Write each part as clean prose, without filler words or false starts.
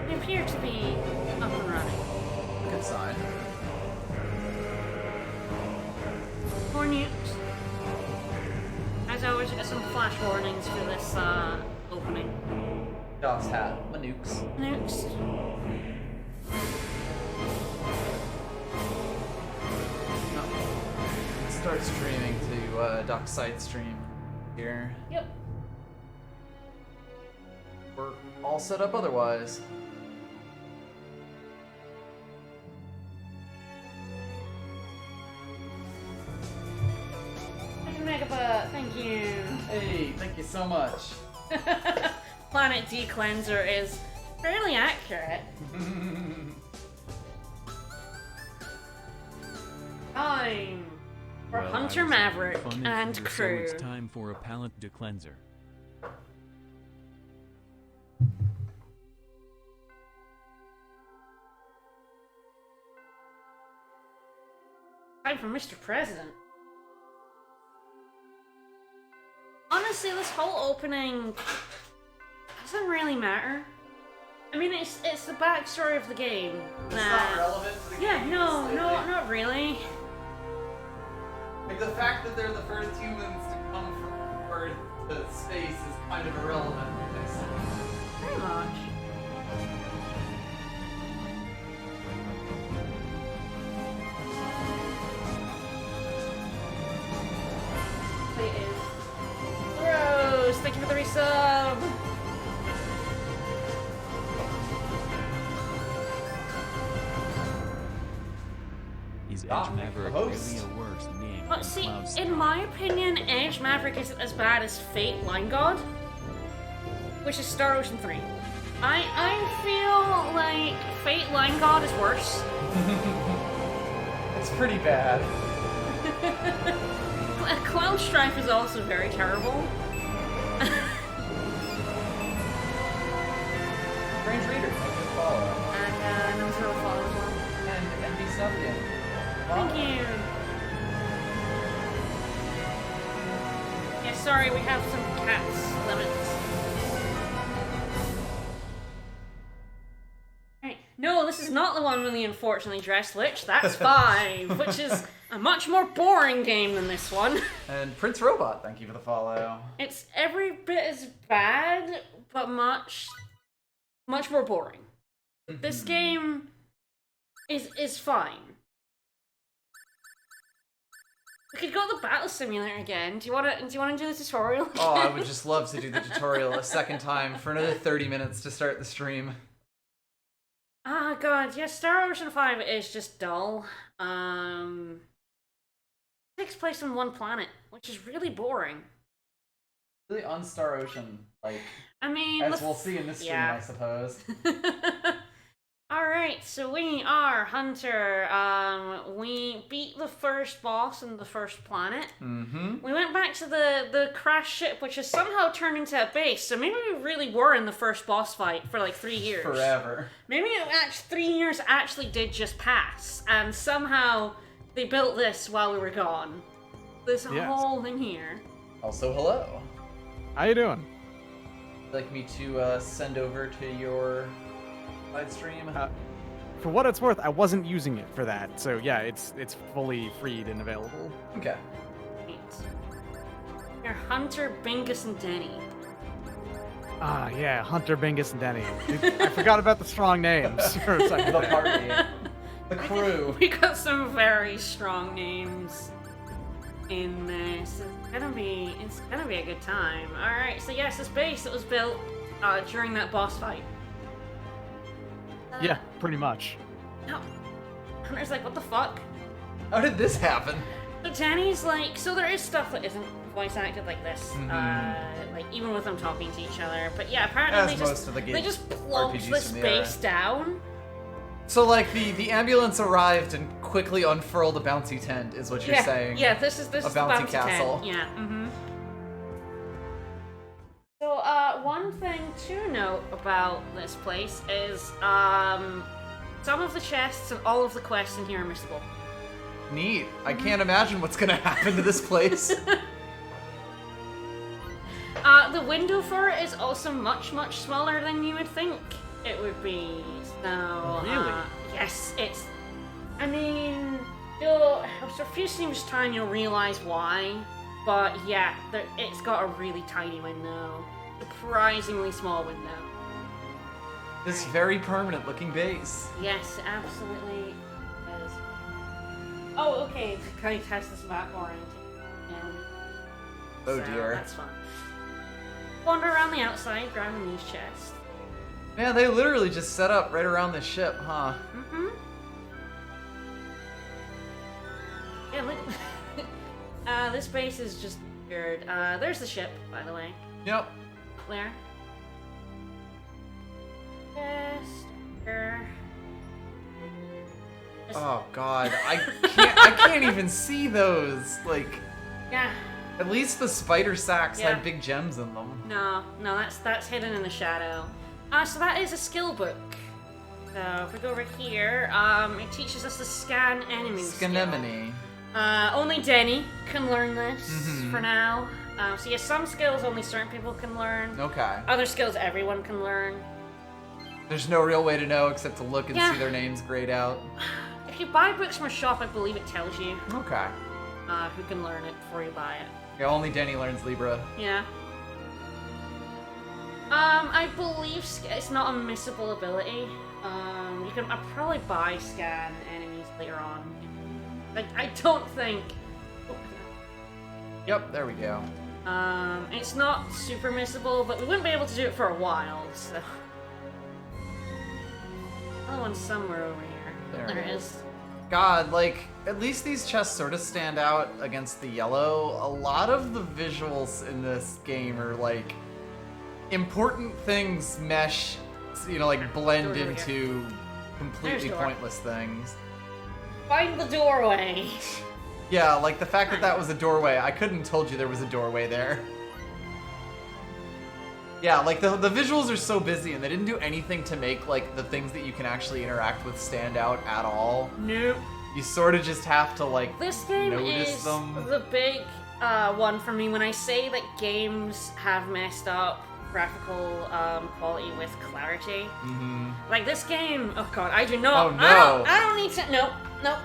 They appear to be up and running. Good sign. More nukes. As always, got some flash warnings for this opening. Doc's hat. Manukes. Nukes. Start streaming to Doc's side stream here. Yep. We're all set up otherwise. Megabot, thank you. Hey, thank you so much. Planet D Cleanser is fairly accurate. Time for Well, Hunter I was Maverick having fun and here, crew. So it's time for a palate decleanser. Time for Mr. President. Honestly, this whole opening doesn't really matter. I mean, it's the backstory of the game. It's not relevant to the game. Yeah, no, not really. Like, the fact that they're the first humans to come from Earth to space is kind of irrelevant. Pretty much. It is. Rose, thank you for the resub. Is Edge Doc, Maverick host. really a worse name But than see, Cloud in Star? my opinion, Edge Maverick isn't as bad as Fate Line God, which is Star Ocean 3. I feel like Fate Line God is worse. It's pretty bad. Cloud Strife is also very terrible. Strange Reader, thank you for following. And those are follow as well. And NB Suffian. Thank you. Yeah, sorry, we have some cats limits. Right. No, this is not the one with the unfortunately dressed lich. That's 5, which is a much more boring game than this one. And Prince Robot, thank you for the follow. It's every bit as bad, but much more boring. This game is fine. We could go to the battle simulator again. Do you wanna do the tutorial? Oh, I would just love to do the tutorial a second time for another 30 minutes to start the stream. Ah, God, yeah, Star Ocean 5 is just dull. Takes place on one planet, which is really boring. Really on Star Ocean, like, I mean, as we'll see in this stream, yeah. I suppose. Alright, so we are Hunter. We beat the first boss in the first planet. Mm-hmm. We went back to the crash ship, which has somehow turned into a base, so maybe we really were in the first boss fight for like 3 years. Forever. Maybe 3 years actually did just pass, and somehow they built this while we were gone. This whole thing here. Also, hello. How you doing? Would you like me to send over to your side stream? For what it's worth, I wasn't using it for that, so yeah, it's fully freed and available. Okay. Right. You're Hunter, Bingus, and Denny. Ah, yeah, Hunter, Bingus, and Denny. I forgot about the strong names for a second. The there. party. The crew. We got some very strong names in this. It's gonna be a good time. Alright, so yes, this base that was built during that boss fight. Yeah, pretty much. No. Hunter's like, what the fuck? How did this happen? So Danny's like, so there is stuff that isn't voice acted like this. Like even with them talking to each other. But yeah, apparently As they most just of the they just RPGs plopped this from the base era. down So, like, the ambulance arrived and quickly unfurled a bouncy tent, is what you're saying. Yeah, this is the bouncy castle. tent. Yeah. So, one thing to note about this place is, some of the chests and all of the quests in here are missable. Neat. I can't imagine what's gonna happen to this place. The window for it is also much, much smaller than you would think it would be. So, Really? yes, it's. I mean, after a few seems time, you'll realize why. But yeah, it's got a really tiny window, surprisingly small window. This very permanent-looking base. Yes, it absolutely is. Oh, okay. Can I test this map oriented? Oh So, dear. That's fun. Wander around the outside, grabbing these chests. Man, they literally just set up right around the ship, huh? Yeah, look. This base is just weird. There's the ship, by the way. Yep. There. Chest. Here. Oh god, I can't even see those. Like, Yeah. at least the spider sacks Yeah. had big gems in them. No, that's hidden in the shadow. So that is a skill book. So if we go over here, it teaches us to scan enemies. Scanemone. Only Denny can learn this Mhm. for now. So yeah, some skills only certain people can learn. Okay. Other skills everyone can learn. There's no real way to know except to look and Yeah. see their names grayed out. If you buy books from a shop, I believe it tells you Okay. who can learn it before you buy it. Yeah, only Denny learns Libra. Yeah. I believe it's not a missable ability. You can probably buy scan enemies later on. I don't think. Yep, there we go. It's not super missable, but we wouldn't be able to do it for a while. So. Another one somewhere over here. There it is. God, like, at least these chests sort of stand out against the yellow. A lot of the visuals in this game are like important things mesh, you know, like blend Door's over into completely There's door. pointless things. Find the doorway. Yeah, like the fact that that was a doorway. I couldn't have told you there was a doorway there. Yeah, like the visuals are so busy and they didn't do anything to make like the things that you can actually interact with stand out at all. Nope. You sort of just have to like This game notice is them. the big one for me when I say that games have messed up graphical quality with clarity. Mm-hmm. Like this game, oh god, I do not. Oh, no. I don't need to. Nope.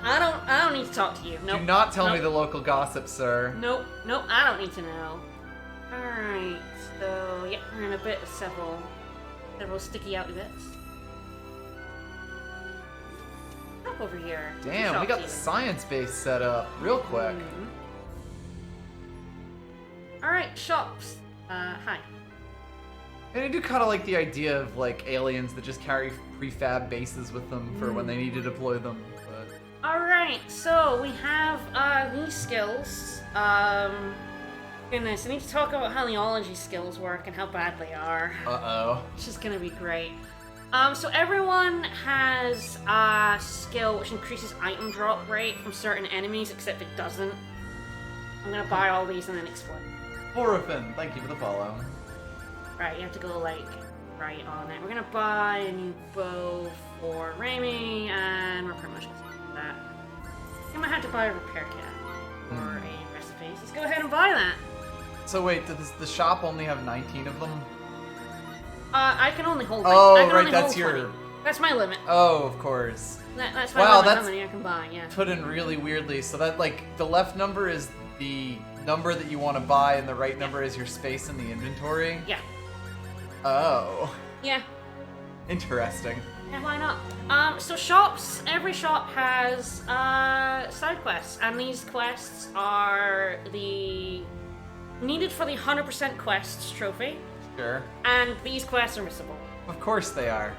I don't need to talk to you. Nope. Do not tell me Nope. the local gossip, sir. Nope. I don't need to know. All right. So yeah, we're in a bit of several sticky out bits. Up over here. Damn, we got the science base set up real quick. All right, shops. Hi. And I do kind of like the idea of like aliens that just carry prefab bases with them for when they need to deploy them. But Alright, so we have these skills. Goodness, I need to talk about how the ology skills work and how bad they are. uh-oh. Which is gonna be great. So everyone has a skill which increases item drop rate from certain enemies, except it doesn't. I'm gonna buy all these and then explain. Horrifin, thank you for the follow. Right, you have to go like right on it. We're gonna buy a new bow for Raimi, and we're pretty much gonna do that. I might have to buy a repair kit or a recipe. So let's go ahead and buy that. So wait, does the shop only have 19 of them? I can only hold. Oh, I can right, only that's hold your- 20. That's my limit. Oh, of course. That's my Wow, limit. that's- How many I can buy? Yeah. Put in really weirdly. So that like the left number is the number that you want to buy and the right number is your space in the inventory? Yeah. Oh. Yeah. Interesting. Yeah, why not? So shops, every shop has side quests, and these quests are the needed for the 100% quests trophy, Sure. and these quests are missable. Of course they are.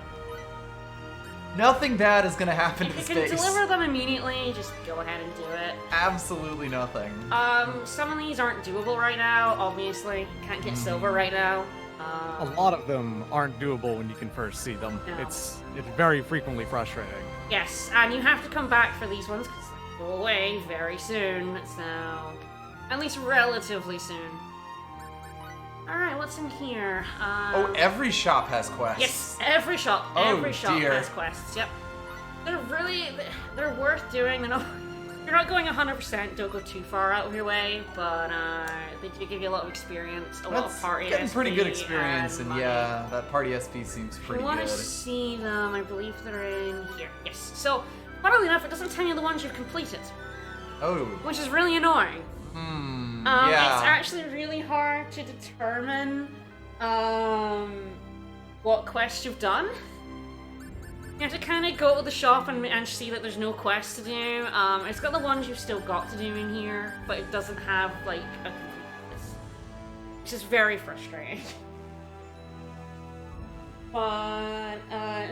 Nothing bad is gonna happen to If you space. can deliver them immediately, just go ahead and do it. Absolutely nothing. Some of these aren't doable right now, obviously. Can't get silver right now. A lot of them aren't doable when you can first see them. No. It's very frequently frustrating. Yes, and you have to come back for these ones because they go away very soon. So, at least relatively soon. All right, what's in here? Oh, every shop has quests. Yes, every shop Oh, dear. Has quests. Yep, they're worth doing. You're not going 100%. Don't go too far out of your way, but they do give you a lot of experience, a lot of party. Getting pretty SP good experience, and money. yeah, that party SP seems pretty I want good. to see them. I believe they're in here. Yes. So, funnily enough, it doesn't tell you the ones you've completed, Oh. which is really annoying. Yeah. It's actually really hard to determine what quest you've done. You have to kind of go to the shop and see that there's no quest to do. It's got the ones you've still got to do in here, but it doesn't have, like, a complete list, which is very frustrating. But,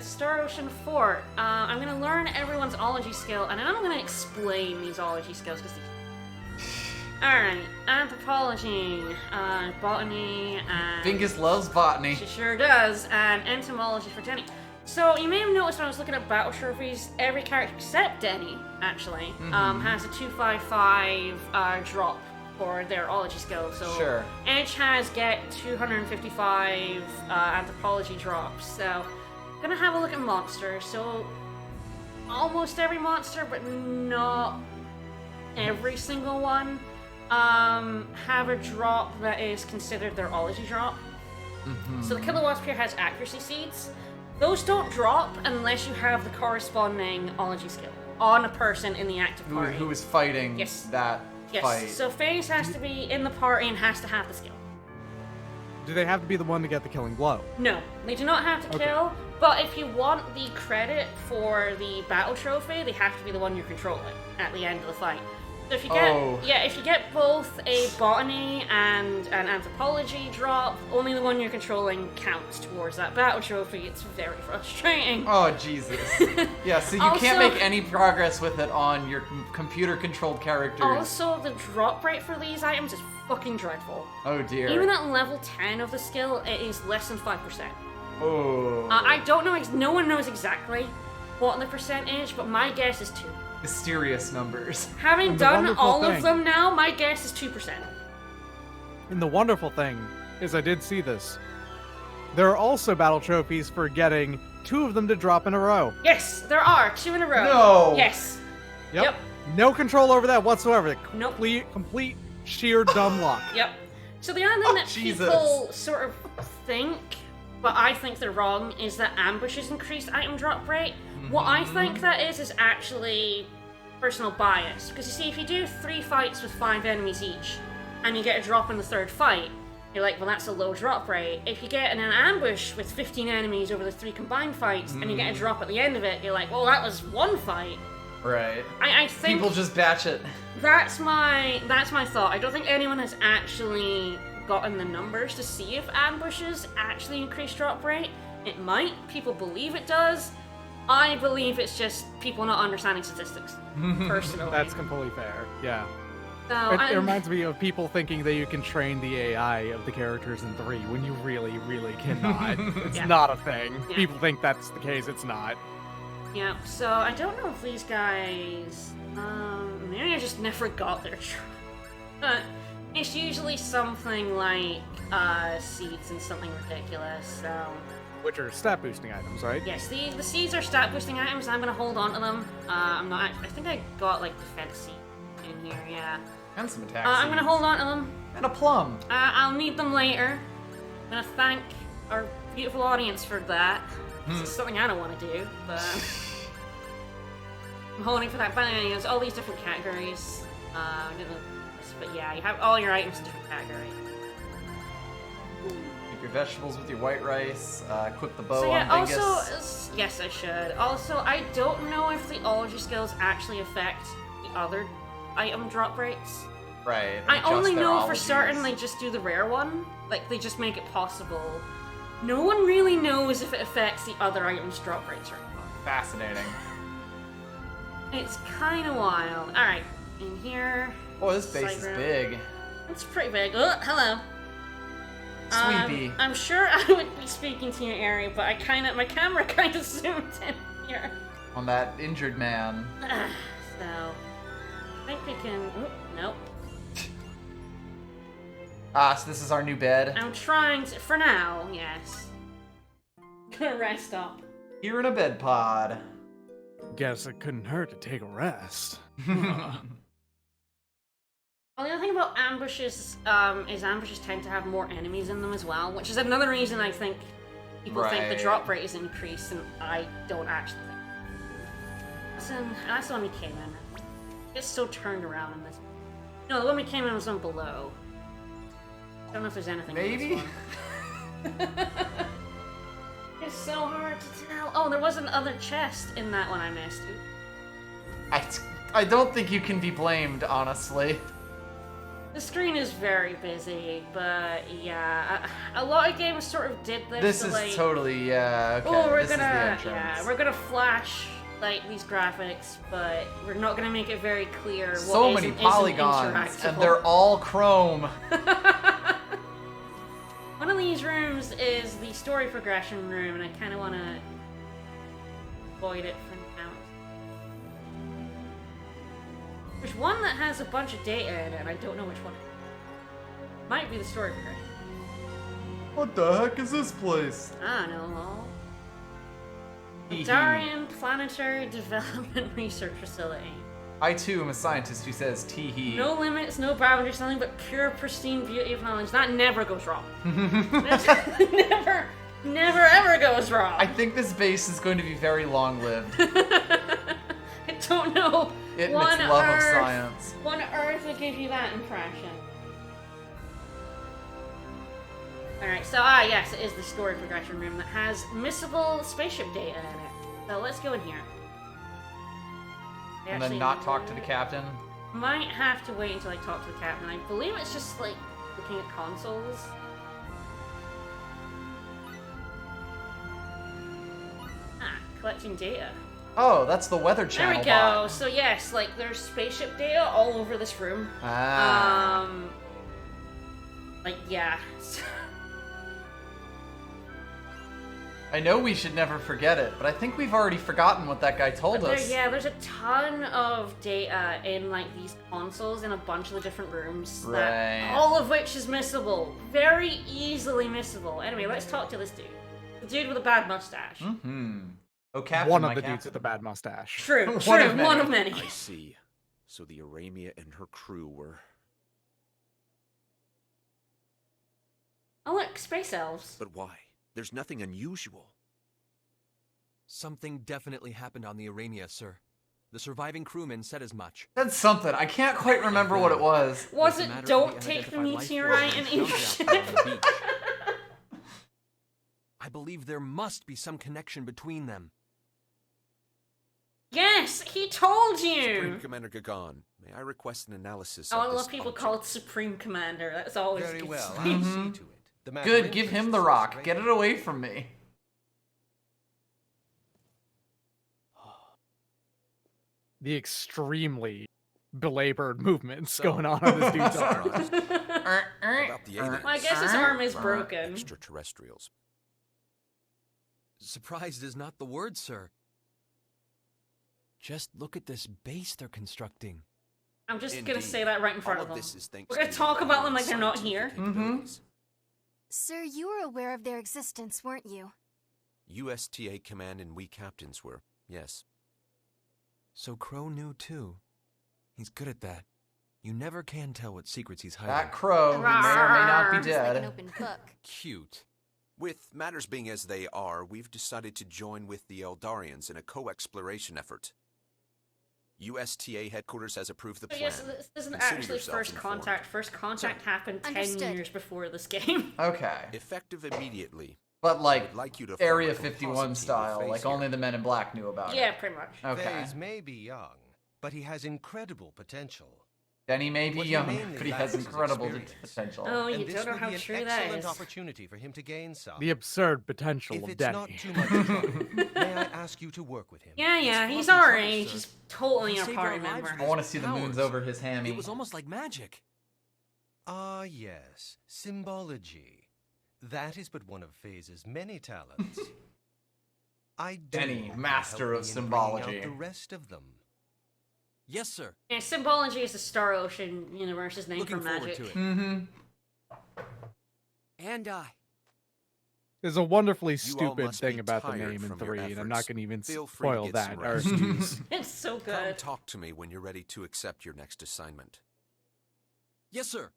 Star Ocean Fort. I'm going to learn everyone's ology skill, and then I'm going to explain these ology skills, because Alright, anthropology, botany, and... Bingus loves botany. She sure does, and entomology for Denny. So, you may have noticed when I was looking at battle trophies, every character except Denny, actually, has a 255 drop for their ology skill. So, Sure. Edge has get 255 anthropology drops. So, I'm gonna have a look at monsters. So, almost every monster, but not every single one, have a drop that is considered their ology drop. So the Killer Wasp here has accuracy seeds. Those don't drop unless you have the corresponding ology skill on a person in the active party. Who is fighting Yes. that fight. So FaZe has to be in the party and has to have the skill. Do they have to be the one to get the killing blow? No, they do not have to Okay. kill, but if you want the credit for the battle trophy, they have to be the one you're controlling at the end of the fight. So if you get, if you get both a botany and an anthropology drop, only the one you're controlling counts towards that battle trophy. It's very frustrating. Oh, Jesus. Yeah, so you can't make any progress with it on your computer-controlled characters. Also, the drop rate for these items is fucking dreadful. Oh, dear. Even at level 10 of the skill, it is less than 5%. Oh. I don't know, no one knows exactly what the percentage, but my guess is 2. Mysterious numbers. Having And the done wonderful all of thing- them now, my guess is 2%. And the wonderful thing is I did see this. There are also battle trophies for getting 2 of them to drop in a row. Yes, there are 2 in a row. No. Yes. Yep. No control over that whatsoever. Nope. Complete sheer dumb luck. Yep. So the other thing that Jesus. people sort of think, but I think they're wrong, is that ambushes increase item drop rate. What I think that is actually personal bias. Because you see, if you do 3 fights with 5 enemies each, and you get a drop in the 3rd fight, you're like, well, that's a low drop rate. If you get in an ambush with 15 enemies over the 3 combined fights, and you get a drop at the end of it, you're like, well, that was 1 fight. Right. I think People just batch it. that's my thought. I don't think anyone has actually gotten the numbers to see if ambushes actually increase drop rate. It might. People believe it does. I believe it's just people not understanding statistics, personally. That's completely fair. Yeah. So, It reminds me of people thinking that you can train the AI of the characters in 3 when you really, really cannot. It's Yeah. not a thing. Yeah. People think that's the case. It's not. yeah, so I don't know if these guys, maybe I just never got their but it's usually something like, seeds and something ridiculous, so. Which are stat boosting items, right? Yes, the seeds are stat boosting items, and I'm gonna hold on to them. I think I got, like, defense seed in here, yeah. And some attack I'm gonna seeds. hold on to them. And a plum. I'll need them later. I'm gonna thank our beautiful audience for that. It's something I don't want to do, but I'm holding for that. But anyways, all these different categories. But yeah, you have all your items in different categories. Make your vegetables with your white rice. Equip the bow So yeah, on Bingus. also, yes, I should. Also, I don't know if the ology skills actually affect the other item drop rates. Right. I adjust only their know for ologies. certain they just do the rare one. Like, they just make it possible. No one really knows if it affects the other items' drop rates or not. Fascinating. It's kind of wild. Alright, in here. Oh, this base is Side room. big. It's pretty big. Oh, hello. Sweepy. I'm sure I would be speaking to you, Ari, but my camera kind of zoomed in here. On that injured man. So, I think we can. Oop, nope. So this is our new bed. I'm trying to. For now, yes. Gonna rest up. Here in a bed pod. Guess it couldn't hurt to take a rest. Well, the other thing about ambushes is ambushes tend to have more enemies in them as well, which is another reason I think people think the Right. drop rate is increased, and I don't actually think. That's the one we came in. It's still turned around in this. No, the one we came in was on below. I don't know if there's anything. Maybe? In this one. It's so hard to tell. Oh, there was another chest in that one I missed. I don't think you can be blamed, honestly. The screen is very busy, but yeah, a lot of games sort of did this. This to, is like, totally, yeah, okay. oh, this is the entrance. we're gonna flash like these graphics, but we're not gonna make it very clear. What So is many and isn't polygons, and interactable. they're all chrome. One of these rooms is the story progression room, and I kind of want to avoid it for now. There's one that has a bunch of data in it, and I don't know which one. Might be the story progression. What the heck is this place? I don't know. Hee hee. Darian Planetary Development Research Facility. I too am a scientist who says tee hee. No limits, no boundaries, nothing but pure, pristine beauty of knowledge. That never goes wrong. never, ever goes wrong. I think this base is going to be very long-lived. I don't know. It and its love of Earth, science. One Earth would give you that impression. Alright, so yes, it is the story progression room that has missable spaceship data in it. So let's go in here. And then not talk to the captain. Might have to wait until I talk to the captain. I believe it's just like looking at consoles. Collecting data. Oh, that's the Weather There Channel we go. bot. So yes, like there's spaceship data all over this room. Ah. Like yeah. I know we should never forget it, but I think we've already forgotten what that guy told us. There's a ton of data in like these consoles in a bunch of the different rooms. Right. All of which is missable. Very easily missable. Anyway, let's talk to this dude. The dude with a bad mustache. Mm-hmm. Oh, Captain, One of my the captain. dudes with the bad mustache. True, One of many. one of many. I see. So the Aramia and her crew were... Oh look, space elves. But why? There's nothing unusual. Something definitely happened on the Aramia, sir. The surviving crewmen said as much. That's something. I can't quite remember what it was. Was It's a it matter of don't the take the unidentified life meteorite form and found eat out shit? on the beach. I believe there must be some connection between them. Yes, he told Supreme you! Commander Gagan, may I request an analysis Oh, I of this love people object? called Supreme Commander. That's always Very good well, to I'll see. Mhm. see to it. The matter Good, of give him interest the is rock. great. Get it away from me. The extremely belabored movements So- going on this dude's arm. Surprised about the aliens. Well, I guess his arm is broken. Extraterrestrials. Surprised is not the word, sir. Just look at this base they're constructing. I'm just gonna Indeed. say that right in front All of them. this is thanks We're gonna to talk your about them own like they're not scientific here. capabilities. Sir, you were aware of their existence, weren't you? USTA Command and we captains were, yes. So Crow knew too. He's good at that. You never can tell what secrets he's hiding. That crow, who may or may not be Just like an dead. open book. Cute. With matters being as they are, we've decided to join with the Eldarians in a co-exploration effort. USTA headquarters has approved the But plan. yes, this isn't Consider actually yourself first informed. contact. First contact happened 10 Understood. years before this game. Okay. Effective immediately. But I like, would like you to form Area a composite 51 team style, with like Phase only here. the Men in Black knew about Yeah, it. pretty much. Okay. Faze may be young, but he has incredible potential. Denny may be What he young, mainly but he lacks has is incredible experience. potential. Oh, you and this don't know would how be an true that excellent is. opportunity for him to gain some. The absurd potential If of it's Denny. not too much trouble, may I ask you to work with him? Yeah, he's fluffy our fluff, age. sir. He's totally He a saved party our lives member. with I want to see the moons powers. over his hammy. It was almost like magic. Ah, yes, symbology. That is but one of Phase's many talents. I do Denny, hope you'll master help of me in bringing out symbology. the rest of them. Yes, sir. Yeah, symbology is the Star Ocean universe's name Looking for forward magic. to it. Mm-hmm. And I. There's a wonderfully You all stupid must thing be about the tired name in from your 3, and I'm not efforts. going to even Feel free to spoil get that. some Or rest. use. It's so Come good. talk to me when you're ready to accept your next assignment. Yes, sir.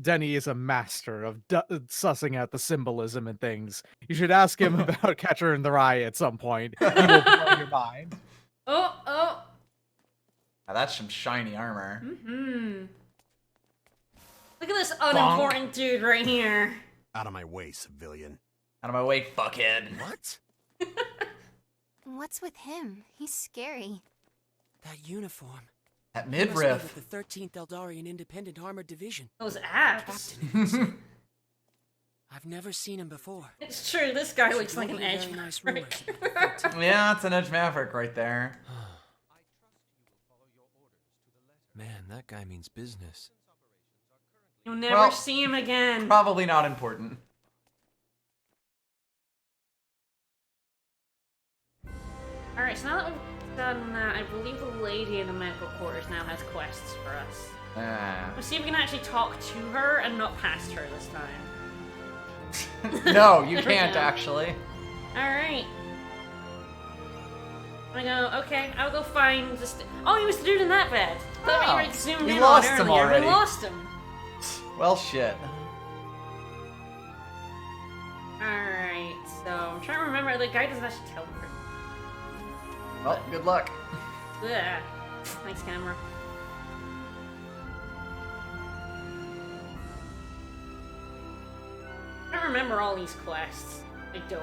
Denny is a master of sussing out the symbolism and things. You should ask him about Catcher in the Rye at some point. He will blow your mind. Oh! Now that's some shiny armor. Mm-hmm. Look at this unimportant dude right here. Out of my way, civilian. Out of my way, fuckhead. What? What's with him? He's scary. That uniform. That He must be midriff. with the 13th Eldarian Independent Armored Division. Those abs. I've never seen him before. It's true, this guy looks Should like an really edge very nice maverick. rumors about the 13th. Yeah, it's an Edge Maverick right there. Man, that guy means business. You'll never Well, see him again. Probably not important. Alright, so now that we've done that, I believe the lady in the medical quarters now has quests for us. Ah. Let's see if we can actually talk to her and not past her this time. No, you There we can't go. actually. Alright. I go, okay, I'll go find the oh, he was the dude in that bed. That Oh, we were zoomed we in lost on him earlier. already. We lost him. Well, shit. Alright, so I'm trying to remember. The guy doesn't actually tell me. Well, good luck. Yeah. Thanks, camera. I don't remember all these quests. I don't.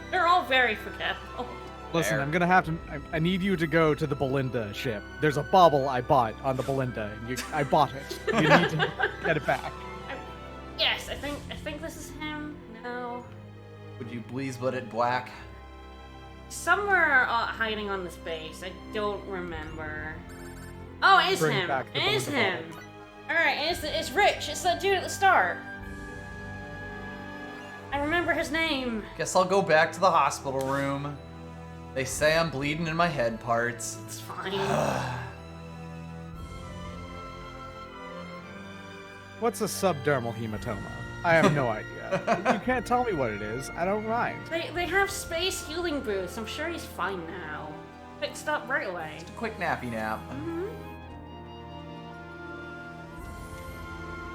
They're all very forgettable. Listen, Fair. I'm gonna have to. I need you to go to the Belinda ship. There's a bauble I bought on the Belinda. I bought it. You need to get it back. Yes, I think this is him. No. Would you please put it black? Somewhere hiding on this base. I don't remember. Oh, it is Bring him. back the It is Belinda him. Alright, it's Rich. It's that dude at the start. I remember his name. Guess I'll go back to the hospital room. They say I'm bleeding in my head parts. It's fine. What's a subdermal hematoma? I have no idea. You can't tell me what it is. I don't mind. They have space healing booths. I'm sure he's fine now. Fixed up right away. Just a quick nappy nap.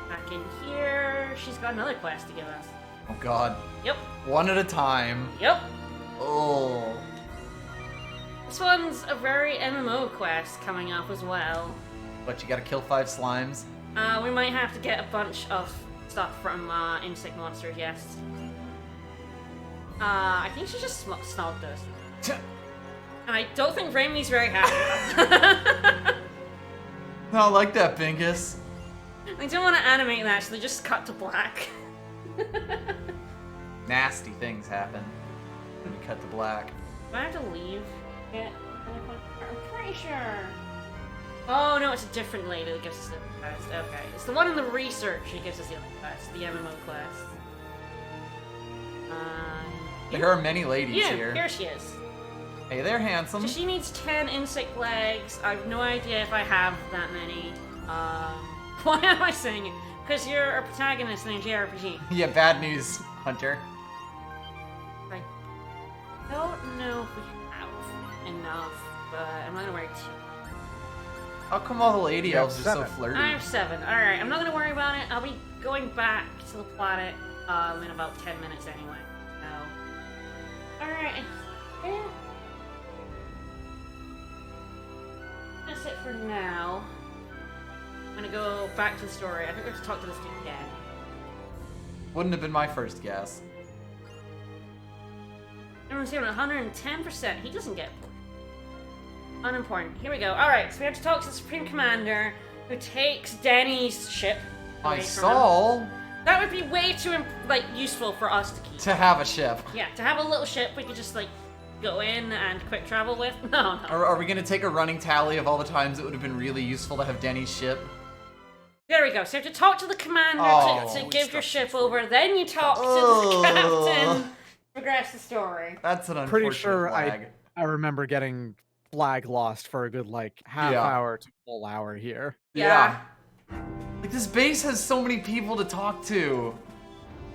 Back in here. She's got another quest to give us. Oh god. Yep. One at a time. Yep. Oh. This one's a very MMO quest coming up as well. But you gotta kill 5 slimes. We might have to get a bunch of stuff from insect monsters, yes. I think she just snogged us. And I don't think Raimi's very happy. Not like that, Bingus. They don't want to animate that, so they just cut to black. Nasty things happen when you cut to black. Do I have to leave? Yeah, I'm pretty sure. Oh no, it's a different lady that gives us the quest. Okay, it's the one in the research that gives us the other quest, the MMO quest. There are many ladies Yeah, here. here she is. Hey there, handsome. So she needs 10 insect legs. I have no idea if I have that many. Why am I saying it? Because you're a protagonist in a JRPG. Yeah, bad news, Hunter. I don't know if we have enough, but I'm not gonna worry too. How come all the lady You have elves are so 7. flirty? I have 7. Alright, I'm not gonna worry about it. I'll be going back to the planet in about 10 minutes anyway. So. Alright. Yeah. That's it for now. I'm gonna go back to the story. I think we have to talk to this dude again. Wouldn't have been my first guess. Everyone's here at 110%. He doesn't get unimportant. Here we go. Alright, so we have to talk to the Supreme Commander who takes Denny's ship. My away from him. soul That would be way too useful for us to keep. to have a ship. Yeah, to have a little ship we could just go in and quick travel with. No. Are we gonna take a running tally of all the times it would have been really useful to have Denny's ship? There we go. So you have to talk to the commander Oh. to give your ship over, then you talk to the captain, progress the story. That's an Pretty unfortunate sure flag. I remember getting flag lost for a good like half Yeah. hour to full hour here. Yeah. Like, this base has so many people to talk to.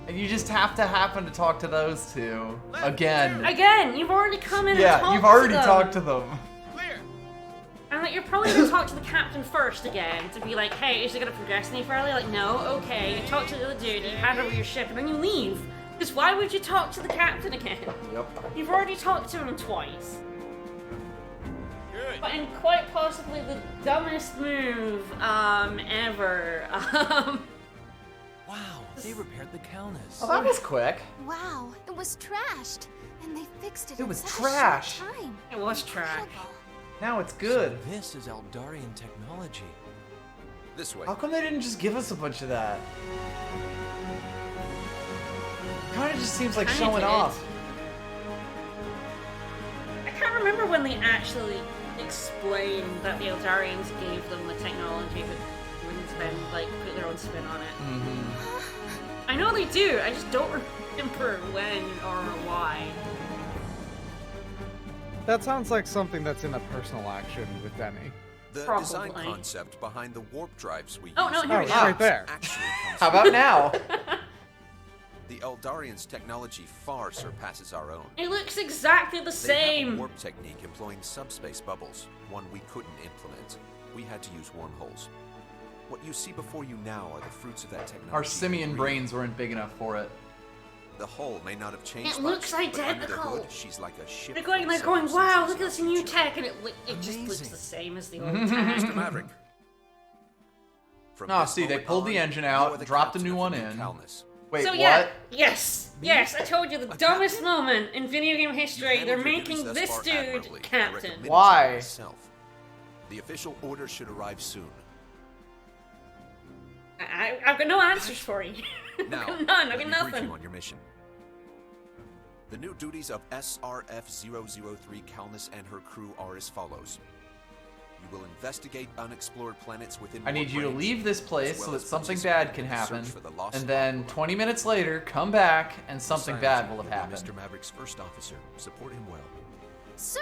And you just have to happen to talk to those two. Again. Again, you've already come in and Yeah, talked you've already to them. talked to them. And like, you're probably gonna talk to the captain first again to be like, hey, is it gonna progress any further? Like, no, okay. You talk to the other dude, you hand over your ship, and then you leave. Because why would you talk to the captain again? Yep. You've already talked to him twice. But in quite possibly the dumbest move ever. Wow, they repaired the Calnus. Oh, that was quick. Wow, it was trashed. And they fixed it It in was such trash. a short time. It was trash. Incredible. Now it's good. So this is Eldarian technology. This way. How come they didn't just give us a bunch of that? Kinda just seems like Kinda showing did. off. I can't remember when they actually explained that the Eldarians gave them the technology, but wouldn't spend, like, put their own spin on it. I know they do, I just don't remember when or why. That sounds like something that's in a personal action with Denny. The Probably. design concept behind the warp drives we Oh, use no, in here we Oh, go. it's right there. actually comes How from about now? The Eldarians' technology far surpasses our own. It looks exactly the They have a same! warp technique employing subspace bubbles, one we couldn't implement. We had to use wormholes. What you see before you now are the fruits of that technology. Our simian in brains weren't big enough for it. The hull may not have changed It much, looks but under the identical. hood, she's like a ship. They're going, from wow, several look at this seasons new in the tech, and it just looks Amazing. the same as the old future. tech. Maverick. From Oh, this see, they moment pulled the on, engine you out, are the dropped a captain new of one the new in. Calnus. Wait, So what? yeah, yes, I told you, the dumbest moment in video game You history, handled they're your making duties thus this far dude admirably. I captain. recommend it to Why? myself. The official order should arrive soon. I've got no answers for you. Now, I've got none, let I've got me brief nothing. you on your mission. The new duties of SRF-003 Calnus and her crew are as follows. You will investigate unexplored planets within I need warp you to range, leave this place as well so that as something participate bad can in the search happen, for the lost and then Aquila. 20 minutes later, come back and something Besides, bad will have you are happened. Mr. Maverick's first officer. Support him well. Sir,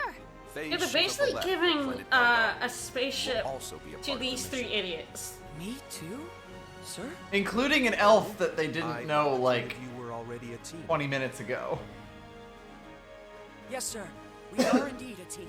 Phase Yeah, they're ship of the basically left, giving planet a Eldar, spaceship will also be a to part of the these three mission. idiots. Me too? Sir? Including an elf that they I didn't know, thought like, you were already a team. 20 minutes ago. Yes, sir. We are indeed a team.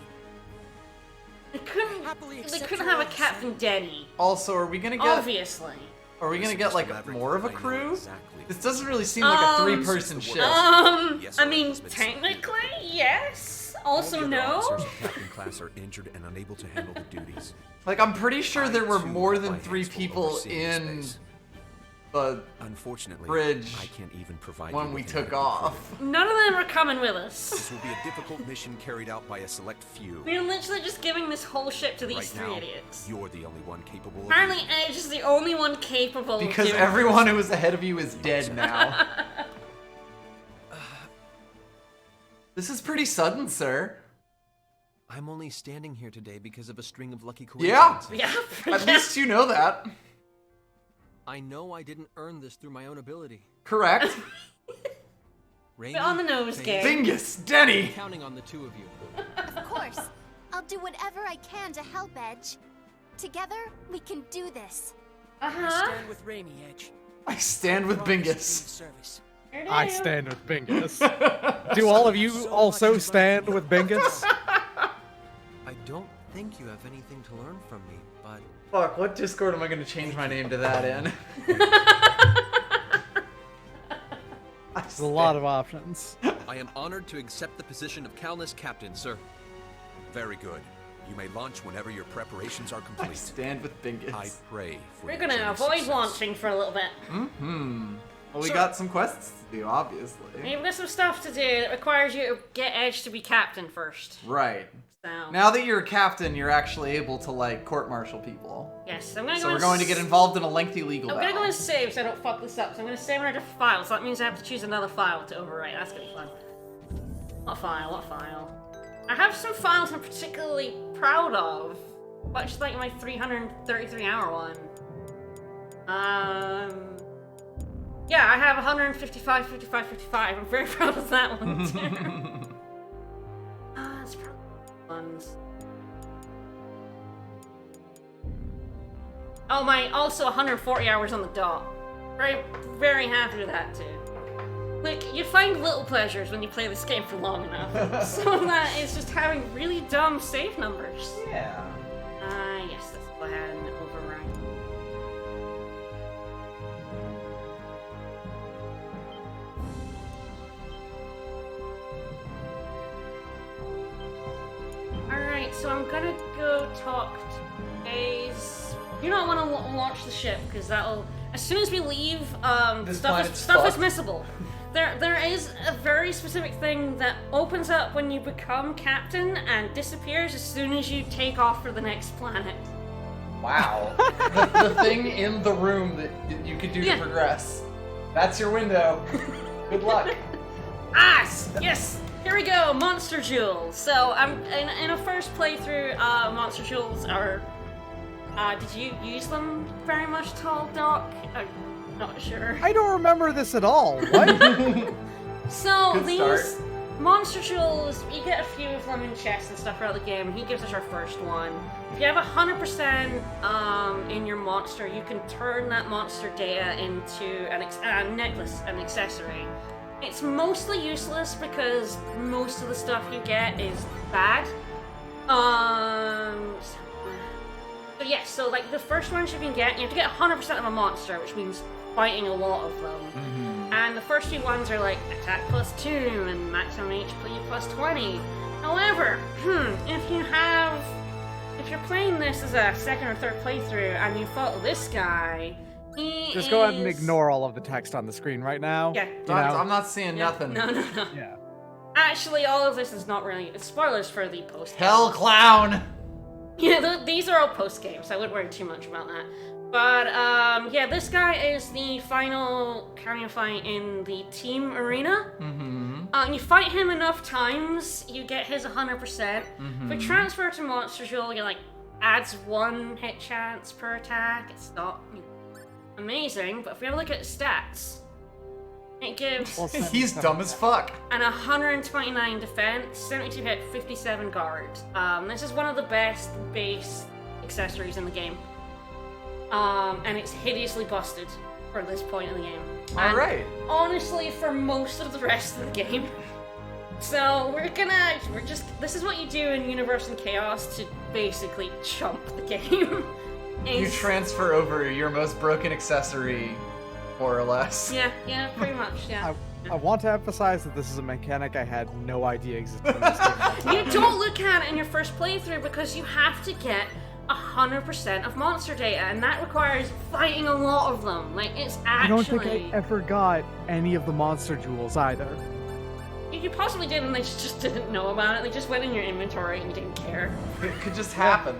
They couldn't. Happily They accept couldn't your have a role, Captain sir. Denny. Also, are we gonna get Obviously. are we gonna Listen, get Mr. like Maverick, more of a I know crew? exactly. This doesn't really seem like a three-person Since the ship. war- Yes, I sir, mean, has been technically, separated. yes. All Also, the other no. officers of Captain class are injured and unable to handle the duties. Like, I'm pretty sure there were I, too, more have than my 3 hands full people overseeing in space. the Unfortunately, bridge I can't even provide when you we with took adequate off. crew. None of them are coming with us. This will be a difficult mission carried out by a select few. We're literally just giving this whole ship to these Right three now, idiots. you're the only one capable of Apparently, leading. Edge is the only one capable Because of doing everyone who was ahead of you is dead now. This is pretty sudden, sir. I'm only standing here today because of a string of lucky Yeah. coincidences. Yeah. At least you know that. I know I didn't earn this through my own ability. Correct. Rainy, on the nose, Faye, gang. Bingus, Denny! counting on the two of you. of course. I'll do whatever I can to help, Edge. Together, we can do this. I Uh-huh. stand with Raimi, Edge. I stand with Promise to be of Bingus. service. I stand with Bingus. Do all of you also stand with Bingus? I don't think you have anything to learn from me, but Fuck, what Discord am I gonna change my name to that in? There's a lot of options. I am honored to accept the position of Calnus Captain, sir. Very good. You may launch whenever your preparations are I complete. stand with Bingus. I pray for We're your gonna journey's avoid success. launching for a little bit. Well, we So- got some quests to do, obviously. We've got some stuff to do that requires you to get Edge to be captain first. Right. So, Now that you're a captain, you're actually able to, like, court-martial people. yes, I'm gonna So go we're and going to get involved in a lengthy legal I'm gonna go battle. and save so I don't fuck this up. So I'm gonna save in a different file. So that means I have to choose another file to overwrite. That's gonna be fun. What file? What file? I have some files I'm particularly proud of. Much like my 333 hour one. Yeah, I have 155, 55, 55. I'm very proud of that one too. It's probably ones. Oh my! Also 140 hours on the dot. Very, very happy with that too. Like, you find little pleasures when you play this game for long enough. Some of that is just having really dumb save numbers. Yeah. Yes, let's go ahead and override. Alright, so I'm gonna go talk to Ace. You don't want to launch the ship, because that'll... As soon as we leave, stuff is missable. There is a very specific thing that opens up when you become captain and disappears as soon as you take off for the next planet. Wow. the thing in the room that you could do to progress. That's your window. Good luck. Yes! Here we go, Monster Jewels. So, in a first playthrough, Monster Jewels are... did you use them very much, Tall Doc? I'm not sure. I don't remember this at all. What? So, Good these start. Monster Jewels, you get a few of them in chests and stuff throughout the game, and he gives us our first one. If you have 100% in your monster, you can turn that monster data into a necklace, an accessory. It's mostly useless because most of the stuff you get is bad. But yes, so like the first ones you can get, you have to get 100% of a monster, which means fighting a lot of them. Mm-hmm. And the first few ones are like attack +2 and maximum HP +20. However, if you're playing this as a second or third playthrough and you fought this guy, Just go ahead and ignore all of the text on the screen right now. Yeah. I'm not seeing nothing. No. Yeah. Actually, all of this is not really... It's spoilers for the post. Hell clown! Yeah, these are all post games, so I wouldn't worry too much about that. But, yeah, this guy is the final carrier fight in the team arena. Mm-hmm. You fight him enough times, you get his 100%. Mm-hmm. If we transfer to Monster Jewel, you like, adds 1 hit chance per attack. It's not amazing, but if we have a look at stats, it gives He's dumb as fuck. an 129 defense, 72 hit, 57 guard. This is one of the best base accessories in the game. And it's hideously busted for this point in the game. Alright. Honestly, for most of the rest of the game. So this is what you do in Universe and Chaos to basically chump the game. You transfer over your most broken accessory, more or less. Yeah, pretty much, yeah. I want to emphasize that this is a mechanic I had no idea existed in this game. You don't look at it in your first playthrough because you have to get 100% of monster data, and that requires fighting a lot of them. Like, it's actually... I don't think I ever got any of the monster jewels either. You possibly did, and they just didn't know about it. They just went in your inventory and you didn't care. It could just happen.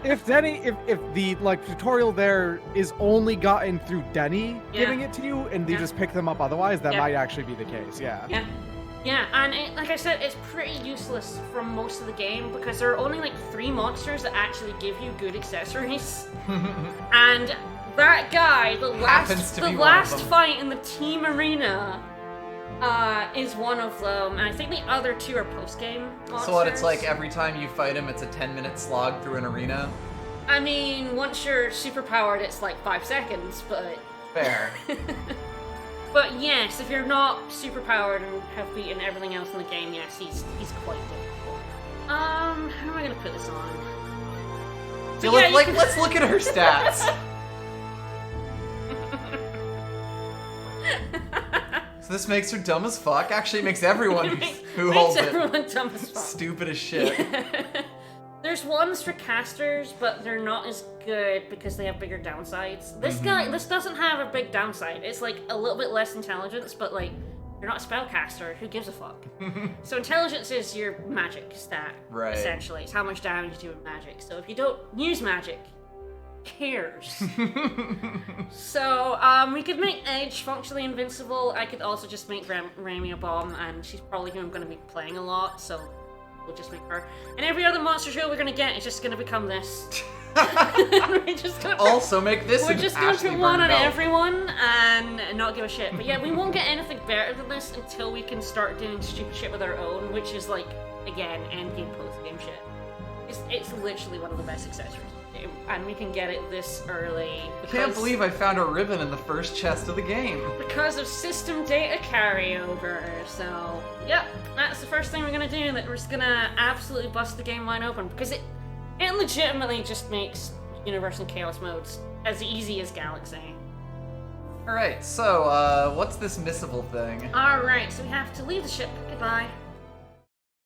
If the like tutorial there is only gotten through Denny giving it to you, and they just pick them up otherwise, that might actually be the case. Yeah. Yeah, and like I said, it's pretty useless for most of the game because there are only like 3 monsters that actually give you good accessories. And that guy, the last fight in the team arena, is one of them, and I think the other 2 are post-game monsters. So what, it's like every time you fight him, it's a 10-minute slog through an arena? I mean, once you're superpowered, it's like 5 seconds, but... Fair. But yes, if you're not superpowered and have beaten everything else in the game, yes, he's quite difficult. How am I gonna put this on? Let's look at her stats. So this makes her dumb as fuck. Actually, it makes everyone who holds everyone dumb as fuck. Stupid as shit. Yeah. There's ones for casters, but they're not as good because they have bigger downsides. This doesn't have a big downside. It's like a little bit less intelligence, but like, you're not a spellcaster. Who gives a fuck? So intelligence is your magic stat, right? Essentially, it's how much damage you do with magic. So if you don't use magic, cares? So, we could make Edge functionally invincible. I could also just make Remy a bomb, and she's probably who I'm going to be playing a lot, so we'll just make her. And every other monster show we're gonna get is just gonna become this. We're just gonna Also make this We're an just gonna Ashley put one on Byrne belt. everyone and not give a shit. But yeah, we won't get anything better than this until we can start doing stupid shit with our own, which is like, again, endgame, post-game shit. It's literally one of the best accessories in the game, and we can get it this early. Can't believe I found a ribbon in the first chest of the game. Because of system data carryover. So, yep, that's the first thing we're gonna do. That we're just gonna absolutely bust the game wide open because it legitimately just makes Universe and Chaos modes as easy as Galaxy. Alright, so, what's this missable thing? Alright, so we have to leave the ship. Goodbye.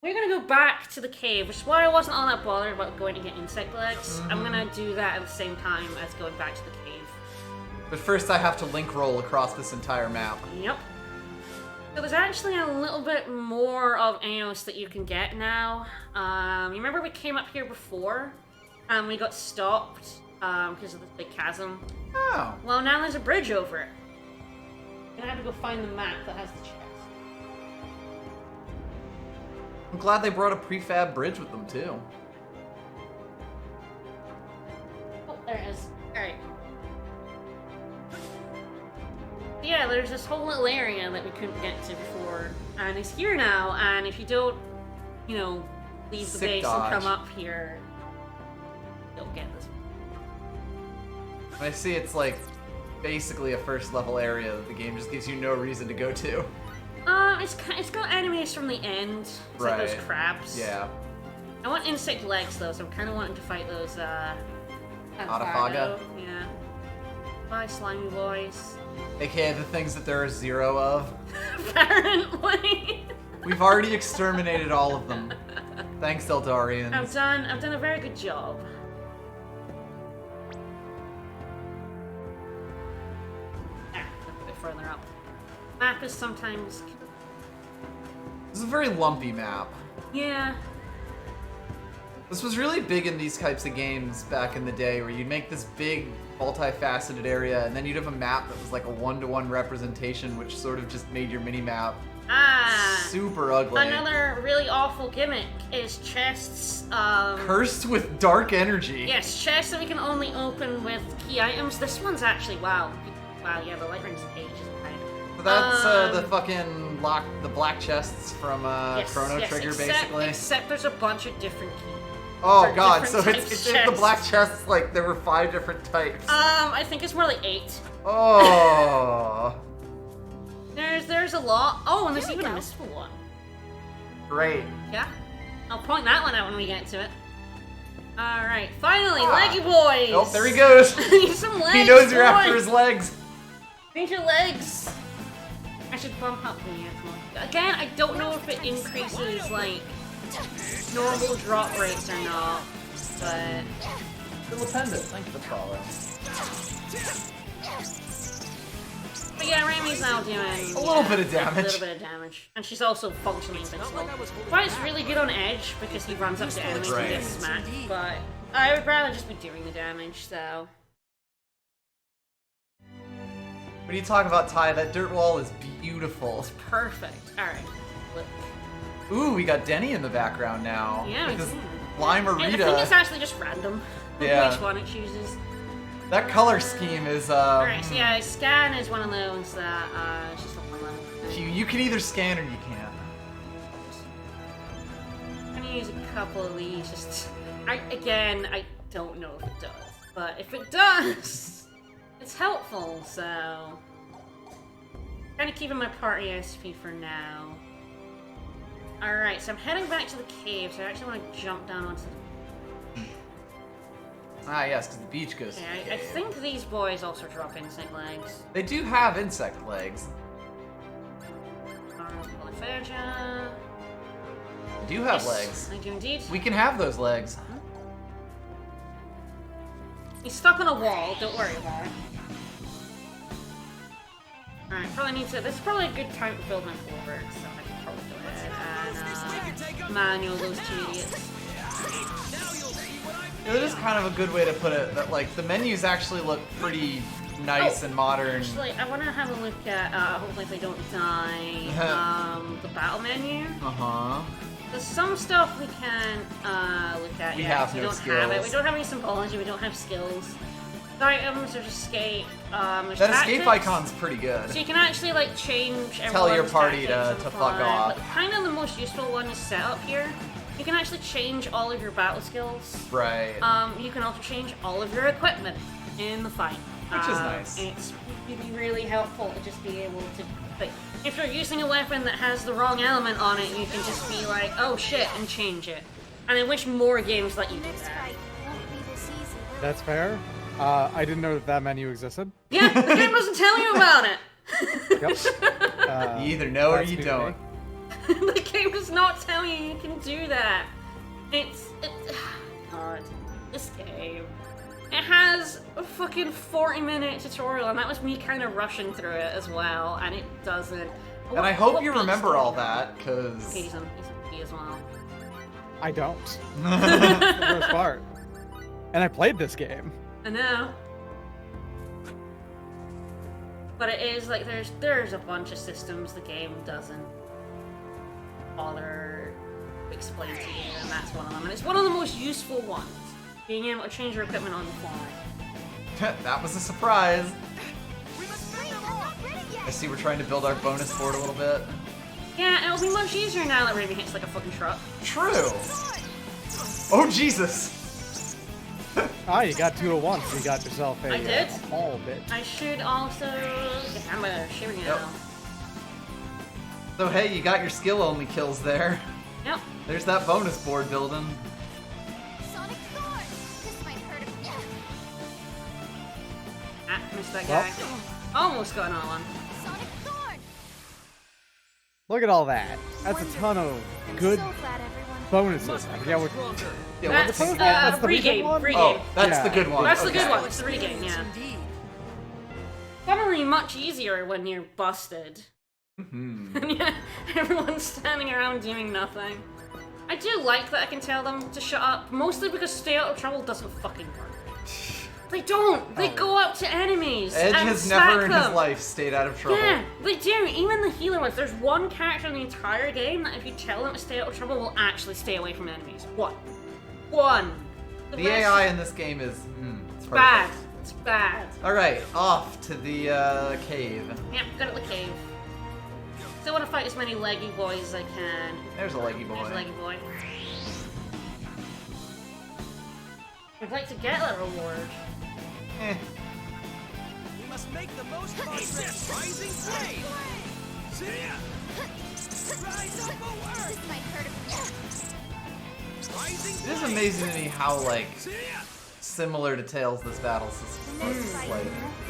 We're gonna go back to the cave, which is why I wasn't all that bothered about going to get insect legs. I'm gonna do that at the same time as going back to the cave. But first I have to link roll across this entire map. Yep. So there's actually a little bit more of Eos that you can get now. You remember we came up here before and we got stopped because of this big chasm? Oh. Well, now there's a bridge over it. And I have to go find the map that has the chest. I'm glad they brought a prefab bridge with them too. Oh, there it is. Alright. Yeah, there's this whole little area that we couldn't get to before, and it's here now, and if you don't, you know, leave the Sick base dodge. and come up here, you'll get this. I see it's like basically a first level area that the game just gives you no reason to go to. It's got enemies from the end. It's like those Right. crabs. Yeah. I want insect legs though, so I'm kind of wanting to fight those, Autophaga? Yeah. Bye, slimy boys. AKA the things that there are 0 of. Apparently. We've already exterminated all of them. Thanks, Eldarians. I've done a very good job. Ah, a bit further up. Map is sometimes... This is a very lumpy map. Yeah. This was really big in these types of games back in the day, where you'd make this big, multifaceted area, and then you'd have a map that was like a 1-to-1 representation, which sort of just made your mini-map super ugly. Another really awful gimmick is chests, Cursed with dark energy. Yes, chests that we can only open with key items. This one's actually, wow, yeah, the light ring's page is behind. So that's the fucking the black chests from Chrono Trigger, basically. Except there's a bunch of different keys. Oh for god, so different it's types in the chests. black chests, like there were 5 different types. I think it's more like 8. Oh. There's a lot. Oh, and there's even a mystical one. Great. Yeah. I'll point that one out when we get to it. Alright, finally, leggy boys! Oh, there he goes. Need some legs, He knows you're boy. after his legs. Need your legs! I should bump up the one. Again, I don't know if it increases, like, normal drop rates or not, but... Little pendant, thanks for the follow. But yeah, Raimi's now doing... A little bit of damage. A little bit of damage. And she's also functionally invincible. Fight's really good on Edge, because he runs up to enemies and gets smacked, but I would rather just be doing the damage, so... What are you talking about, Ty? That dirt wall is beautiful. It's perfect. Alright, look. Ooh, we got Denny in the background now. Yeah, With we this do. Lime And I think it's Arita. actually just random Yeah. which one it chooses. That color scheme is, Alright, so yeah, scan is one of those that, it's just a one level. You can either scan or you can't. I'm gonna use a couple of these, just... I don't know if it does, but if it does, it's helpful, so... Kind of keeping my party SP for now. Alright, so I'm heading back to the cave, so I actually want to jump down onto the... Ah, yes, because the beach goes. Okay, I think these boys also drop insect legs. They do have insect legs. Polyphagia. They do have Yes, legs. I do indeed. We can have those legs. He's stuck on a wall, don't worry about it. Alright, probably need to... This is probably a good time to build my forward, so I can probably go ahead and manual those two idiots. Yeah, that is kind of a good way to put it, that like the menus actually look pretty nice and modern. Actually, I want to have a look at, hopefully if I don't die, the battle menu. Uh-huh. There's some stuff we can look at. We Yeah, have we no don't have it. skills. We don't have any symbology. We don't have skills. There's items. There's escape. There's That tactics. escape icon's pretty good. So you can actually like change Tell your everyone's party tactics to on the fuck fly. off. But kind of the most useful one is setup here. You can actually change all of your battle skills. Right. You can also change all of your equipment in the fight. Which is nice. It's really, really helpful to just be able to, like, if you're using a weapon that has the wrong element on it, you can just be like, oh shit, and change it. And I wish more games let you do Next that. fight won't be this easy. will it? That's fair. I didn't know that menu existed. Yeah, the game doesn't tell you about it. Yep. You either know or that's you new to don't. me. The game does not tell you you can do that. God, this game. It has a fucking 40-minute tutorial, and that was me kind of rushing through it as well, and it doesn't. And I hope What you beats remember do all you? that, because... Okay, he's on B as well. I don't. That's the worst part. And I played this game. I know. But it is like there's a bunch of systems the game doesn't bother to explain to you, and that's one of them. And it's one of the most useful ones. Being able to change your equipment on the fly. That was a surprise. Wait, I'm not ready yet. I see we're trying to build our bonus board a little bit. Yeah, it'll be much easier now that Raven hits like a fucking truck. True. Oh, Jesus. Ah, you got 2 at once. You got yourself a I did. ball bit. I should also get hammer shooting Yep. now. So hey, you got your skill only kills there. Yep. There's that bonus board building. Sonic Thorn. This might hurt him. Ah, missed that Well. guy. Almost got another one. Sonic Thorn. Look at all that. That's a ton of I'm good so glad everyone. bonuses. I forget what. Yeah, That's what's That's the pregame. one? Pregame. Oh, that's Yeah. the good one. That's the Okay. good one. It's the pregame, yeah. Indeed. Definitely much easier when you're busted. Mhm. And yeah, everyone's standing around doing nothing. I do like that I can tell them to shut up, mostly because stay out of trouble doesn't fucking work. They don't! They go up to enemies Edge and has smack never in his them. life stayed out of trouble. Yeah, they do. Even the healer ones. There's one character in the entire game that if you tell them to stay out of trouble will actually stay away from enemies. One. The rest- AI in this game is it's bad. perfect. It's bad. All right, off to the cave. Yep, go to the cave. Still want to fight as many leggy boys as I can. There's a leggy boy. There's a leggy boy. I'd like to get that reward. Eh. We must make the most of our trip. Rising flame. See ya. Rise up forward. This might hurt him. Rising It is flame. amazing to me how like See ya. similar to Tails this battle system is. Like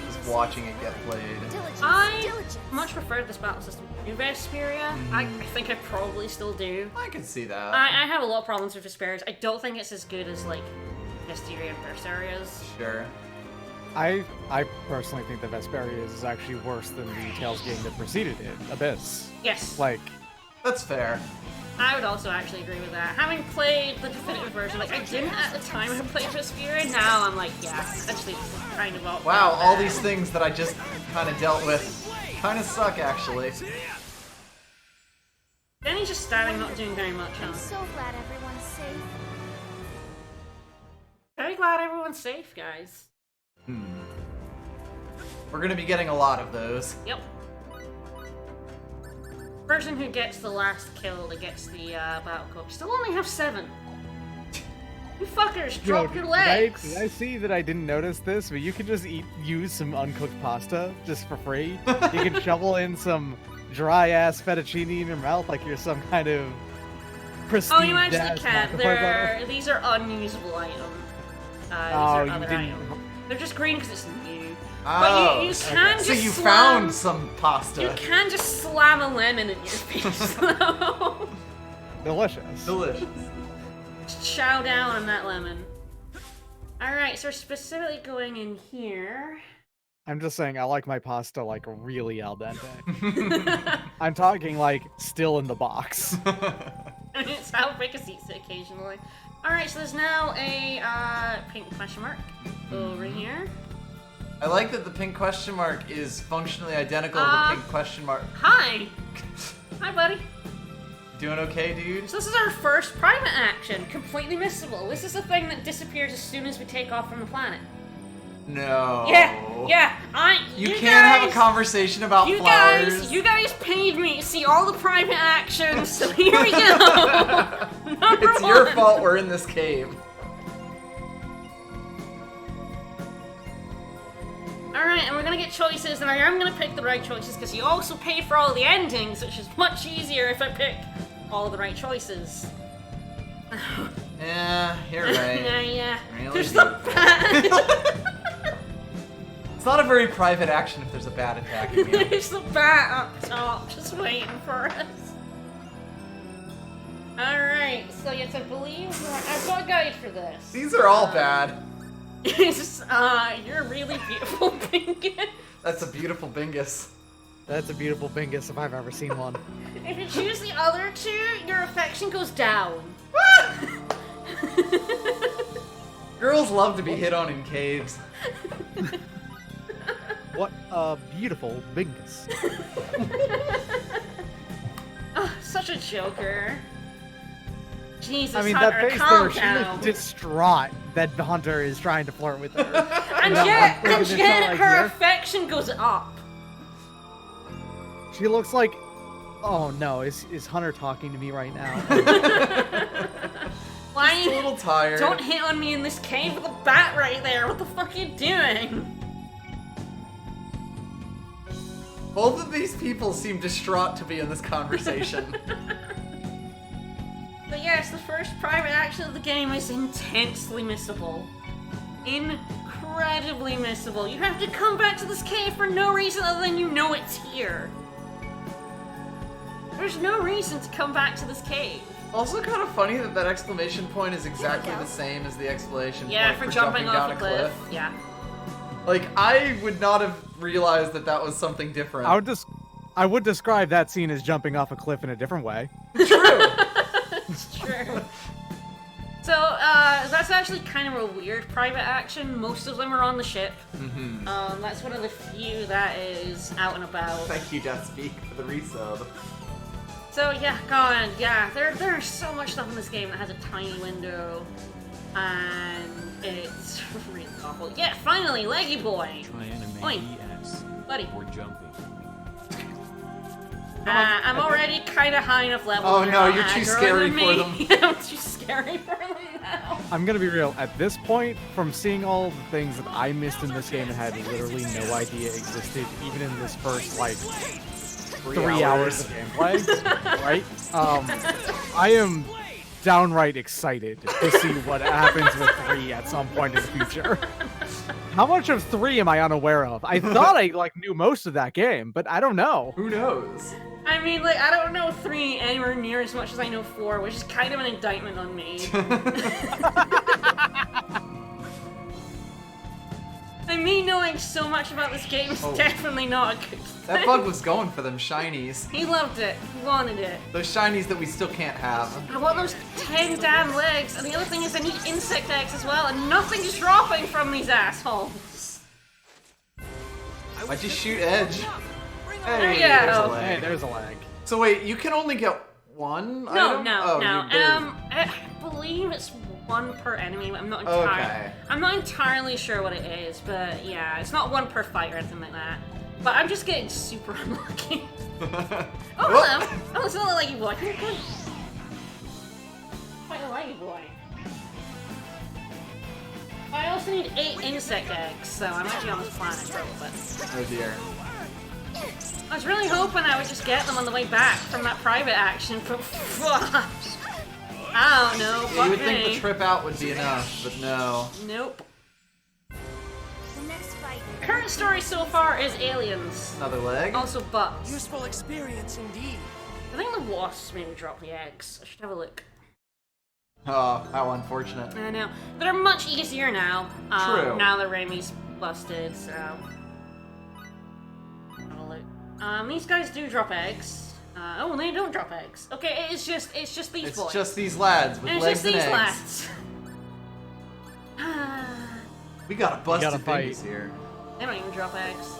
just watching it get played. Diligence. I Diligence. much preferred this battle system to Vesperia. I think I probably still do. I can see that. I have a lot of problems with Vesperia's. I don't think it's as good as like Mysteria and Versaria's. Sure. I personally think that Vesperia is actually worse than the Tails game that preceded it, Abyss. Yes, Like, That's fair. I would also actually agree with that. Having played the definitive version, like I didn't at the time I played Vesperia, now I'm like, yeah, actually this is kind of all Wow, all bad. these things that I just kind of dealt with kind of suck actually. Denny's just standing, not doing very much, huh? I'm so glad everyone's safe. Very glad everyone's safe, guys. We're gonna be getting a lot of those. Yep. Person who gets the last kill that gets the battle cup still only have 7. You fuckers, drop your did legs! I see that I didn't notice this, but you can just use some uncooked pasta just for free. You can shovel in some dry ass fettuccine in your mouth like you're some kind of pristine. Oh, you actually jazz can't. microphone. These are unusable items. These Oh, are you other didn't- items. They're just green because it's new. Oh, But you can so just you slam, found some pasta. You can just slam a lemon in your face. though. Delicious. Delicious. Just chow down on that lemon. Alright, so we're specifically going in here. I'm just saying, I like my pasta like really al dente. I'm talking like still in the box. It's how Rickus eats it occasionally. Alright, so there's now a pink question mark over here. I like that the pink question mark is functionally identical to the pink question mark. Hi! Hi, buddy. Doing okay, dude? So this is our first private action, completely missable. This is the thing that disappears as soon as we take off from the planet. No. Yeah, You can't guys, have a conversation about flowers. You guys paid me to see all the private actions, so here we go. Number It's your one. fault we're in this cave. Alright, and we're gonna get choices, and I am gonna pick the right choices, because you also paid for all the endings, which is much easier if I pick all the right choices. Yeah, you're right. yeah. Really There's the bat! It's not a very private action if there's a bat attacking you. There's the bat up top, just waiting for us. Alright, so yes, I believe I've got a guide for this. These are all bad. You're really beautiful, Bingus. That's a beautiful bingus. That's a beautiful bingus if I've ever seen one. If you choose the other two, your affection goes down. Girls love to be hit on in caves. What a beautiful bingus. Oh, such a joker. Jesus, I mean, Hunter, that face calm there, she down. looks distraught that the hunter is trying to flirt with her. And that yet, one thing that's not like her here. affection goes up. She looks like... Oh no, is Hunter talking to me right now? Why? Just a little tired. Don't hit on me in this cave with a bat right there. What the fuck are you doing? Both of these people seem distraught to be in this conversation. But yes, the first private action of the game is intensely missable. Incredibly missable. You have to come back to this cave for no reason other than you know it's here. There's no reason to come back to this cave. Also kind of funny that that exclamation point is exactly the same as the exclamation Yeah, point for jumping off down a cliff. Yeah. Like, I would not have realized that that was something different. I would describe that scene as jumping off a cliff in a different way. True! It's true. So, that's actually kind of a weird private action. Most of them are on the ship. Mm-hmm. That's one of the few that is out and about. Thank you, Deathspeak, for the resub. So yeah, God, yeah, there's so much stuff in this game that has a tiny window, and it's really awful. Yeah, finally, Leggy Boy! Try anime Oi. ES. Buddy. Or jumping. I'm already kind of high enough level. Oh they're no, not you're too aggro scary than for me. them. I'm too scary for them now. I'm gonna be real, at this point, from seeing all the things that I missed in this game and had literally no idea existed, even in this first, like, 3 hours of gameplay, right? I am downright excited to see what happens with 3 at some point in the future. How much of 3 am I unaware of? I thought I, like, knew most of that game, but I don't know. Who knows? I mean, like, I don't know 3 anywhere near as much as I know 4, which is kind of an indictment on me. And me knowing so much about this game is definitely not a good thing. That bug was going for them shinies. He loved it. He wanted it. Those shinies that we still can't have. I want those 10 damn legs, and the other thing is I need insect eggs as well, and nothing is dropping from these assholes. Why'd you shoot Edge? There you there's go. a leg. Hey, there's a lag. So wait, you can only get one No, item? no, Oh, no. you did. I believe it's 1 per enemy, but I'm not entirely. Okay. I'm not entirely sure what it is, but yeah, it's not 1 per fight or anything like that. But I'm just getting super unlucky. Oh, hello! Oh, it's another leggy boy. Come on. Quite a leggy boy. I also need 8 insect eggs, so I might be on this planet for a little bit. Oh dear. I was really hoping I would just get them on the way back from that private action, but I don't know. You would think the trip out would be enough, but no. Nope. The next fight. Current story so far is aliens. Another leg? Also bugs. Useful experience indeed. I think the wasps maybe drop the eggs. I should have a look. Oh, how unfortunate. I know. They're much easier now. True. Now that Raimi's busted, so... Have a look. These guys do drop eggs. Oh, they don't drop eggs. Okay, it's just these boys. It's just these lads with And it's legs just these and eggs. lads. We got a busted gotta fight. babies here. They don't even drop eggs.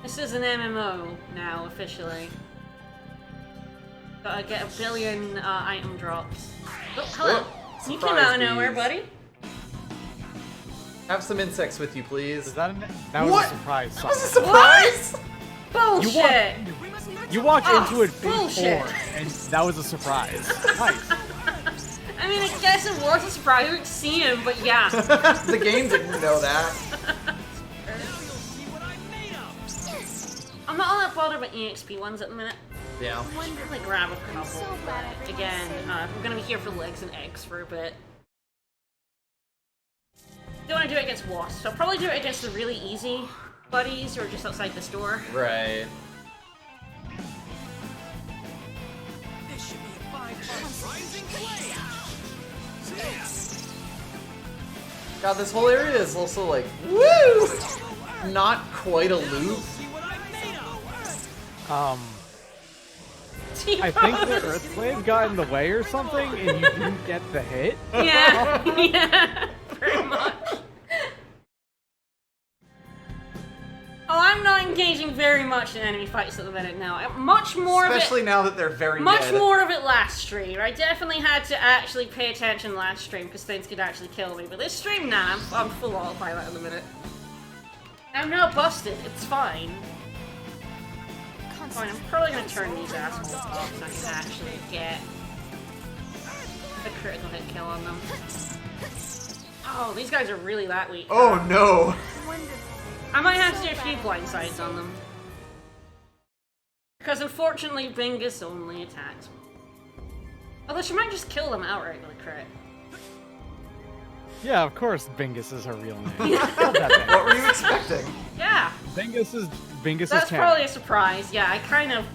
This is an MMO now, officially. Gotta get a billion item drops. Oh, hello. Whoop. You came out of Surprise nowhere, bees. buddy. Have some insects with you, please. Is that that was What? a surprise. That was a Simon. surprise? Bullshit. You walked Oh, into it before, bullshit. and that was a surprise. Nice. I mean, I guess it was a surprise to see him, but yeah. The game didn't know that. I'm not all that bothered about EXP ones at the minute. Yeah. I should probably grab a couple. But again, we're gonna be here for legs and eggs for a bit. Don't want to do it against wasps, so I'll probably do it against the really easy buddies who are just outside the store. Right. This should be a fine fight. Rising flame. God, this whole area is also like, woo! Not quite a loop. I think the Earthblade got in the way or something, and you didn't get the hit. Yeah, yeah, pretty much. Oh, I'm not engaging very much in enemy fights at the minute now. Much more Especially of it. now that they're very Much dead. more of it last stream. I definitely had to actually pay attention last stream because things could actually kill me. But this stream, nah, I'm full autopilot in a minute. I'm not busted. It's fine. Fine, I'm probably gonna turn these assholes off so I can actually get a critical hit kill on them. Oh, these guys are really that weak. Oh no! I might have to do a few blindsides on them. Because unfortunately, Bingus only attacks me. Although she might just kill them outright with a crit. Yeah, of course Bingus is her real name. What were you expecting? Yeah, Bingus is that's canon. probably a surprise. Yeah, I kind of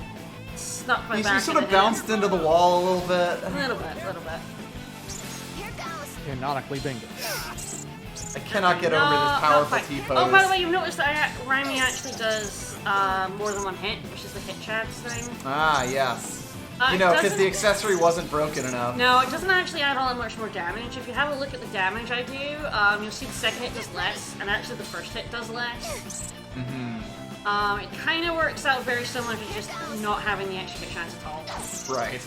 snuck my You back sort of into him. bounced into the wall a little bit. A little bit. Canonically Bingus. I cannot get over No, this powerful not quite. T-pose. Oh, by the way, you've noticed that Raimi actually does more than one hit, which is the hit chance thing. Ah, yes. You It know, because doesn't- the accessory wasn't broken enough. No, it doesn't actually add all that much more damage. If you have a look at the damage I do, you'll see the second hit does less, and actually the first hit does less. It kind of works out very similar to just not having the extra hit chance at all. Right.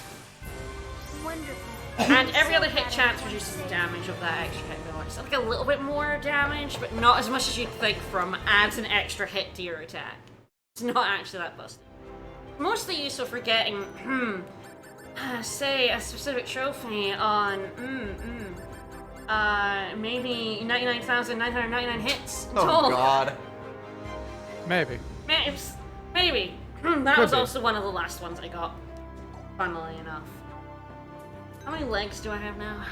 And every other hit chance reduces the damage of that extra hit bonus. It's like a little bit more damage, but not as much as you'd think from adds an extra hit to your attack. It's not actually that busted. Mostly useful for getting, say, a specific trophy on, maybe 99,999 hits in Oh total. god. Maybe. Maybe. That was be. also one of the last ones I got, funnily enough. How many legs do I have now?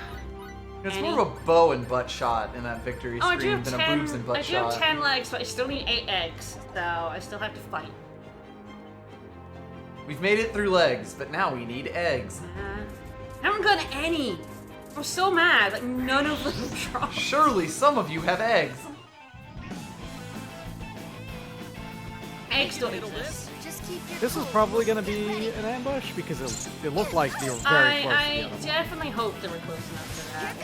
It's Any? more of a bow and butt shot in that victory Oh, I do screen have than 10. a boobs and butt I do shot. have 10 legs, but I still need 8 eggs, so I still have to fight. We've made it through legs, but now we need eggs. I haven't gotten any. I'm so mad. Like none of them dropped. Surely some of you have eggs. Eggs don't exist. This is probably going to be an ambush because it looked like they were very close to the I other one. definitely hope they were close enough to that.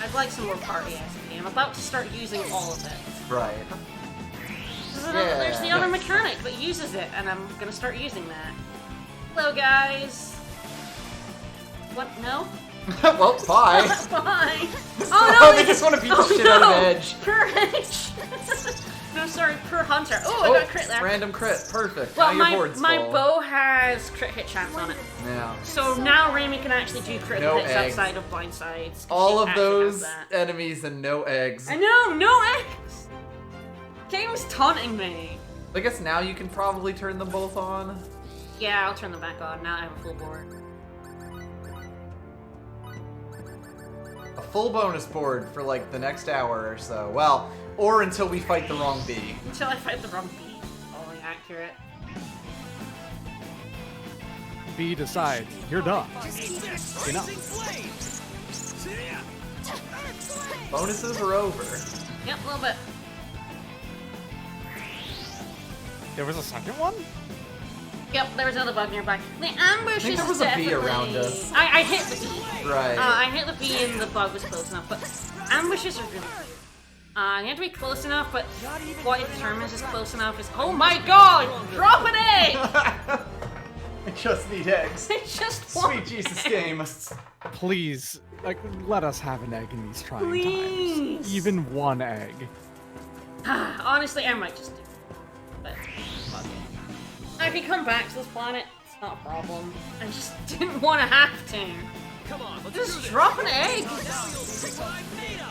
I'd like some more party XP. I'm about to start using all of it. Right. There's the other mechanic that uses it, and I'm gonna start using that. Hello, guys. What? No? Well, bye. Bye. Oh Oh, no! they just want to beat the shit out of Edge. Per Edge. No, sorry, per Hunter. Oh, I got a crit there. Random crit. Perfect. Well, now your board's my full. bow has crit hit chance on it. Yeah. So now Raimi can actually do critical No hits eggs. outside of blind sides. All She of actually those has that. enemies and no eggs. I know, no eggs! Game's taunting me. I guess now you can probably turn them both on. Yeah, I'll turn them back on. Now I have a full board. A full bonus board for like the next hour or so. Well, or until we fight the wrong bee. Until I fight the wrong bee. Only accurate. B decides you're done. Rising Enough. flame. Bonuses are over. Yep, a little bit. There was a second one? Yep, there was another bug nearby. The ambush I think is there was a bee definitely... around us. I hit the bee. Right. I hit the bee and the bug was close enough, but ambushes are really weird. You have to be close enough, but what it determines is close enough is, oh my god, drop an egg! I just need eggs. I just want Sweet Jesus eggs. game. Please, like, let us have an egg in these trying Please. times. Even one egg. Honestly, I might just do it. But, fuck it. I can come back to this planet, it's not a problem. I just didn't want to have to. Come on, let's Just do this. drop an egg! Now you'll survive NATO.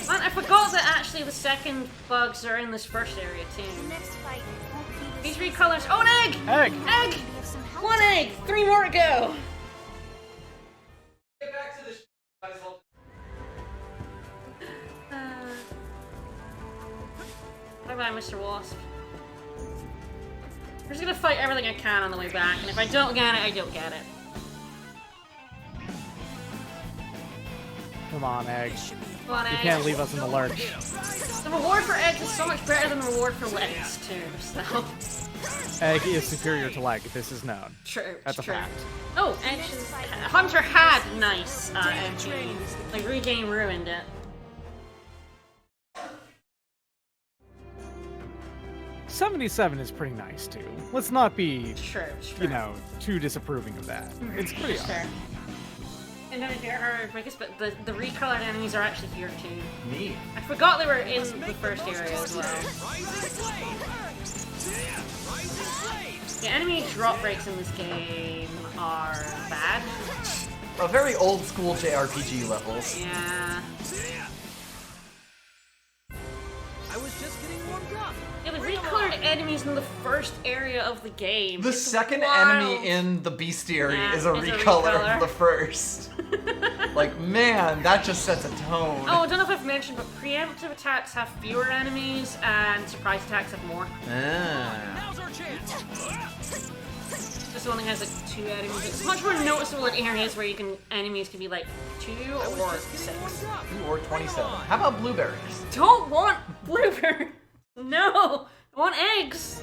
Man, I forgot that actually the second bugs are in this first area too. The next fight won't be the These three colors. Oh, an egg! Egg! Egg! Maybe have some help. 1 egg! 3 more to go! Get back to the Bye bye, Mr. Wasp. I'm just gonna fight everything I can on the way back, and if I don't get it, I don't get it. Come on, egg. Come on, You egg. can't leave us in the lurch. The reward for eggs is so much better than the reward for legs, too, so... Egg is superior to leg. This is known. True, That's a true. fact. Oh, actually, Hunter had nice MP. Like, Regain ruined it. 77 is pretty nice too. Let's not be, True, true. you know, too disapproving of that. It's pretty Sure. awesome. And then there are, I guess, but the recolored enemies are actually here too. Neat. I forgot they were in the first area as well. Rising blade. See ya. Rising blade. The enemy drop breaks in this game are bad. A very old school JRPG levels. Yeah. See ya. I was just getting warmed up. Yeah, the recolored enemies in the first area of the game. The It's second wild. enemy in the bestiary Yeah, is a is a recolor recolor. of the first. Like, man, that just sets a tone. Oh, I don't know if I've mentioned, but preemptive attacks have fewer enemies and surprise attacks have more. Ah. Now's our chance. This one only has like 2 enemies. It's much more noticeable in areas where enemies can be like 2 or 6. 2 or 27. How about blueberries? Don't want blueberry. No, I want eggs.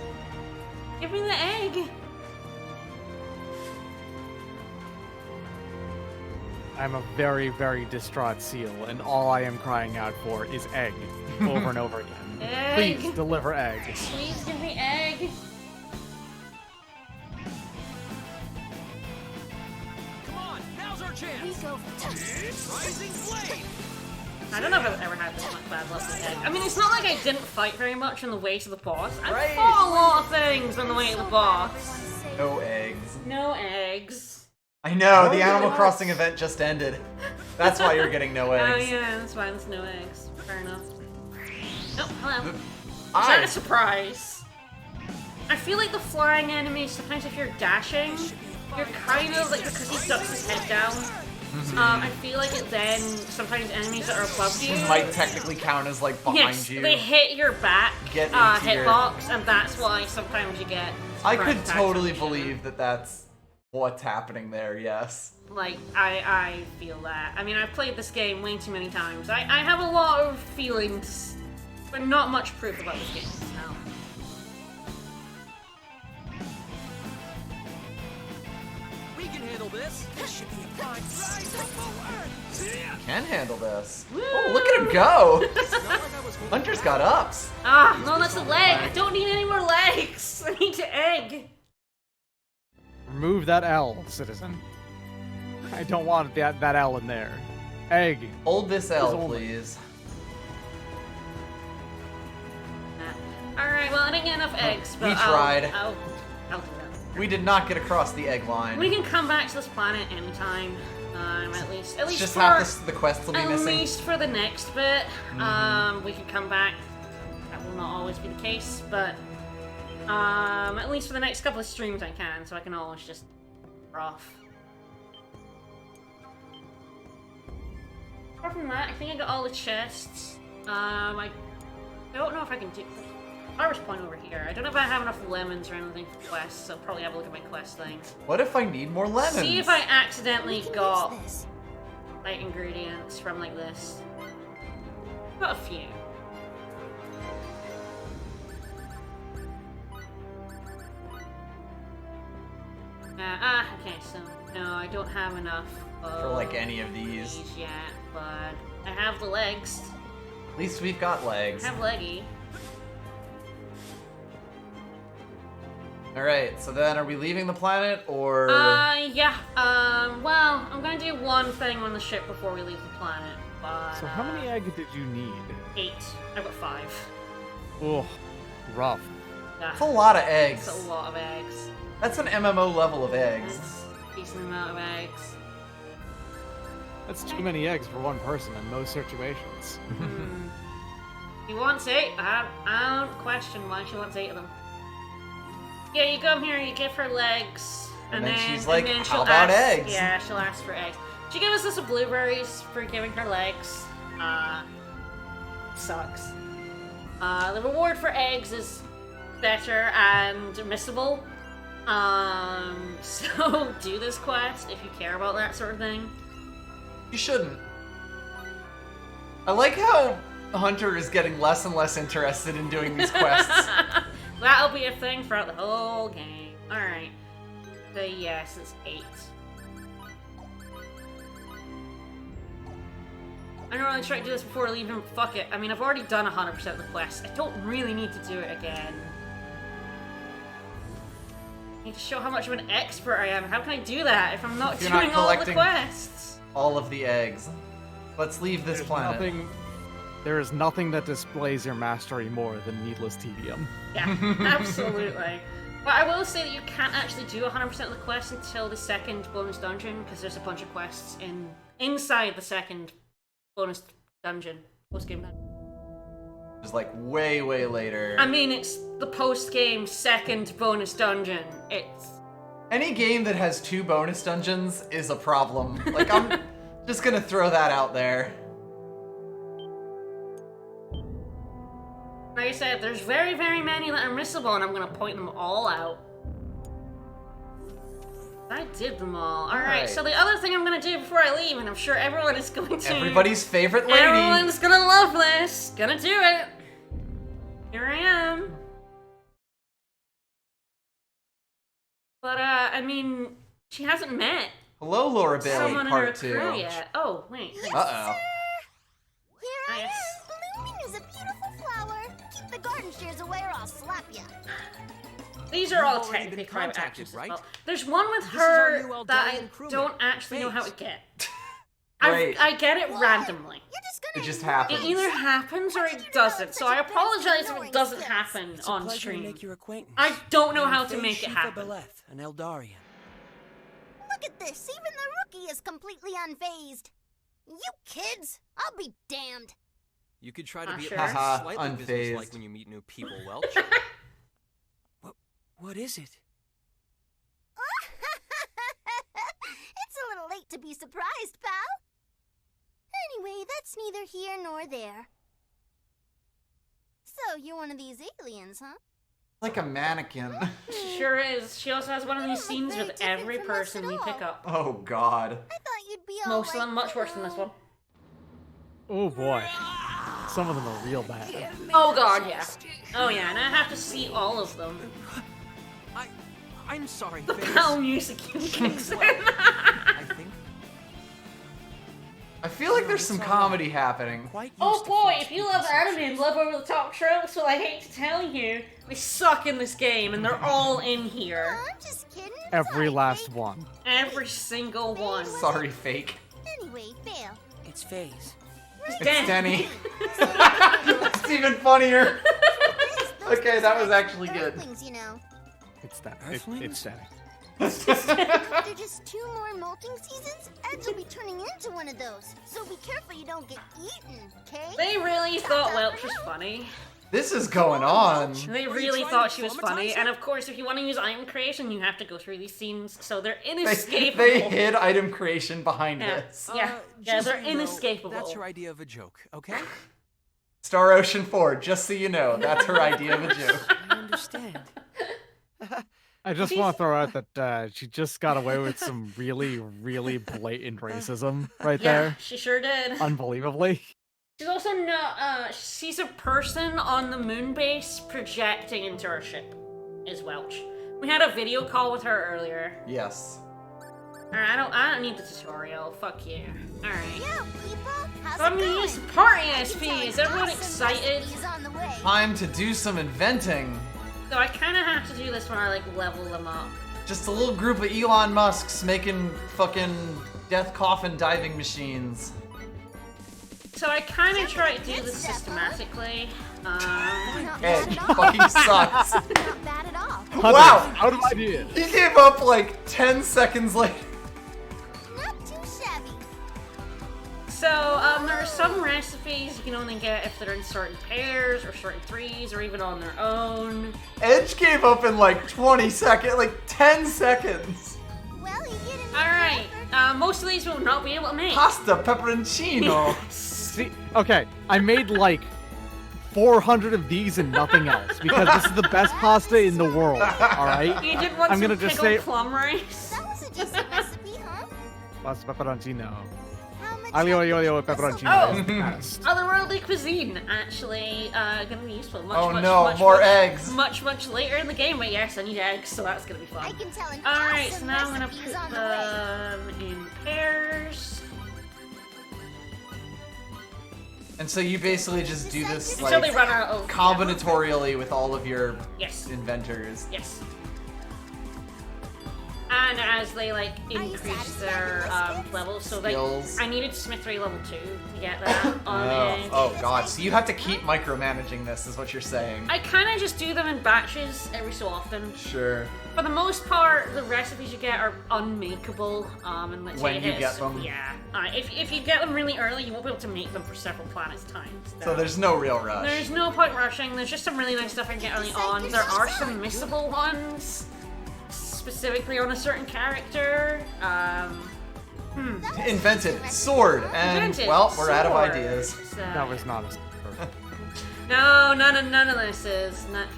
Give me the egg. I'm a very, very distraught seal, and all I am crying out for is egg over and over again. Egg. Please deliver egg. Please give me egg. Come on, now's our We chance. go. Rising blade. I don't know if I've ever had this much bad luck with egg. I mean, it's not like I didn't fight very much on the way to the boss. I Right. fought a lot of things on the way to the boss. No eggs. No eggs. I know, the Animal Crossing event just ended. That's why you're getting no Oh eggs. yeah, that's why there's no eggs. Fair enough. Oh, hello. Is I that a surprise? I feel like the flying enemies, sometimes if you're dashing, you're kind of like, because he ducks his head down, I feel like it then, sometimes enemies that are above you, might technically count as like behind yes, you. they hit your back Get into your- hitbox, and that's why sometimes you get I surprise could attacks totally and shit. believe that that's what's happening there, yes. Like, I feel that. I mean, I've played this game way too many times. I have a lot of feelings, but not much proof about this game. No. We can handle this. This should be a fine ride forward. See ya. Can handle this. Woo! Oh, look at him go! It's not like I was holding Hunter's got ups. Ah, no, that's a leg. I don't need any more legs. I need to egg. Remove that L, citizen. I don't want that L in there. Egg. Hold this L, only- please. Alright, well, I didn't get enough eggs, but we tried. I'll do that. We did not get across the egg line. We can come back to this planet anytime. At least Just for half the quests will be at missing. least for the next bit. We can come back. That will not always be the case, but at least for the next couple of streams I can, so I can always just off. Apart from that, I think I got all the chests. I don't know if I can do harvest point over here. I don't know if I have enough lemons or anything for quests, so I'll probably have a look at my quest thing. What if I need more lemons? See if I accidentally Who got needs this? like ingredients from like this. Got a few. Okay, so no, I don't have enough For like any of these. yet, but I have the legs. At least we've got legs. I have leggy. Alright, so then are we leaving the planet, or... Yeah. Well, I'm gonna do one thing on the ship before we leave the planet, but... So how many eggs did you need? 8. I've got 5. Oh, rough. Yeah. That's a lot of eggs. That's a lot of eggs. That's an MMO level of eggs. It's a decent amount of eggs. That's too many eggs for one person in most situations. He wants 8. I don't question why she wants 8 of them. Yeah, you come here, you give her legs, And then she's like, how about ask, eggs? Yeah, she'll ask for eggs. She gave us some blueberries for giving her legs. Sucks. The reward for eggs is better and missable. So do this quest if you care about that sort of thing. You shouldn't. I like how Hunter is getting less and less interested in doing these quests. That'll be a thing throughout the whole game. Alright. So yes, it's 8. I don't really try to do this before leaving. Fuck it. I mean, I've already done 100% of the quest. I don't really need to do it again. I need to show how much of an expert I am. How can I do that if I'm not You're doing not all the collecting quests? all of the eggs. Let's leave this planet. There is nothing that displays your mastery more than needless tedium. Yeah, absolutely. But I will say that you can't actually do 100% of the quests until the second bonus dungeon, because there's a bunch of quests inside the second bonus dungeon. Post-game dungeon. It's like way, way later. I mean, it's the post-game second bonus dungeon. It's... Any game that has 2 bonus dungeons is a problem. Like, I'm just gonna throw that out there. Like I said, there's very, very many that are missable, and I'm gonna point them all out. I did them all. Alright, so the other thing I'm gonna do before I leave, and I'm sure everyone is going to... Everybody's favorite lady! Everyone's gonna love this! Gonna do it! Here I am. But, I mean, she hasn't met Hello, Laura Bailey, someone in part her 2. crew yet. Oh, wait. Uh-oh. Here I am! Blooming is a beautiful flower. Keep the garden shears away or I'll slap ya. These are all You've already technically been private contacted, actions right? as well. There's one with This is our her new that I Eldarian crewmate, don't actually know how Faze. to get. Right. I get it randomly. It just It happens. either happens or it doesn't, so I apologize if it doesn't happen It's a on pleasure to stream. make your acquaintance. I don't know I'm how to Faze make it Shifa happen. Beleth, an Eldarian. Look at this. Even the rookie is completely unfazed. You kids, I'll be damned. You could try to be sure. at least Haha, slightly unfazed. businesslike when you meet new people, Welch. What is it? It's a little late to be surprised, pal. Anyway, that's neither here nor there. So, you're one of these aliens, huh? Like a mannequin. She sure is. She also has one of these look scenes very with different every from us person at we all. pick up. Oh, God. I thought you'd be all Most of them much worse than this one. Oh boy. Some of them are real bad. Oh god, yeah. Oh yeah, and I have to see all of them. I'm sorry, The Faze. pow music kicks in. I think I feel like there's some comedy happening. Quite Oh used to boy, false if you love anime and preconceptions. love over-the-top tropes, well I hate to tell you, we suck in this game and they're all in here. I'm just kidding. Every Sorry, last Fake. one. Every single one. Sorry, fake. Anyway, fail. It's Faze. It's Dang. Denny. It's even funnier. Okay, that was actually good. Earthlings, you know. It's that. Earthlings? It's that. After just 2 more molting seasons, Edge will be turning into one of those. So be careful you don't get eaten, okay? They really thought Welch was funny. This is going on. They really thought she was funny, and of course if you want to use item creation, you have to go through these scenes, so they're inescapable. They hid item creation behind Yeah. this. Yeah, just they're so you know, inescapable. That's her idea of a joke, okay? Star Ocean 4, just so you know, that's her idea of a joke. I understand. I just want to throw out that she just got away with some really, really blatant racism right Yeah, there. she sure did. Unbelievably. She's also not, she's a person on the moon base projecting into her ship, is Welch. We had a video call with her earlier. Yes. Alright, I don't need the tutorial. Fuck you. Alright. Yo, people, how's So I'm it gonna going? use the party I can tell SP. an Is everyone awesome excited? recipe is on the way. Time to do some inventing. So I kind of have to do this when I like level them up. Just a little group of Elon Musks making fucking death coffin diving machines. So I kind of try to do this systematically. Not bad Edge at all. fucking sucks. Not bad at all. Wow! Out of ideas. He gave up like 10 seconds later. Not too shabby. So there are some recipes you can only get if they're in certain pairs or certain threes or even on their own. Edge gave up in like 20 seconds, like 10 seconds. Well, you get an Alright, most of these we'll not be able to make. Pasta pepperoncino. See, okay, I made like 400 of these and nothing else because this is the best pasta in the world. All right. You did want I'm some gonna just pickled say- plum rice? That was a decent recipe, huh? Pasta pepperoncino. How much Aglio have you olio put so pepperoncino far? is the best. Otherworldly cuisine, actually, gonna be useful. Much, Oh much, no, much, more much, eggs. Much later in the game, but yes, I need eggs, so that's gonna be fun. I can tell an Alright, awesome so now I'm gonna recipe put is on the way. them in pairs. And so you basically just do this Until they like run out of... combinatorially with all of your Yes. inventors. Yes. And as they like you increase satisfied their with this? levels, so like Skills. I needed Smithery level 2 to get that on it. Oh god, so you have to keep micromanaging this, is what you're saying. I kind of just do them in batches every so often. Sure. For the most part, the recipes you get are unmakeable. And let's When say you it get is- them. Yeah. If you get them really early, you won't be able to make them for several planets times. So there's no real rush. There's no point rushing. There's just some really nice stuff I can get early on. There are some missable ones, specifically on a certain character. Invented sword, and Invented well, we're out of sword. ideas. So- That was not a. No, none of this is not.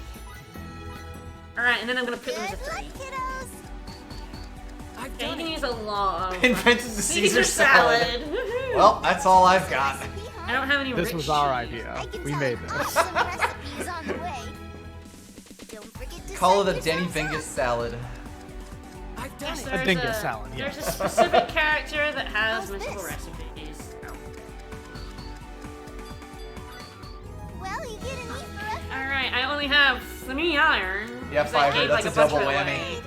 All right, and then I'm gonna put them as a Good luck, 3. kiddos. I've Yeah, you done can it. use a lot of Invented the Caesar salad. Woohoo! Well, that's all I've got. Recipe, huh? I don't have any This rich was our cheese. idea. I can We tell made an this. awesome recipe is on the way. Don't forget to Call send it a Denny yourself Bingus up. salad. I've done Yes, it. there's dingus salad, There's yes. a specific character that has How's missable this? recipes. Well, you get an E for effort. Alright, I only have 3 iron. Yeah, 'cause I fiber, gave, that's like, a bunch double of it whammy. away.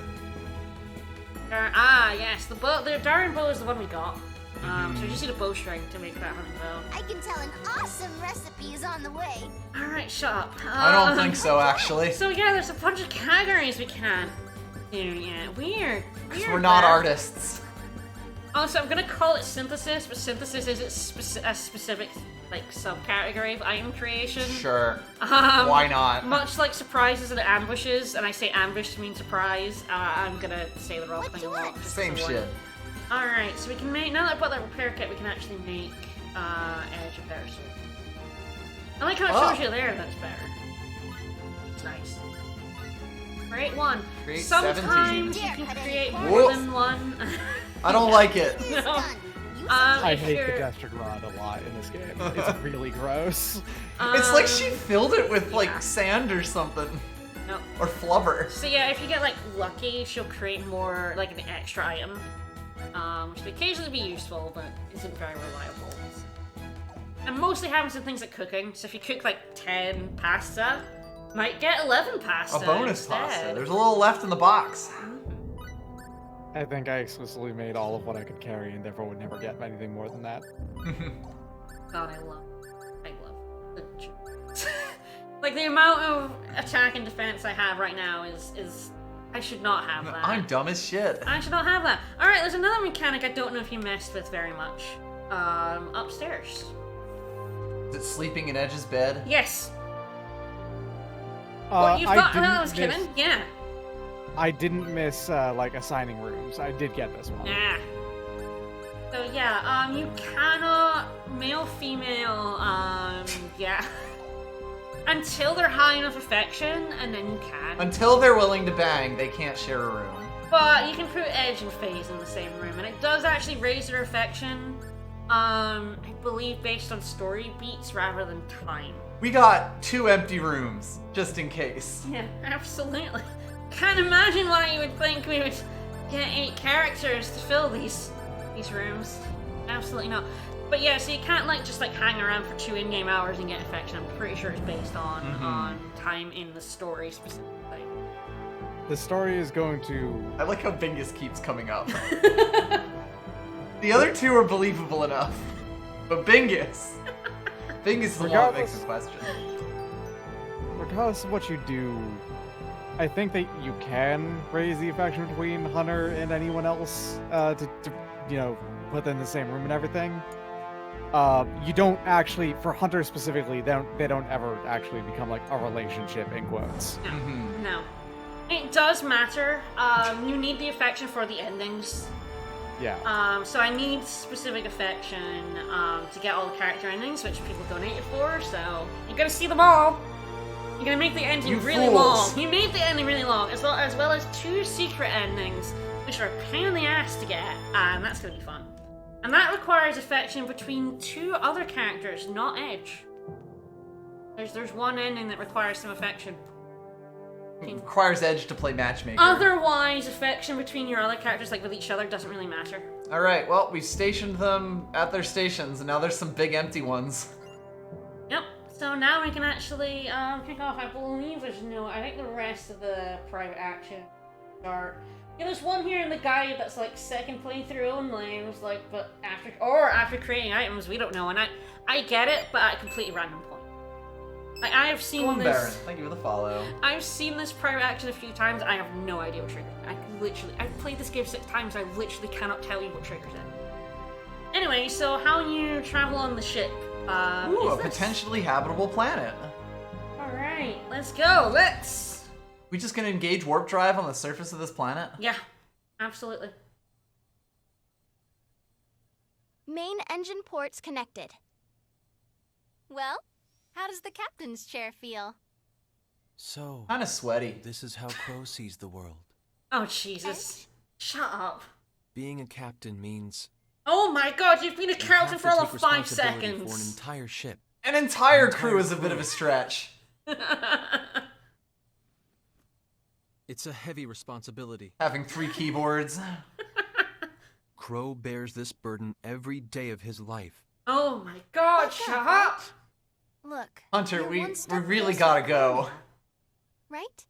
Yes, the Darren bow is the one we got. So we just need a bowstring to make that hunting bow. I can tell an awesome recipe is on the way. Alright, shut up. I don't think so, actually. So yeah, there's a bunch of categories we can't do yet. Weird. Because we're not man. artists. Also, I'm gonna call it synthesis, but synthesis is a specific like subcategory of item creation. Sure. Um, Why not? Much like surprises and ambushes, and I say ambush to mean surprise. I'm gonna say the wrong What thing you a lot. want? just Same for one. shit. All right, so we can make now that I bought that repair kit, we can actually make edge a better sword. I like how it Oh. shows you there. That's better. It's nice. Create one. Create Sometimes 17. you can Dare cut create any more corners. than one. I don't like it. It's No. done. Use I If hate you're- the Destric Rod a lot in this game. It's really gross. It's like she filled it with yeah. like sand or something. No. Or flubber. So yeah, if you get like lucky, she'll create more like an extra item, which can occasionally be useful, but isn't very reliable. And mostly happens in things like cooking. So if you cook like 10 pasta, might get 11 pasta. A bonus instead. pasta. There's a little left in the box. I think I exclusively made all of what I could carry and therefore would never get anything more than that. God, I love the like the amount of attack and defense I have right now is I should not have that. I'm dumb as shit. I should not have that. All right, there's another mechanic I don't know if you messed with very much. Upstairs. Is it sleeping in Edge's bed? Yes. What, you thought I was miss- kidding? Yeah. I didn't miss like assigning rooms. I did get this one. Nah. So yeah, you cannot male, female, yeah. Until they're high enough affection, and then you can. Until they're willing to bang, they can't share a room. But you can put Edge and FaZe in the same room, and it does actually raise their affection. I believe based on story beats rather than time. We got 2 empty rooms, just in case. Yeah, absolutely. Can't imagine why you would think we would get 8 characters to fill these rooms. Absolutely not. But yeah, so you can't like just like hang around for 2 in-game hours and get affection. I'm pretty sure it's based on time in the story specifically. The story is going to... I like how Bingus keeps coming up. The other 2 are believable enough. But Bingus is the one that makes the question. Regardless of what you do, I think that you can raise the affection between Hunter and anyone else to you know, put them in the same room and everything. You don't actually, for Hunter specifically, they don't ever actually become like a relationship in quotes. No, no. It does matter. You need the affection for the endings. Yeah. So I need specific affection to get all the character endings, which people donated for. So you're gonna see them all. You're gonna make the ending really long. You made the ending really long, as well as 2 secret endings, which are a pain in the ass to get, and that's gonna be fun. And that requires affection between 2 other characters, not Edge. There's one ending that requires some affection. It requires Edge to play matchmaker. Otherwise, affection between your other characters, like with each other, doesn't really matter. Alright, well, we stationed them at their stations, and now there's some big empty ones. Yep. So now we can actually kick off. I believe there's no... I think the rest of the private action start... Yeah, there's one here in the guide that's like second playthrough only. It was like, but after creating items, we don't know. And I get it, but at a completely random point. Like, I have seen Golden this... Baron, thank you for the follow. I've seen this private action a few times. I have no idea what triggers it. I've played this game 6 times. I literally cannot tell you what triggers it. Anyway, so how you travel on the ship? Ooh, a potentially habitable planet. Alright, let's go. We just gonna engage warp drive on the surface of this planet? Yeah, absolutely. Main engine ports connected. Well, how does the captain's chair feel? So, Kinda sweaty. this is how Crow sees the world. Oh, Jesus. Shut up. Being a captain means Oh my god, you've been a you captain have for to all take of 5 responsibility seconds. for an entire ship. An entire An crew entire is a bit of a stretch. It's a heavy responsibility. Having 3 keyboards. Crow bears this burden every day of his life. Oh my god, shut up! Look, Hunter, you're we one step really closer gotta to go. Crow now, right?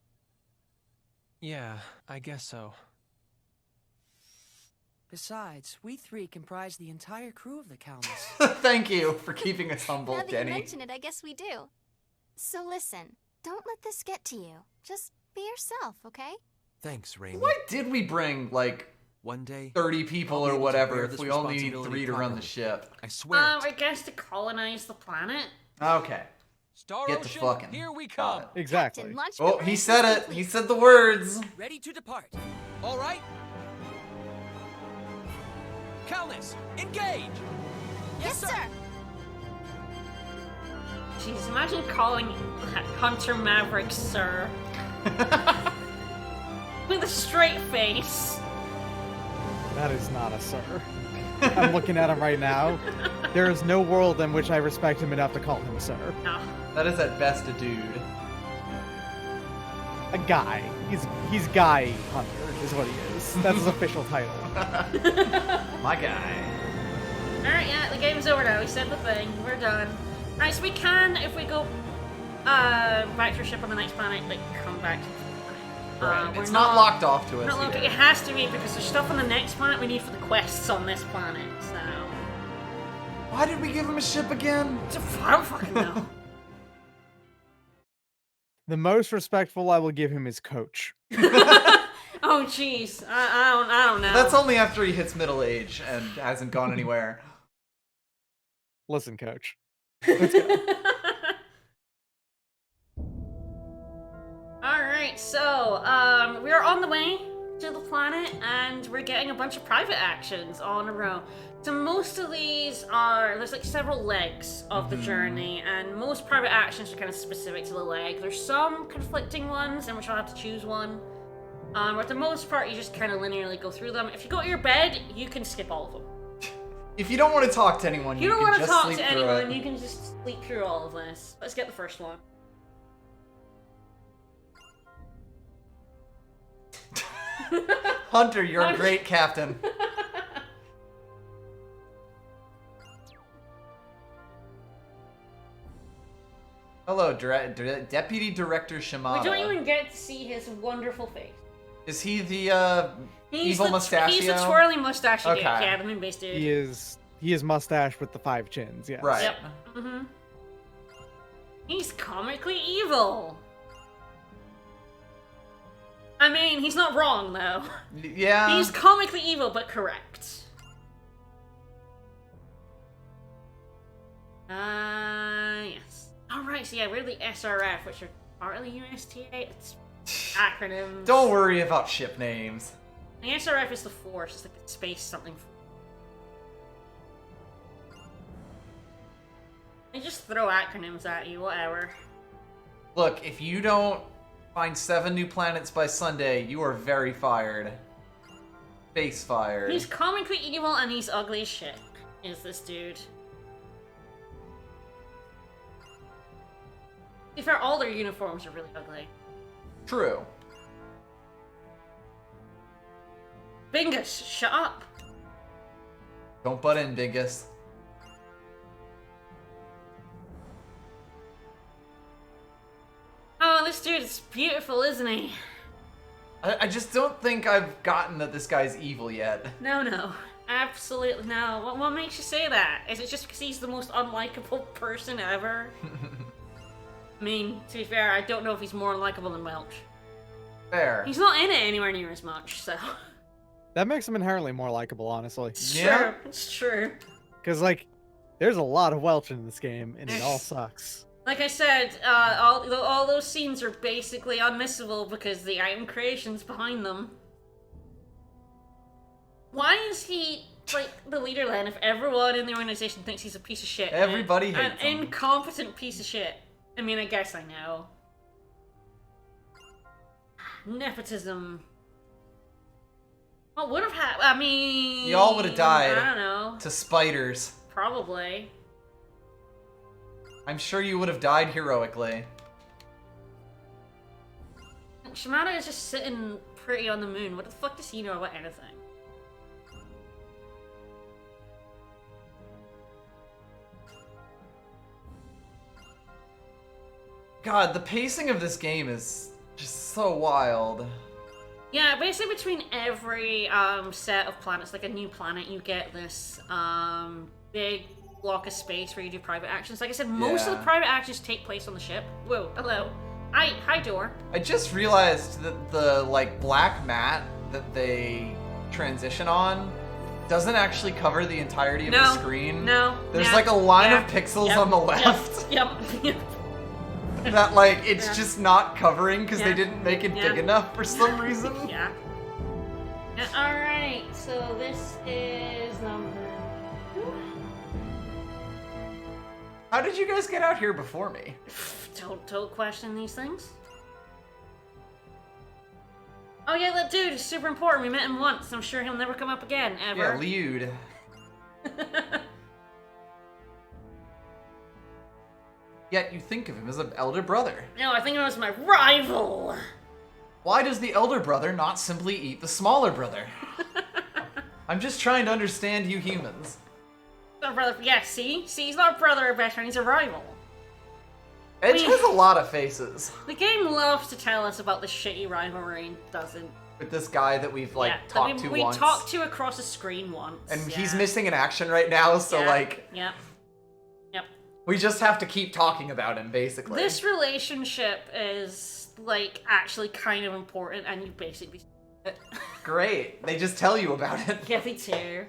Yeah, I guess so. Besides, we 3 comprise the entire crew of the Calmus. Thank you for keeping us humble, Now that Denny. you mention it, I guess we do. So listen, don't let this get to you. Just be yourself, okay? Thanks, Raymond. Why did we bring, like, One day, 30 people I'll be or able to whatever bear if this we only need responsibility 3 to run the properly. ship? I swear it. I guess to colonize the planet. Okay. Star Get the Ocean, fucking... here we Got come. it. Exactly. Captain, launch Oh, he preparations said it. complete. He said the words. Ready to depart. All right. Calnus, engage. Yes, sir. Jeez, imagine calling Hunter Maverick Sir. With a straight face. That is not a sir. I'm looking at him right now. There is no world in which I respect him enough to call him sir. No. That is at best a dude. A guy. He's Guy Hunter is what he is. That's his official title. My guy. Alright, yeah, the game's over now. We said the thing. We're done. Alright, so we can, if we go back to our ship on the next planet, like, come back to Right. we're It's not locked off to us Not here. it has to be, because there's stuff on the next planet we need for the quests on this planet, so... Why did we give him a ship again? I don't fucking know. The most respectful I will give him is Coach. Oh, jeez. I don't know. That's only after he hits middle age and hasn't gone anywhere. Listen, Coach. Alright, so, we're on the way to the planet, and we're getting a bunch of private actions all in a row. So most of these are, there's like several legs of the journey, and most private actions are kind of specific to the leg. There's some conflicting ones, in which I'll have to choose one. But for the most part, you just kind of linearly go through them. If you go to your bed, you can skip all of them. If you don't want to talk to anyone, If you don't can want to just talk sleep to through anyone, it. you can just sleep through all of this. Let's get the first one. Hunter, you're a great captain. Hello, Deputy Director Shimada. We don't even get to see his wonderful face. Is he the evil mustachio? He's the twirly mustache dude. Okay. Yeah, the moon-based dude. He is mustached with the 5 chins, yes. Right. Yep. Mm-hmm. He's comically evil. I mean, he's not wrong, though. Yeah. He's comically evil, but correct. Yes. Alright, so yeah, we're the SRF, which are partly USTA. It's acronyms. Don't worry about ship names. The SRF is the Force, it's like a space something. They just throw acronyms at you, whatever. Look, if you don't find 7 new planets by Sunday, you are very fired. Face fired. He's comically evil and he's ugly as shit, is this dude. To be fair, all their uniforms are really ugly. True. Bingus, shut up! Don't butt in, Dingus. Oh, this dude is beautiful, isn't he? I just don't think I've gotten that this guy's evil yet. No. Absolutely no. What makes you say that? Is it just because he's the most unlikable person ever? I mean, to be fair, I don't know if he's more unlikable than Welch. Fair. He's not in it anywhere near as much, so... That makes him inherently more likable, honestly. It's Yeah. true. It's true. Because, like, there's a lot of Welch in this game, and it all sucks. Like I said, all those scenes are basically unmissable because the item creation's behind them. Why is he, like, the leader then if everyone in the organization thinks he's a piece of shit? Everybody An hates him. incompetent piece of shit. I mean, I guess I know. Nepotism. What would have happened? I mean... Y'all would have died. I don't know. To spiders. Probably. I'm sure you would have died heroically. Shimada is just sitting pretty on the moon. What the fuck does he know about anything? God, the pacing of this game is just so wild. Yeah, basically between every set of planets, like a new planet, you get this big block of space where you do private actions. Like I said, most of the Yeah. private actions take place on the ship. Whoa, hello. Hi, door. I just realized that the, like, black mat that they transition on doesn't actually cover the entirety of the screen. No. There's yeah, like a line yeah, of pixels yep, on the left Yep. that, like, it's Yeah. just not covering because they Yeah. didn't make it Yeah. big enough for some reason. Yeah. Alright, so this is number 2. How did you guys get out here before me? Don't question these things. Oh yeah, that dude is super important. We met him once. I'm sure he'll never come up again, ever. Yeah, Liud. Yet you think of him as an elder brother. No, I think it was my rival. Why does the elder brother not simply eat the smaller brother? I'm just trying to understand you humans. Not a brother. Yeah, see? He's not a brother or best friend. He's a rival. Edge has a lot of faces. The game loves to tell us about the shitty rivalry and doesn't. With this guy that we've, like, Yeah, talked to we once. talked to across a screen once. And yeah. he's missing in action right now, so, Yeah, like, Yep. we just have to keep talking about him, basically. This relationship is, like, actually kind of important, and you basically... Great. They just tell you about it. Yeah, me too.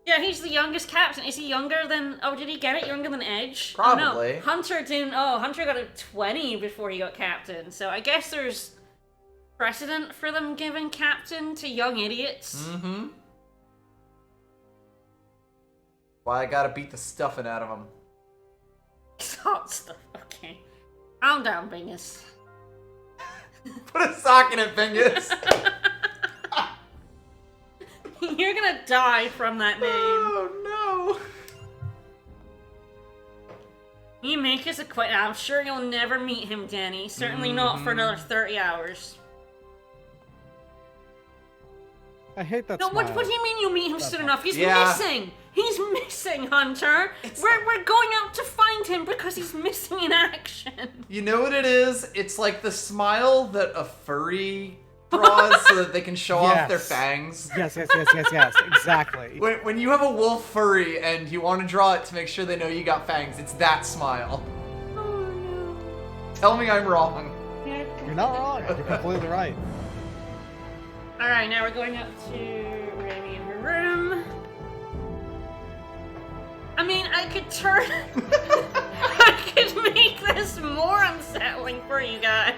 Yeah, he's the youngest captain. Is he younger than... Oh, did he get it? Younger than Edge? Probably. Oh, no. Hunter didn't... Oh, Hunter got a 20 before he got captain. So I guess there's precedent for them giving captain to young idiots. Mm-hmm. Why I gotta beat the stuffing out of him. Hot stuff. Okay. Calm down, Bingus. Put a sock in it, Bingus. You're gonna die from that name. Oh, no. You make us acquaint. I'm sure you'll never meet him, Danny. Certainly not for another 30 hours. I hate that No, smile. what do you mean you meet him soon enough? He's Yeah. missing! He's missing, Hunter! We're going out to find him because he's missing in action. You know what it is? It's like the smile that a furry draws so that they can show off their Yes. fangs. Yes, exactly. When you have a wolf furry and you want to draw it to make sure they know you got fangs, it's that smile. Oh no. Tell me I'm wrong. You're not wrong. You're completely right. Alright, now we're going up to Remy in her room. I mean, I could turn... I could make this more unsettling for you guys.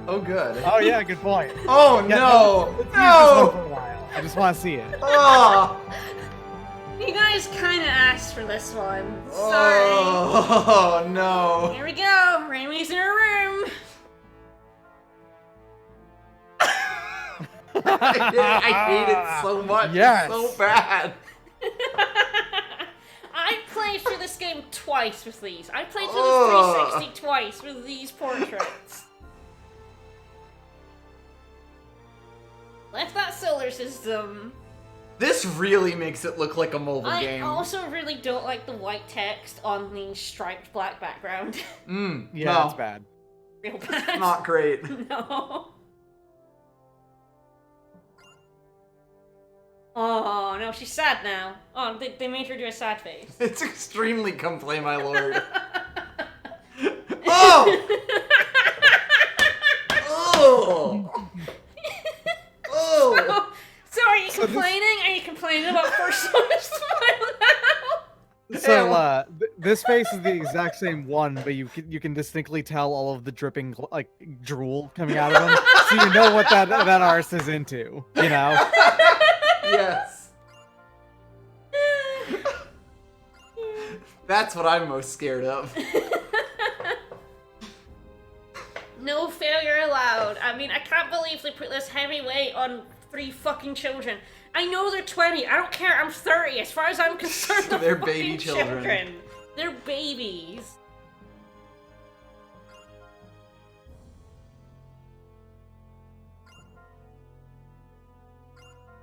Oh, good. Oh yeah, good point. Oh, Yeah, no! let's use this one No! for a while. I just want to see it. Oh! You guys kind of asked for this one. Sorry. Oh, no. Here we go. Remy's in her room. I hate it so much. Yes. It's so bad. I played through this game twice with these. I played through the 360 twice with these portraits. Left that solar system. This really makes it look like a mobile I game. also really don't like the white text on the striped black background. Yeah, no, that's bad. Real bad. not great. No. Oh, no, she's sad now. Oh, they made her do a sad face. It's extremely come play, my lord. Oh! Oh! Oh! So are you complaining? Are you complaining about Persona's smile now? So this face is the exact same one, but you can distinctly tell all of the dripping like drool coming out of him, so you know what that artist is into. You know. Yes. That's what I'm most scared of. No failure allowed. I mean, I can't believe they put this heavy weight on 3 fucking children. I know they're 20. I don't care. I'm 30. As far as I'm concerned, They're fucking baby children. They're babies.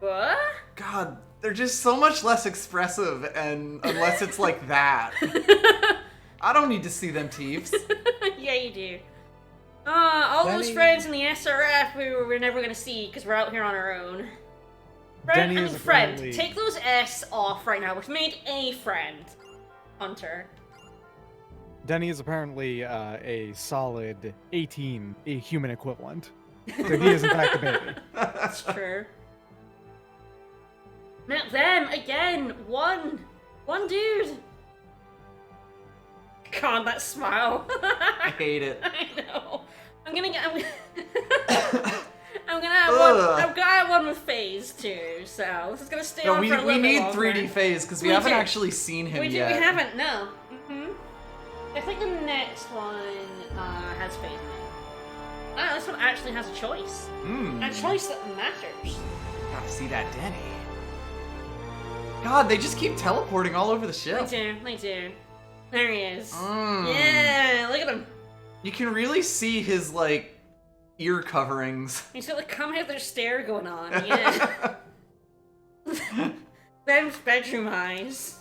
What? God, they're just so much less expressive, and unless it's like that. I don't need to see them teeths. Yeah, you do. All those Denny- friends in the SRF we're never gonna see because we're out here on our own. Friend, Denny I is mean, friend. apparently- Take those S off right now. We've made a friend. Hunter. Denny is apparently a solid 18, a human equivalent. So he is in fact a baby. That's true. Not them again. One dude. God, that smile. I hate it. I know. I'm gonna have one. I'm gonna have one with Phase too. So this is gonna stay No, on we for a little need bit longer. 3D phase because we We haven't do. actually seen him We yet. haven't. No. I think the next one has Phase in it. Ah, this one actually has a choice. A choice that matters. Gotta see that Denny. God, they just keep teleporting all over the ship. They do. There he is. Mm. Yeah, look at him. You can really see his, like, ear coverings. He's got the come hither stare going on. Yeah. Them's bedroom eyes.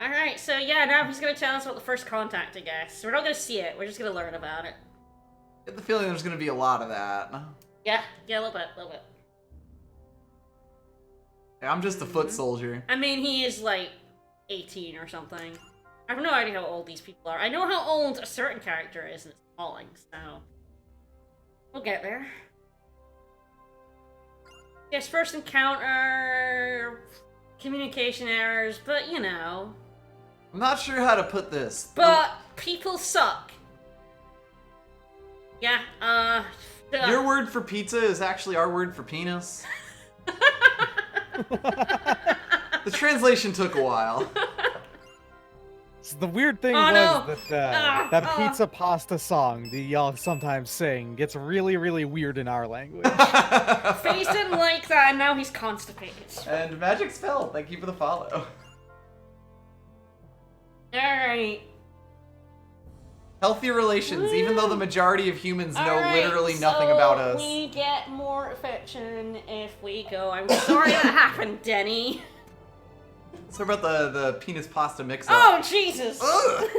Alright, so yeah, now he's gonna tell us about the first contact, I guess. We're not gonna see it, we're just gonna learn about it. I get the feeling there's gonna be a lot of that. Yeah, a little bit. Yeah, I'm just a foot soldier. I mean, he is like 18 or something. I have no idea how old these people are. I know how old a certain character is, and it's falling, so we'll get there. Yes, first encounter, communication errors, but you know. I'm not sure how to put this. But people suck. Yeah, Your word for pizza is actually our word for penis. The translation took a while. So the weird thing Oh, no. that that pizza pasta song that y'all sometimes sing gets really, really weird in our language. Face didn't like that, and now he's constipated. And Magic Spell, thank you for the follow. Alright. Healthy relations, even though the majority of humans know Alright, literally nothing so about us. we get more affection if we go. I'm sorry that happened, Denny. So about the penis pasta mix-up. Oh, Jesus! Ugh.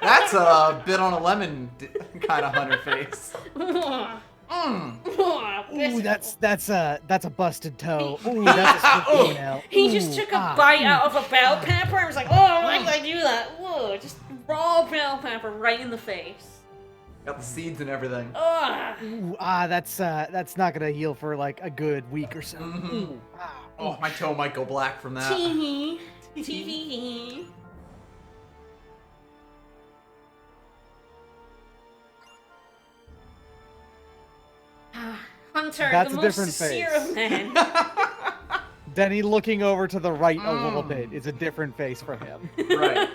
That's a bit on a lemon kind of hunter face. Ooh, that's a busted toe. Ooh, that's a split toenail. He just took a bite out of a bell pepper and was like, oh, why did I do that? Whoa, just raw bell pepper right in the face. Got the seeds and everything. Ugh. Ooh, that's not gonna heal for like a good week or so. Ooh, Oh, my toe might go black from that. Tee hee. Hunter, That's the a most different sincere face. of men. Denny looking over to the right a little bit is a different face for him. Right.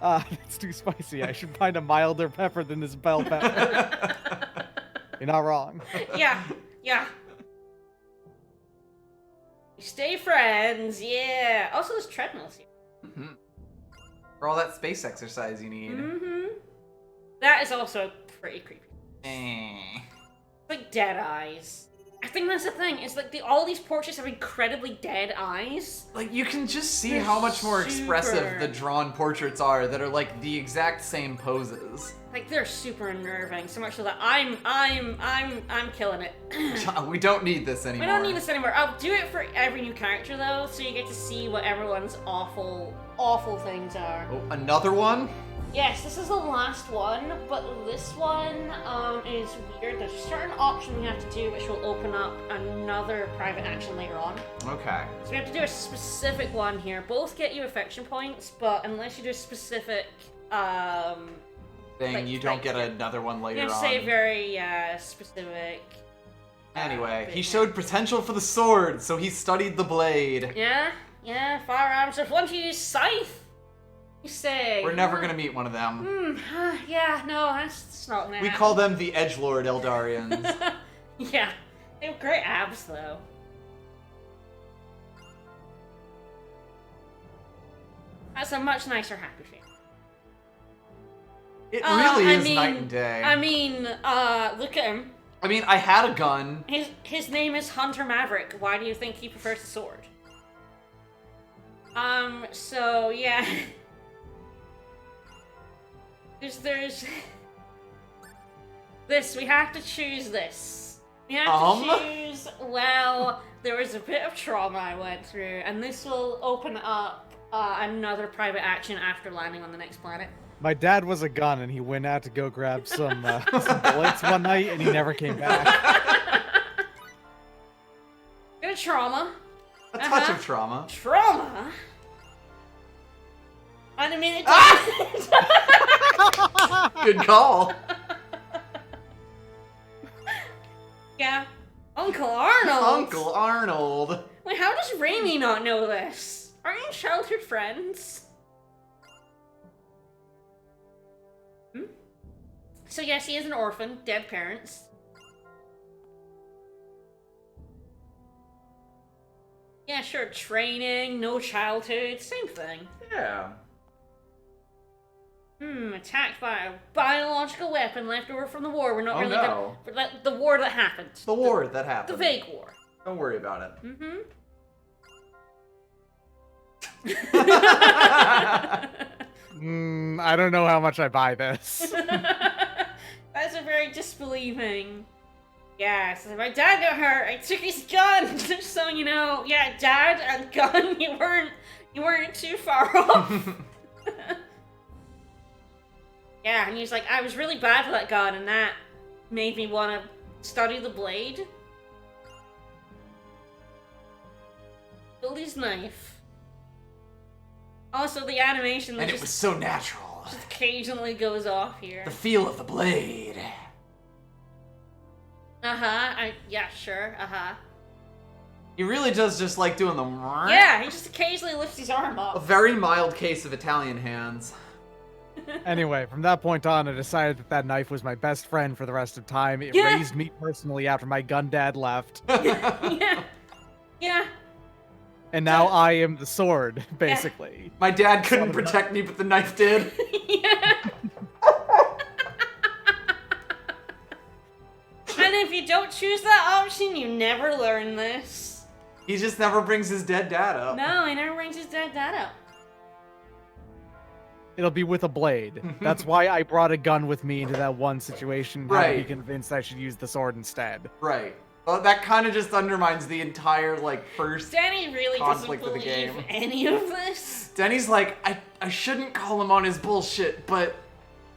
That's too spicy. I should find a milder pepper than this bell pepper. You're not wrong. Yeah. Stay friends, yeah. Also, there's treadmills here. Mm-hmm. For all that space exercise you need. Mm-hmm. That is also pretty creepy. Eh. Like dead eyes. I think that's the thing. It's like all these portraits have incredibly dead eyes. Like, you can just see They're how much more expressive super- the drawn portraits are that are like the exact same poses. Like they're super unnerving. So much so that I'm killing it. We don't need this anymore. We don't need this anymore. I'll do it for every new character though, so you get to see what everyone's awful things are. Oh, another one? Yes, this is the last one, but this one is weird. There's a certain option we have to do which will open up another private action later on. Okay. So we have to do a specific one here. Both get you affection points, but unless you do a specific Thing, you don't get another one you later have to on. say very specific. Anyway, he showed potential for the sword, so he studied the blade. Yeah, firearms. If one to use scythe, you say. We're never gonna meet one of them. Yeah, no, that's not gonna We happen. call them the Edgelord Eldarians. Yeah, they have great abs though. That's a much nicer happy face. It really is night and day. I mean, look at him. I mean, I had a gun. His name is Hunter Maverick. Why do you think he prefers the sword? So yeah. There's this, we have to choose this. We have to choose, well, there was a bit of trauma I went through, and this will open up another private action after landing on the next planet. My dad was a gun, and he went out to go grab some bullets one night, and he never came back. Bit of trauma. A touch of trauma. Trauma? And I mean, it Good call. Yeah. Uncle Arnold! Uncle Arnold. Wait, how does Raimi not know this? Are you childhood friends? So yes, he is an orphan, dead parents. Yeah, sure, training, no childhood, same thing. Yeah. Attacked by a biological weapon left over from the war. We're not Oh, really no. gonna... The war that happened. The war that The happened. vague war. Don't worry about it. I don't know how much I buy this. That's a very disbelieving. Yes, my dad got hurt. I took his gun. Just so you know, yeah, dad and gun. You weren't too far off. Yeah, and he's like, I was really bad with that gun, and that made me want to study the blade. Build his knife. Also, the animation that And it was so natural. just occasionally goes off here. The feel of the blade. Yeah, sure. He really does just like doing the... Yeah, he just occasionally lifts his arm A up. very mild case of Italian hands. Anyway, from that point on, I decided that knife was my best friend for the rest of time. It Yeah. raised me personally after my gun dad left. Yeah. And now I am the sword, basically. My dad couldn't protect me, but the knife did. Yeah. And if you don't choose that option, you never learn this. He just never brings his dead dad up. No, he never brings his dead dad up. It'll be with a blade. That's why I brought a gun with me into that one situation. Had to be convinced I should use the sword instead. Right. Well, that kind of just undermines the entire, like, first Danny really doesn't conflict of the believe game. any of this. Denny's like, I shouldn't call him on his bullshit, but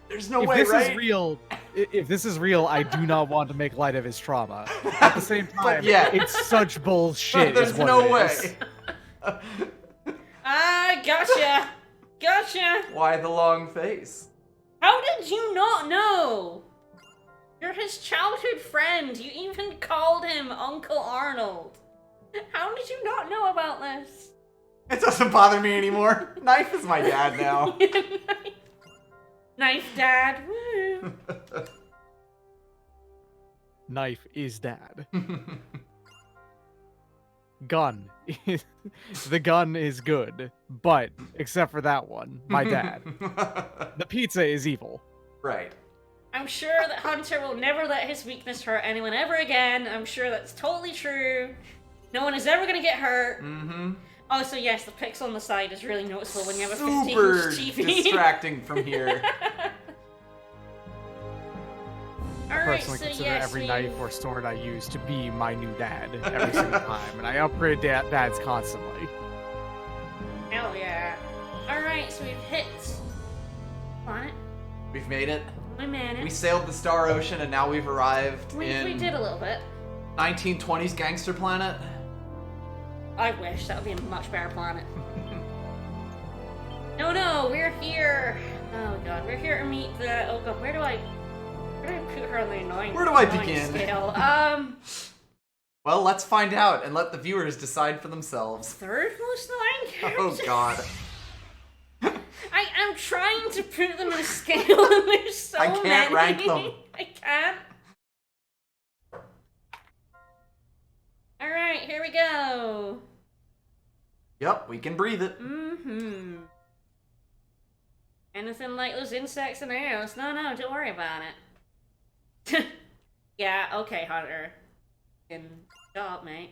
there's no If way, this right? is real, if this is real, I do not want to make light of his trauma. At the same time, yeah. it's such bullshit. There's is what no it way. is. Ah, gotcha. Gotcha. Why the long face? How did you not know? You're his childhood friend. You even called him Uncle Arnold. How did you not know about this? It doesn't bother me anymore. Knife is my dad now. Knife dad. Woo. Knife is dad. Gun. The gun is good, but except for that one, my dad. The pizza is evil. Right. I'm sure that Hunter will never let his weakness hurt anyone ever again. I'm sure that's totally true. No one is ever gonna get hurt. Mm-hmm. Also, yes, the pixel on the side is really noticeable when you have a 15-inch Super TV. distracting from here. I personally consider every knife or sword I use to be my new dad every single time, and I upgrade dads constantly. Hell yeah. Alright, so we've hit planet. We've made it. We made it. We sailed the Star Ocean, and now we've arrived We in did a little bit. 1920s gangster planet. I wish that would be a much better planet. No, we're here. Oh god, we're here to meet the. Oh god, where do I put her on the annoying? Where do I annoying begin? Scale? Well, let's find out and let the viewers decide for themselves. Third most annoying character. Oh god. I'm trying to put them in a scale, and there's so many. I can't rank them. I can't. All right, here we go. Yep, we can breathe it. Mm-hmm. Anything like those insects and arrows? No, don't worry about it. Yeah, okay, Hunter. Good job, mate.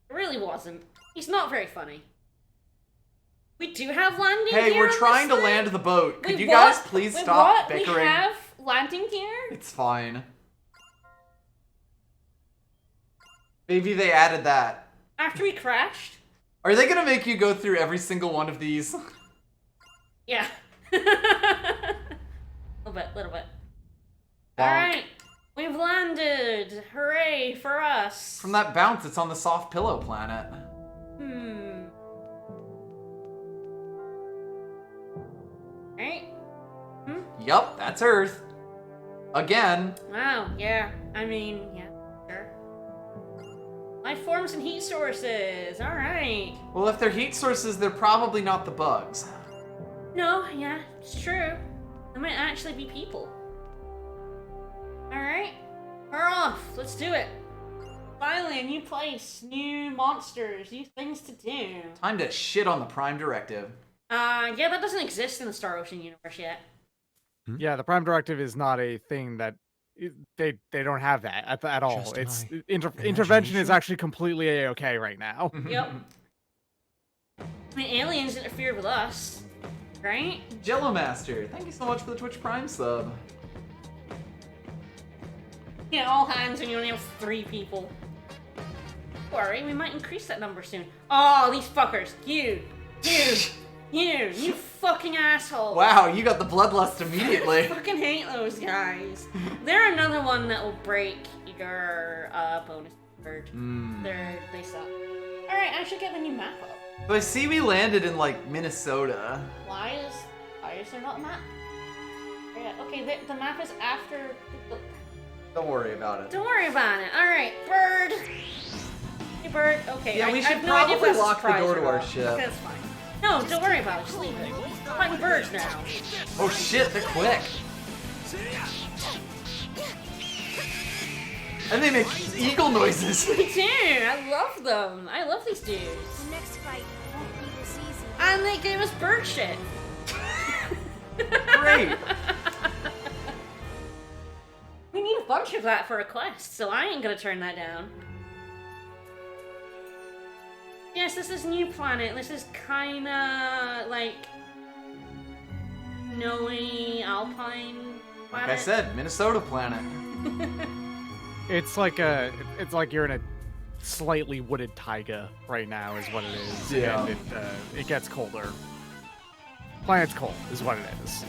It really wasn't. He's not very funny. We do have landing gear. Hey, we're on trying this to thing? land the boat. Could Wait, you what? guys please Wait, stop what? bickering? We have landing gear? It's fine. Maybe they added that. After we crashed? Are they gonna make you go through every single one of these? Yeah. Little bit. Bonk. Alright. We've landed. Hooray for us. From that bounce, it's on the soft pillow planet. Right? Yup, that's Earth. Again. Wow, yeah. I mean, yeah, sure. Life forms and heat sources. Alright. Well, if they're heat sources, they're probably not the bugs. No, yeah, it's true. They might actually be people. Alright. We're off. Let's do it. Finally, a new place, new monsters, new things to do. Time to shit on the Prime Directive. Yeah, that doesn't exist in the Star Ocean universe yet. Yeah, the Prime Directive is not a thing that they don't have that at all. Just It's my intervention is imagination? actually completely a-okay right now. Yep. The aliens interfered with us, right? Jello Master, thank you so much for the Twitch Prime sub. Yeah, all hands and you only have 3 people. Don't worry, we might increase that number soon. Oh, these fuckers. You fucking asshole. Wow, you got the bloodlust immediately. I fucking hate those guys. They're another one that will break your bonus bird. They suck. Alright, I should get the new map up. But I see we landed in, like, Minnesota. Why is there not a map? Yeah, okay, the map is after the... Don't worry about it. Don't worry about it. Alright, bird. Hey, bird. Okay, Yeah, we I should have no idea if probably that's a lock the surprise door or to our not. ship. Okay, that's fine. No, don't worry about it. Just leave it. I'm fighting birds now. Oh shit, they're quick. And they make eagle noises. Me too. I love them. I love these dudes. The next fight won't be this easy. And they gave us bird shit. Great. We need a bunch of that for a quest, so I ain't gonna turn that down. Yes, this is New Planet. This is kinda like snowy alpine planet. Like I said, Minnesota planet. It's like you're in a slightly wooded taiga right now, is what it is. Yeah. And it gets colder. Planet's cold, is what it is.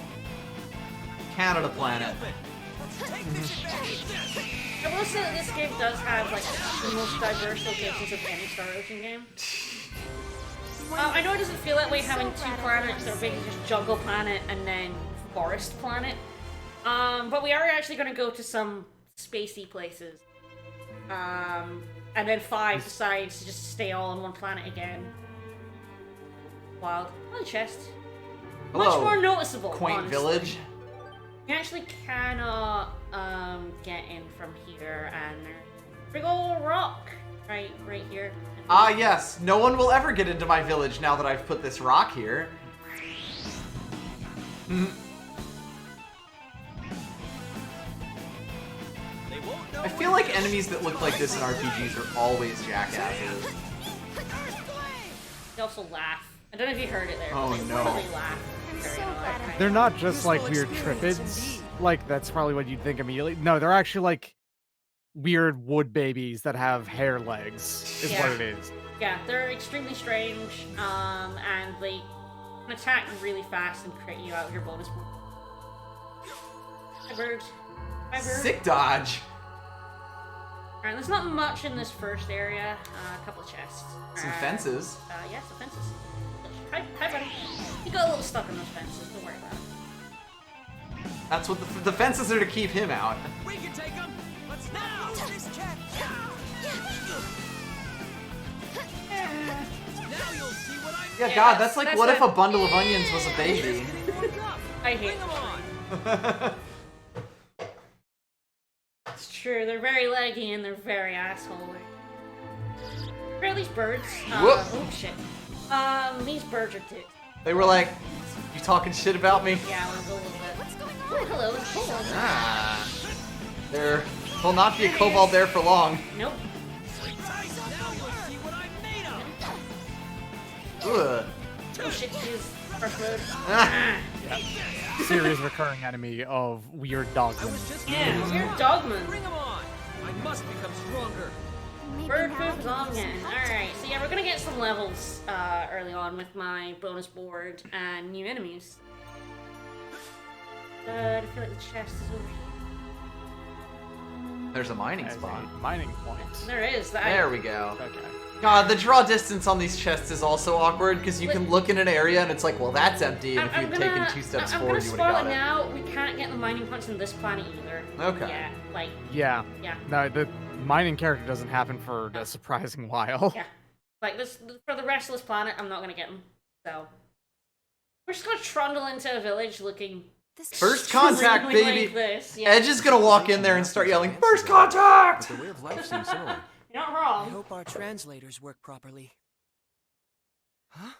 Canada planet. I will say that this game does have like the most diverse locations of any Star Ocean game. I know it doesn't feel that way having two planets that are basically just jungle planet and then forest planet. But we are actually going to go to some spacey places. And then 5 decides to just stay all on one planet again. Wild. Oh, the chest. Much Hello, more noticeable. quaint honestly. village. You actually cannot get in from here, and there's a big old rock right here. Ah, yes. No one will ever get into my village now that I've put this rock here. I feel like enemies that look like this in RPGs are always jackasses. They also laugh. I don't know if you heard it there. Oh, but they no. really laugh. I'm so Very glad annoying. They're not just like Useful weird experience tripids. indeed. Like, that's probably what you'd think immediately. No, they're actually like weird wood babies that have hair legs, is what Yeah. it is. Yeah, they're extremely strange, and they can attack really fast and crit you out of your bonus pool. Hi, bird. Hi, bird. Sick dodge. Alright, there's not much in this first area. A couple of chests. Some fences. Yeah, some fences. Hi, buddy. You got a little stuck in those fences. Don't worry about it. That's what the fences are to keep him out. We can take him. Let's now. This cat. Now you'll see what I Yeah, Yeah, God, that's like that's what if what- a bundle of onions was a baby? I hate Bring him them. on. It's true, they're very leggy and they're very assholey. Where are these birds? Whoop. Oh shit. These birds are dicks. They were like, you talking shit about me? Yeah, a little bit. Oh, hello, it's cool. Ah. There will not be a kobold there for long. Nope. Now you'll see what I'm made of. Ugh. Oh shit, he's first mode. Ah. Serious recurring enemy of weird dogmen. Yeah, you're Dogman. Bring him on. I must become stronger. Maybe Bird now food I can use Dogman. Alright, so yeah, we're gonna get some levels early on with my bonus board and new enemies. I feel like the chest is over here. There's a mining As spot. a mining point. There is. There we go. Okay. God, the draw distance on these chests is also awkward because you can look in an area and it's like, well, that's empty, and if you'd taken 2 steps I'm forward, gonna you would have spoil got it it. now. We can't get the mining punch in this planet either. Okay. Yeah, like, Yeah. yeah. No, the mining character doesn't happen for a surprising while. Yeah. Like, this, for the rest of this planet, I'm not gonna get them. So. We're just gonna trundle into a village looking First contact, really baby! like this. Yeah. Edge is gonna walk in there and start yelling, "First contact!" But the way of life seems similar. You're not I wrong. hope our translators work properly. Huh?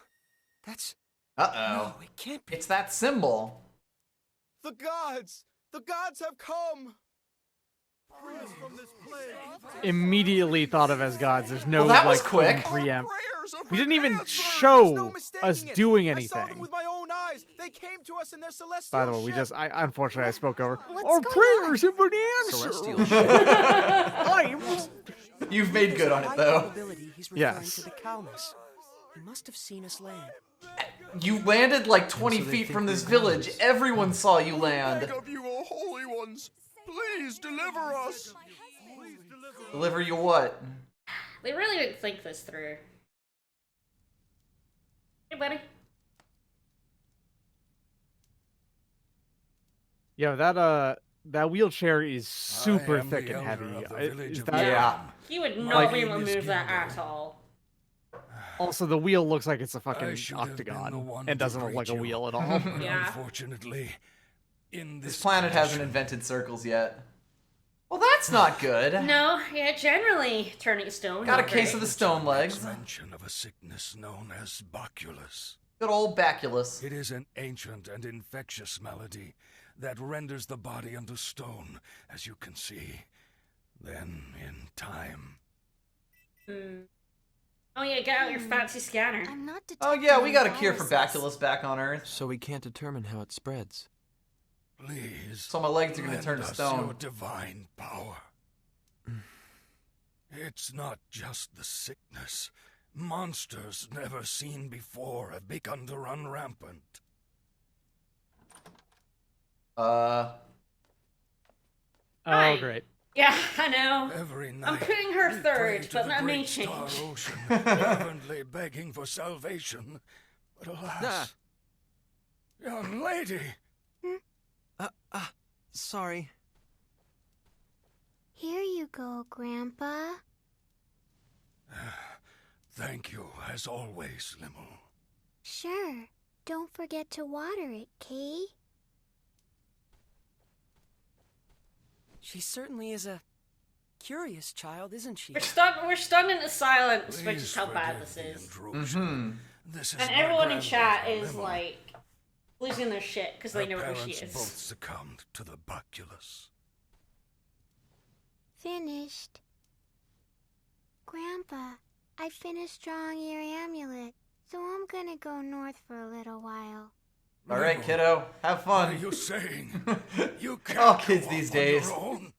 That's... Uh-oh. No, it can't be. It's that symbol. The gods! The gods have come! Free us from this plague! Immediately thought of as gods. There's no Well, that was like quick. preempt. Prayers are We didn't even answered! show There's no mistaking us it. doing I saw them anything. with my own eyes. They came to us in their celestial By the way, we ship. just unfortunately I spoke over. What's Our going prayers have been answered. Celestial ship. You've made good on it, High though. probability he's referring Yes. to the Calmus. He must have seen us land. You landed like 20 So they feet think from we're this village. gods. Everyone saw you land. Beg of you, O holy ones, please deliver us. Deliver you what? They really didn't think this through. Hey, buddy. Yeah, that wheelchair is super thick and heavy. Is that Yeah. He would not Like- be able to move that at all. also the wheel looks like it's a I fucking should have been the octagon one and to doesn't look like a greet you. wheel at all. Yeah. Unfortunately, in This this planet hasn't fashion, invented circles yet. Well, that's not good. No, yeah, generally turning stone. Got a not case great. of the stone legs. Mention of a sickness known as baculus. Good old baculus. It is an ancient and infectious malady that renders the body unto stone, as you can see. Then, in time. Oh yeah, get out your fancy scanner. I'm not Oh detecting yeah, we got a any cure for viruses. baculus back on Earth. So we can't determine how it spreads. Please. So my legs are gonna lend turn to us stone. Your divine power. It's not just the sickness. Monsters never seen before have begun to run rampant. Oh, Hi. great. Yeah, I know. Every night, I'm putting her we pray third, to but the that may great star change. ocean, fervently begging for salvation. But alas, young lady, Sorry. Here you go, Grandpa. thank you as always, Limmel. Sure. Don't forget to water it, Kay. She certainly is a curious child, isn't she? We're stunned into silence, which Please is how bad forgive this the is. intrusion. This is And my everyone in chat granddaughter, is Limmel. like losing their shit because they Her know who she parents is. both succumbed to the baculus. Finished. Grandpa, I finished drawing your amulet, so I'm gonna go north for a little while. All right, kiddo, have What are fun. you saying? You can't All go kids off these on your days. own.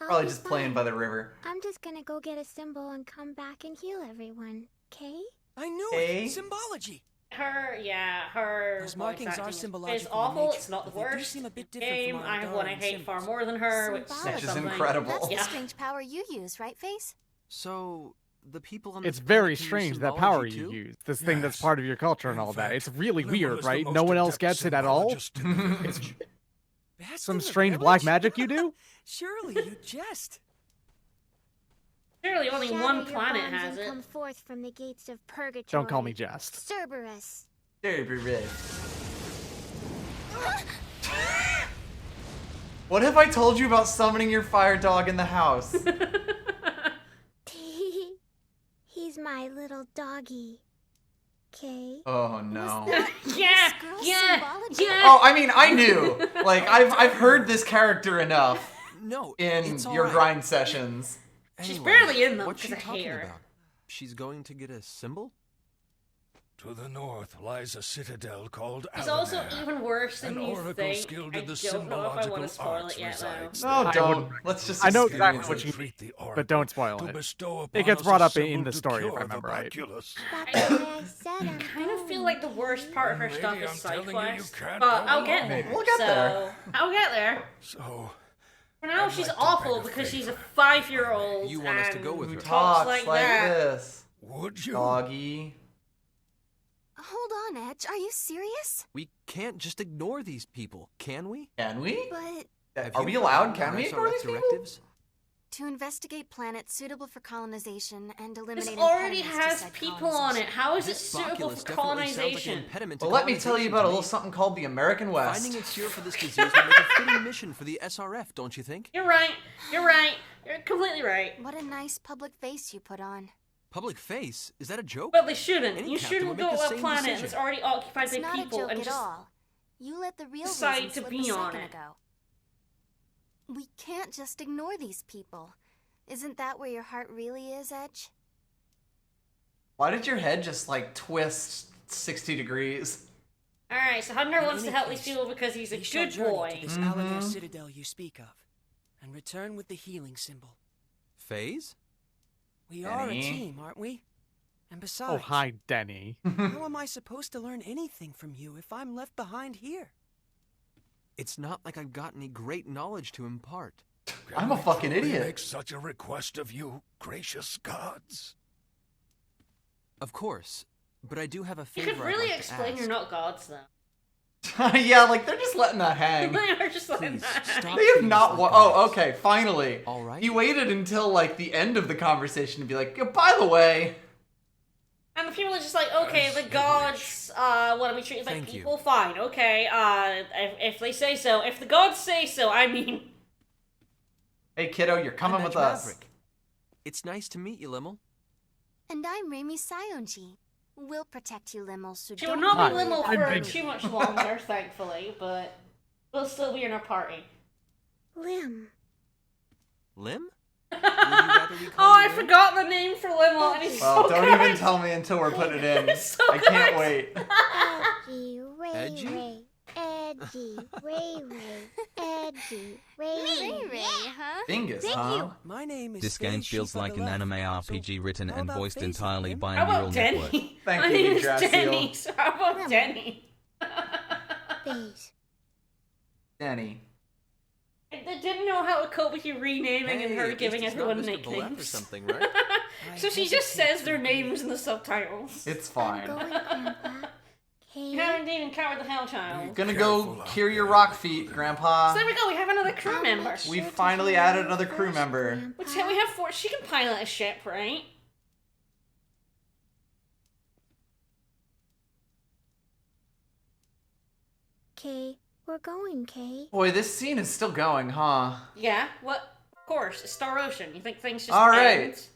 I'll Probably be just playing fine. by the river. I'm just gonna go get a symbol and come back and heal everyone, Kay? I knew Hey? it! Symbology! Her Those voice markings acting are is symbological in awful. nature, It's not the but they do worst. seem a bit different game. from our I have one I Darwin hate far symbols. more than her, which Symbology. says Which is something. incredible. That's Yeah. the strange power you use, right, Face? So the people on this It's very planet can use strange that symbology power too? you use. This thing that's Yes. part of your culture and In all that. fact, It's really Limmel weird, is the right? most No one else adept gets it at all. symbologist in the village. Best Some in the strange black village? magic you do? Surely you jest. Surely only Shatter one your planet bonds has and it. come forth from the gates of purgatory. Don't call me Jest. Cerberus. Very red. What have I told you about summoning your fire dog in the house? He's my little doggy. Kay? Oh no. Yeah, Girl yeah, symbology? yeah. Oh, I mean, I knew. Like, I've heard this character enough No, in it's all your right. grind sessions. She's Anyway, barely in them What's she because I hate talking her. about? She's going to get a symbol? To the north lies a citadel called It's also Alanair. even worse than An you oracle think. skilled I in the don't know if I want symbological to spoil arts it yet, though. resides No, I don't. wouldn't- Let's just I know experience exactly what it. you Entreat the but don't oracle spoil to it. bestow It upon gets us brought a up in symbol the to story, if cure I remember the right. baculus. That's why I said I'm I kind of feel like the worst part of her Lady, stuff is I'm side telling you, you quest, can't but go I'll get alone. there. We'll get there. I'll get there. So, For now, I'd she's like to awful beg a because she's a favor. 5-year-old You want us to and go with Who her? talks like like that. this? would you? Doggy. Hold on, Edge. Are you serious? We can't just ignore these people, can we? Can we? But Have Are you we allowed? forgotten Can our we ignore SRF these people? directives? to investigate planets suitable for colonization and eliminate This already impediments to has said people on it. colonization. How is it This suitable baculus for definitely sounds like an colonization? impediment to Well, let me tell you colonization about a to little me. something called the American West. Finding a cure for this disease would make a fitting mission for the SRF, don't you think? You're right. You're right. You're completely right. What a nice public face you put on. Public face? Is that a joke? But they shouldn't. Any You captain shouldn't would go make the to a same planet decision. that's already occupied It's by not a people joke and at just all. You let the real decide reason to slip be a on second it. ago. We can't just ignore these people. Isn't that where your heart really is, Edge? Why did your head just like twist 60 degrees? Alright, so Hunter In wants to any help these case, people because he's a we shall good journey boy. to this Alanair citadel you speak of, and return with the healing symbol. Phase? We are a Denny? team, aren't we? And besides, Oh, hi, Denny. how am I supposed to learn anything from you if I'm left behind here? It's not like I've got any great knowledge to impart. I'm a fucking Can we idiot. make such a request of you, gracious gods? Of course, but I do have a You favor could I'd really like to explain ask. you're not gods, though. Yeah, like they're just letting that hang. They are just letting Please, that. stop. They have treating not. us like Oh, gods. okay. Finally. All right. He waited until like the end of the conversation to be like, "Yeah, by the way." And the people are just like, okay, the gods want to be treated like Thank you. people, fine, okay, if they say so. If the gods say so, I mean... Hey, kiddo, you're coming I'm with Edge us. Maverick. It's nice to meet you, Limmel. And I'm Raimi Sionji. We'll protect you, Limmel, so She will don't not be worry Limmel about I'm for big. too much longer, thankfully, but we'll still be in our party. Lim. Lim? Oh, rather we call I you Lim? forgot the name for Limmel, and he's Well, so don't good. even tell me until we're putting it in. It's so I can't good. wait. Edgy, Ray, Edgy? Ray. Edgy, Ray, Ray. Edgy, Ray, Ray, huh? Dingus, huh? My name is This game Space feels Sheep on like the an left. anime RPG written how and about voiced Phasing, entirely Lim? by How a neural about network. Denny? Thank My you, name is Yggdrasil. Denny, so how about Lim. Denny? Phase. Danny. I didn't know how to cope with you renaming and Hey, her at least giving it's everyone not Mr. Balef or nicknames. something, right? So she just says their names in the subtitles. It's I'm fine. going, Grandpa. You Okay. have indeed encountered the Hell Child. Gonna go cure your rock feet, Grandpa. So there we go, we have another crew member. We finally added another crew member. Which we have four. She can pilot a ship, right? Kay, we're going, Kay. Boy, this scene is still going, huh? Yeah. What? Of course, it's Star Ocean. You think things just All right. end?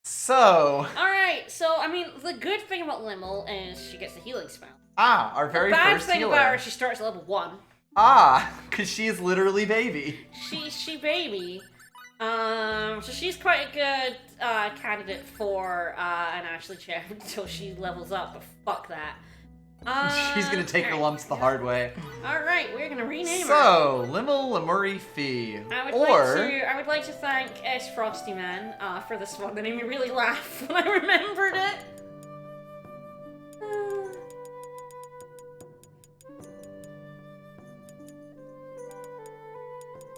So, Alright, so, I mean, the good thing about Limmel is she gets the healing spell. our The very bad first thing healer. about her is she starts at level 1. Because she is literally baby. She baby. So she's quite a good candidate for an Ashley chair until she levels up, but fuck that. She's gonna take her lumps the hard way. Alright, we're gonna rename her. So, Limmel Lemuri Fee. I would like to thank S. Frosty Man for this one. That made me really laugh when I remembered it.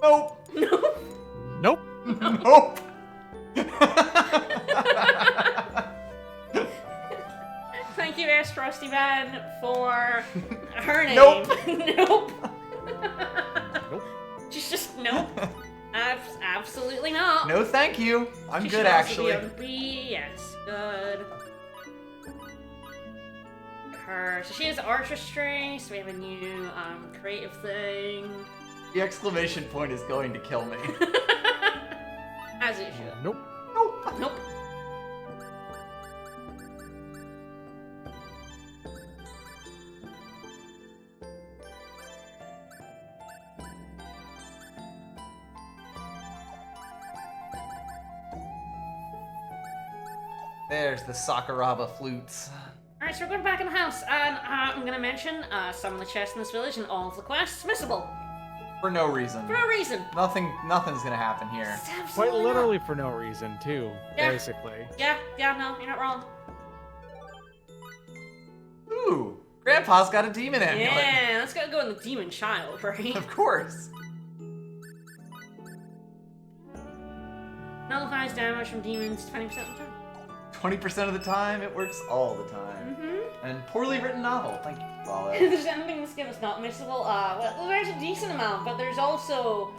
Nope. Nope. Nope. Nope. Thank you, S. Frosty Man, for her name. Nope. Nope. Nope. She's just nope. Absolutely not. No, thank you. I'm She good, should also actually. Be on B. Yes, good. Her. So she has artistry. So we have a new creative thing. The exclamation point is going to kill me. As it should. Nope. Nope. Nope. There's the Sakuraba flutes. Alright, so we're going back in the house, and I'm going to mention some of the chests in this village and all of the quests missable. For no reason. For no reason. Nothing's gonna happen here. It's Quite absolutely literally not. for no reason, too, Yeah. basically. Yeah, no, you're not wrong. Ooh, Grandpa's got a demon amulet. Yeah, let's go in the demon child, right? Of course. Nullifies damage from demons 20% of the time. 20% of the time, it works all the time. Mm-hmm. And poorly written novel. Thank you, If Follow. there's anything in this game that's not missable, well, there's a decent amount, but there's also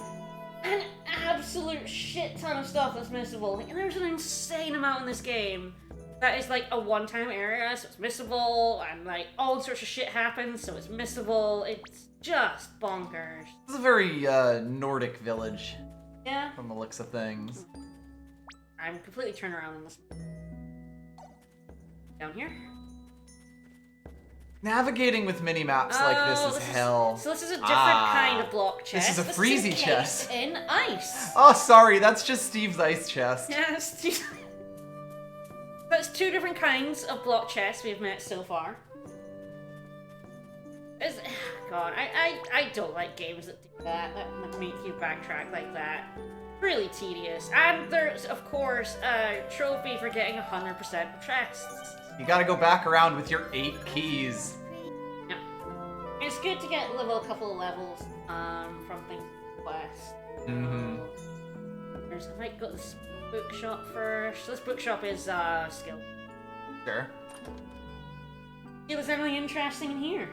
an absolute shit ton of stuff that's missable. Like, there's an insane amount in this game that is like a one-time area, so it's missable, and like all sorts of shit happens, so it's missable. It's just bonkers. This is a very Nordic village Yeah, from the looks of things. I'm completely turned around in this. Down here. Navigating with mini maps like this is hell. So this is a different kind of block This chest. is a freezy encased chest. in ice. Oh, sorry, that's just Steve's ice chest. Yes. That's two different kinds of block chests we've met so far. God, I don't like games that do that make you backtrack like that. Really tedious. And there's, of course, a trophy for getting 100% of chests. You gotta go back around with your 8 keys. Yeah. It's good to get a couple of levels from things like quest. Mm-hmm. I might go to this bookshop first. This bookshop is skill. Sure. See if there's anything interesting in here.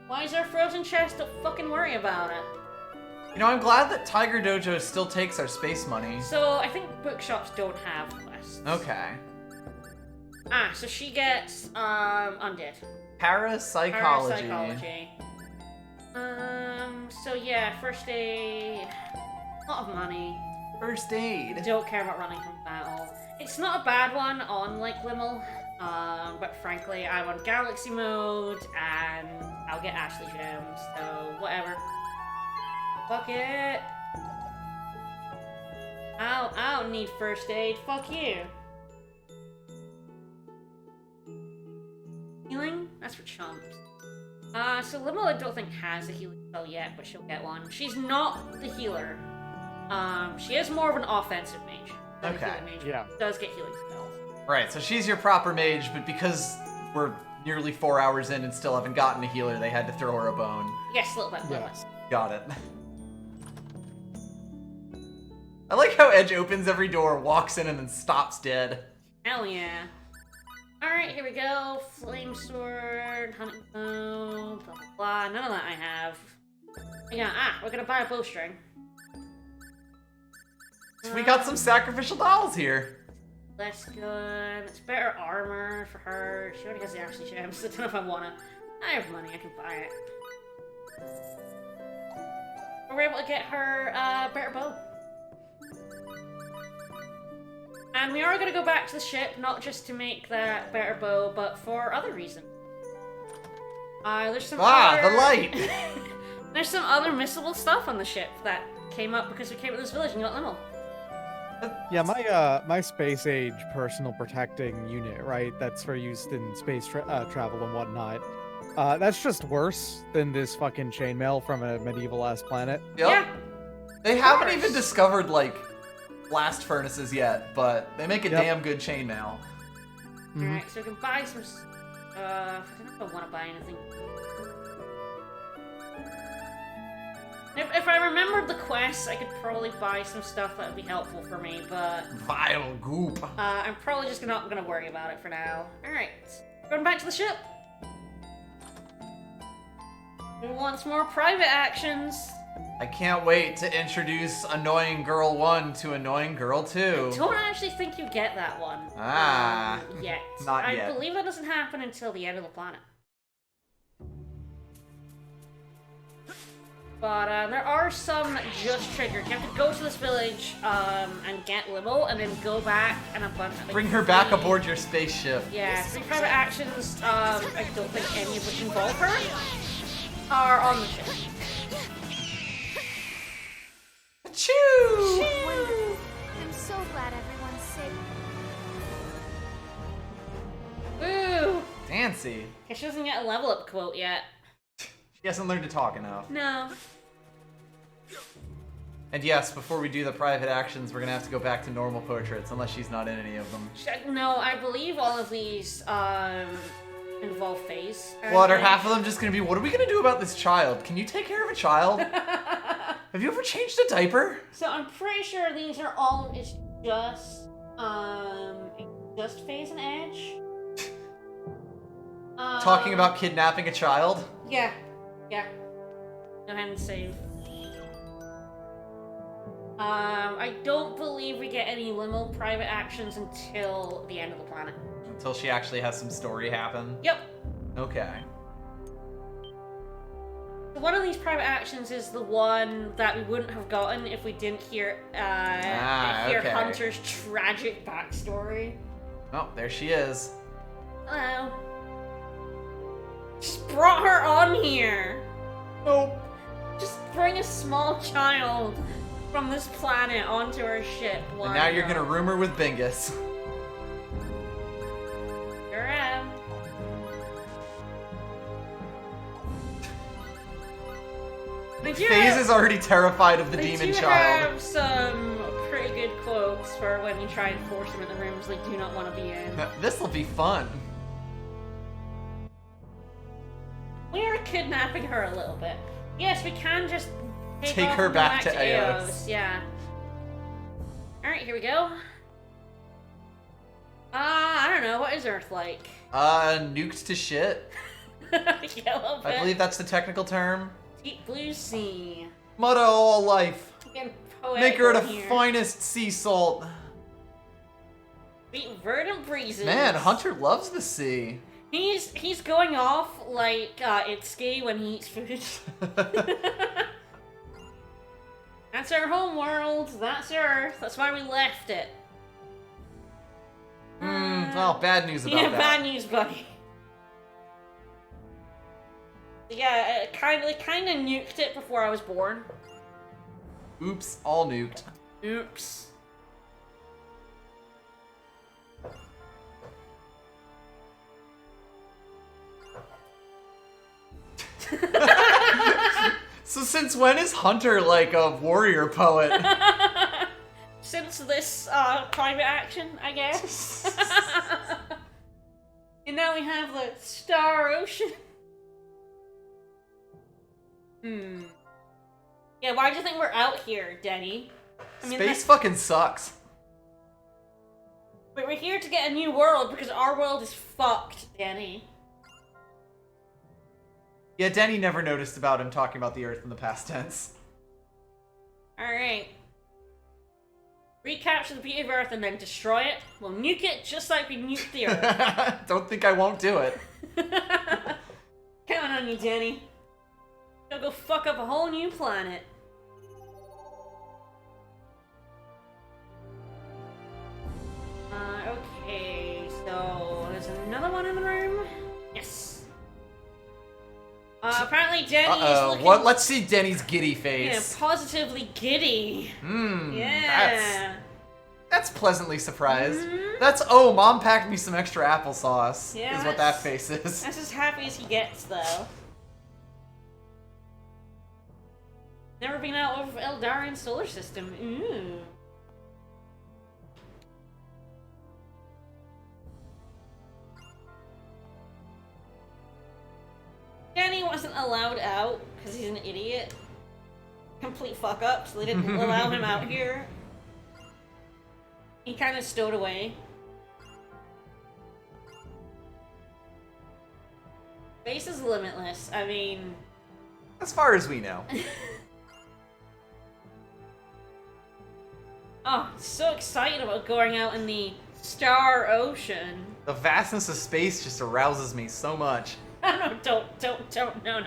Why is there a frozen chest? Don't fucking worry about it. You know, I'm glad that Tiger Dojo still takes our space money. So I think bookshops don't have quests. Okay. So she gets undead. Parapsychology. Parapsychology. So yeah, first aid, a lot of money. First aid. Don't care about running from battle. It's not a bad one on, like, Limmel, but frankly, I'm on Galaxy mode, and I'll get Ashley gems, so whatever. Fuck it. I don't need first aid. Fuck you. Healing? That's for chumps. So Limmel I don't think has a healing spell yet, but she'll get one. She's not the healer. She is more of an offensive mage. Than Okay. A healing mage. Yeah. Does get healing spells. Right, so she's your proper mage, but because we're nearly 4 hours in and still haven't gotten a healer, they had to throw her a bone. Yes, a little bit. Yes. Got it. I like how Edge opens every door, walks in, and then stops dead. Hell yeah. Alright, here we go. Flame sword, hunting bow, blah blah blah. None of that I have. Yeah, we're gonna buy a bowstring. We got some sacrificial dolls here. That's good. It's better armor for her. She already has the Ashley gems. I don't know if I wanna. I have money, I can buy it. We're able to get her better bow. And we are going to go back to the ship, not just to make that better bow, but for other reasons. There's some other... the light! There's some other missable stuff on the ship that came up because we came to this village and got Limmel. Yeah, my space age personal protecting unit, right? That's for use in space travel and whatnot. That's just worse than this fucking chainmail from a medieval ass planet. Yep. Yeah. They haven't even discovered, like, blast furnaces yet, but they make a damn good chainmail. Alright, so we can buy some... I don't know if I want to buy anything. If I remembered the quests, I could probably buy some stuff that would be helpful for me, but... Vile goop. I'm probably just not gonna worry about it for now. Alright, going back to the ship. Who wants more private actions? I can't wait to introduce Annoying Girl 1 to Annoying Girl 2. I don't actually think you get that one. Yet. Not yet. I believe that doesn't happen until the end of the planet. But there are some that just triggered. You have to go to this village and get Limmel, and then go back and Bring her back aboard your spaceship. Yeah, 3 private actions, I don't think any of which involve her, are on the ship. Choo! Wonderful. I'm so glad everyone's safe. Woo! Dancy. She doesn't get a level up quote yet. She hasn't learned to talk enough. No. And yes, before we do the private actions, we're gonna have to go back to normal portraits, unless she's not in any of them. No, I believe all of these involve phase. What, are half of them just gonna be, what are we gonna do about this child? Can you take care of a child? Have you ever changed a diaper? So I'm pretty sure these are all, it's just phase and edge. Talking about kidnapping a child? Yeah. Go ahead and save. I don't believe we get any Limmel private actions until the end of the planet. Until she actually has some story happen? Yep. Okay. One of these private actions is the one that we wouldn't have gotten if we didn't hear okay. Hunter's tragic backstory. Oh, there she is. Hello. Just brought her on here. Nope. Just bring a small child from this planet onto our ship. And now you're gonna room her with Bingus. Sure am. FaZe is already terrified of the demon They do child. have some pretty good quotes for when you try and force them in the rooms they do not want to be in. This'll be fun. We are kidnapping her a little bit. Yes, we can just take her back to Eos. Yeah. Alright, here we go. I don't know. What is Earth like? Nuked to shit. Yellow bit. I believe that's the technical term. Deep blue sea. Mud of all life. Getting Make her the poetical here. finest sea salt. Sweet verdant breezes. Man, Hunter loves the sea. He's going off like Itsuki when he eats food. That's our home world. That's Earth. That's why we left it. Well, bad news about Yeah, that. bad news, buddy. Yeah, it kind of nuked it before I was born. Oops, all nuked. Oops. So since when is Hunter like a warrior poet? Since this private action, I guess. And now we have the Star Ocean. Yeah, why do you think we're out here, Denny? Space fucking sucks. But we're here to get a new world because our world is fucked, Denny. Yeah, Denny never noticed about him talking about the Earth in the past tense. Alright. Recapture the beauty of Earth and then destroy it. We'll nuke it just like we nuked the Earth. Don't think I won't do it. Counting on you, Denny. Gonna go fuck up a whole new planet. Okay, so there's another one in the room. Yes. Apparently Denny is looking... What? Let's see Denny's giddy face. Yeah, positively giddy. Yeah. That's pleasantly surprised. That's, oh, Mom packed me some extra applesauce, Yeah, is what that face is. That's as happy as he gets, though. Never been out of Eldarian solar system. Ooh. Danny wasn't allowed out because he's an idiot. Complete fuck up, so they didn't allow him out here. He kind of stowed away. Space is limitless. I mean... As far as we know. Oh, so excited about going out in the Star Ocean. The vastness of space just arouses me so much. No, don't, no,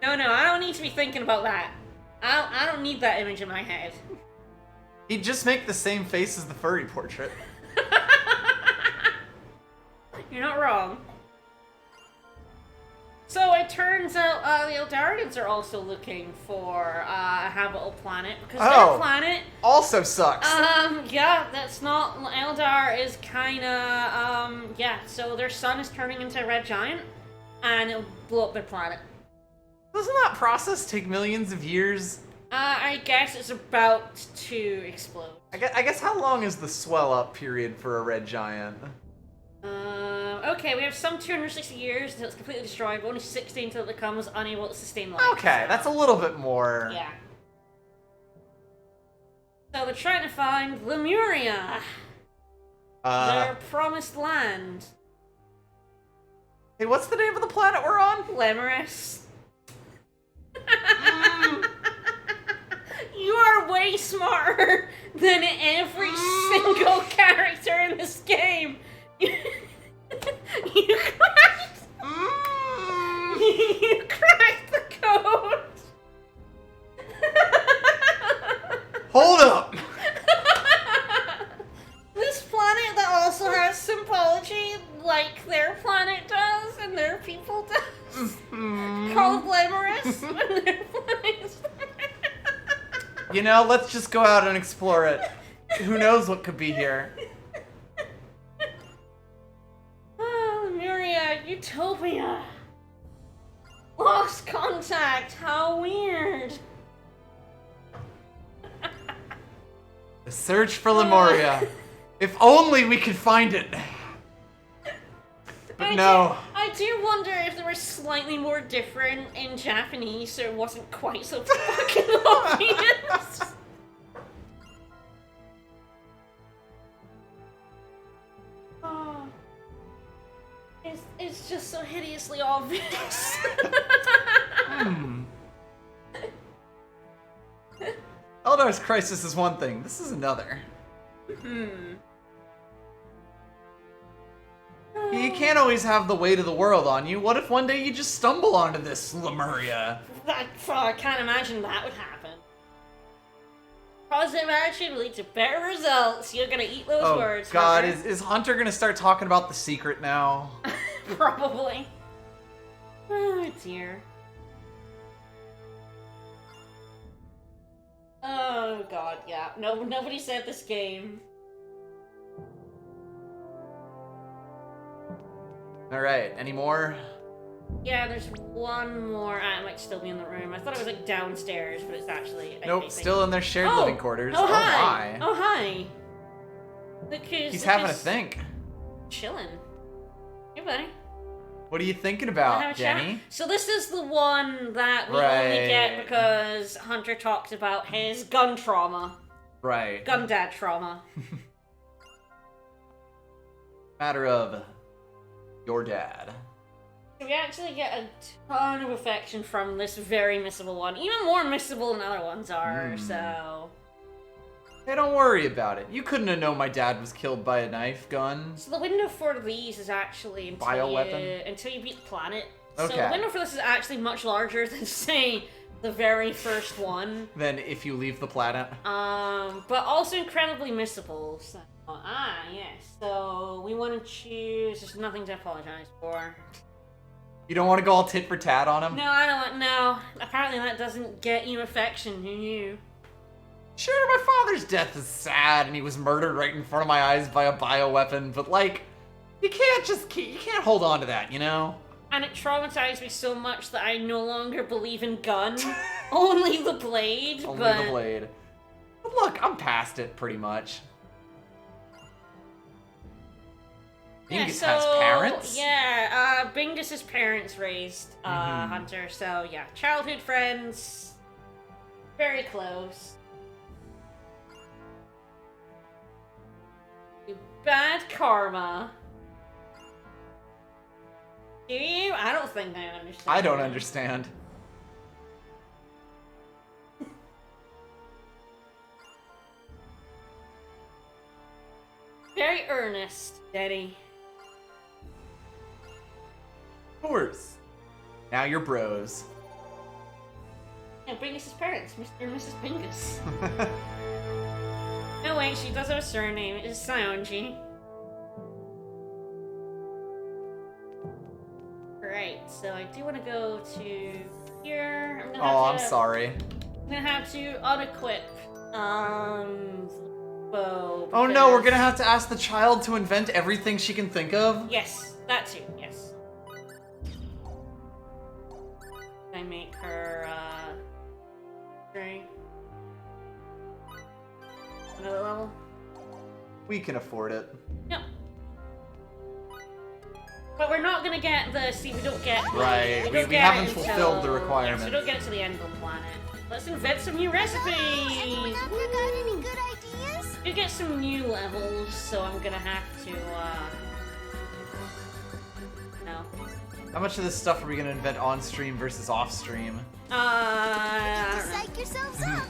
I don't need to be thinking about that. I don't need that image in my head. He'd just make the same face as the furry portrait. You're not wrong. So it turns out the Eldarians are also looking for a habitable planet because their planet also sucks. Yeah, that's not Eldar is kind of yeah. So their sun is turning into a red giant, and it'll blow up their planet. Doesn't that process take millions of years? I guess it's about to explode. I guess how long is the swell up period for a red giant? Okay, we have some 260 years until it's completely destroyed, but only 60 until it becomes unable to sustain life. Okay, so. that's a little bit more. Yeah. So they're trying to find Lemuria. Their promised land. Hey, what's the name of the planet we're on? Lemuris. You are way smarter than every single character in this game. You cracked. You cracked the code. Hold up. This planet that also has symbology like their planet does and their people does. Called Lemuris. And their planet is... You know, let's just go out and explore it. Who knows what could be here? Oh, Lemuria, Utopia. Lost contact, how weird. The search for Lemuria. If only we could find it. But no. I do wonder if they were slightly more different in Japanese, so it wasn't quite so fucking obvious. Oh. It's just so hideously obvious. Eldar's Crisis is one thing. This is another. You can't always have the weight of the world on you. What if one day you just stumble onto this Lemuria? I can't imagine that would happen. Positive attitude will lead to better results. You're gonna eat those Oh words. God, Hunter. is Hunter gonna start talking about the secret now? Probably. Oh dear. Oh God, yeah. No, nobody said this game. All right, any more? Yeah, there's one more. Ah, it might still be in the room. I thought it was like downstairs, but it's actually. I Nope, think- still in their shared Oh! living quarters. Oh hi! my. Oh hi! Look who's. He's look having a who's think. Chilling. Hey, buddy. What are you thinking Wanna have about, a chat? Jenny? So this is the one that we only get Right. because Hunter talked about his gun trauma. Right. Gun dad trauma. Matter of your dad. We actually get a ton of affection from this very missable one. Even more missable than other ones are, so... Hey, don't worry about it. You couldn't have known my dad was killed by a knife gun. So the window for these is actually until you beat the planet. So Okay. the window for this is actually much larger than, say, the very first one. Then if you leave the planet. But also incredibly missable. So, yes. So we want to choose. There's nothing to apologize for. You don't want to go all tit for tat on him? No, I don't. No. Apparently that doesn't get you affection. Who knew? Sure, my father's death is sad and he was murdered right in front of my eyes by a bioweapon, but like, you can't hold on to that, you know? And it traumatized me so much that I no longer believe in gun. Only the blade. Only but... the blade. But look, I'm past it pretty much. Yeah, Bingus so, has parents? Yeah, Bingus's parents raised Hunter, so yeah, childhood friends, very close. Bad karma. Do you? I don't think I understand. I don't understand. Very earnest, Daddy. Of course. Now you're bros. Yeah, Bingus's parents, Mr. and Mrs. Bingus. No, wait, she does have a surname. It's Sionji. Right, so I do want to go to here. I'm sorry. I'm gonna have to unequip, bow. Oh no, we're because- gonna have to ask the child to invent everything she can think of? Yes, that too, yes. I make her, string. Another level? We can afford it. Yep. But we're not gonna get the, we don't get the, Right, don't we get haven't it fulfilled the until- requirement. Yes, we don't get it to the end of the planet. Let's invent some new recipes! Anyone out there got any good ideas? We get some new levels, so I'm gonna have to, no. How much of this stuff are we gonna invent on stream versus off stream? I don't know. Psych yourselves up.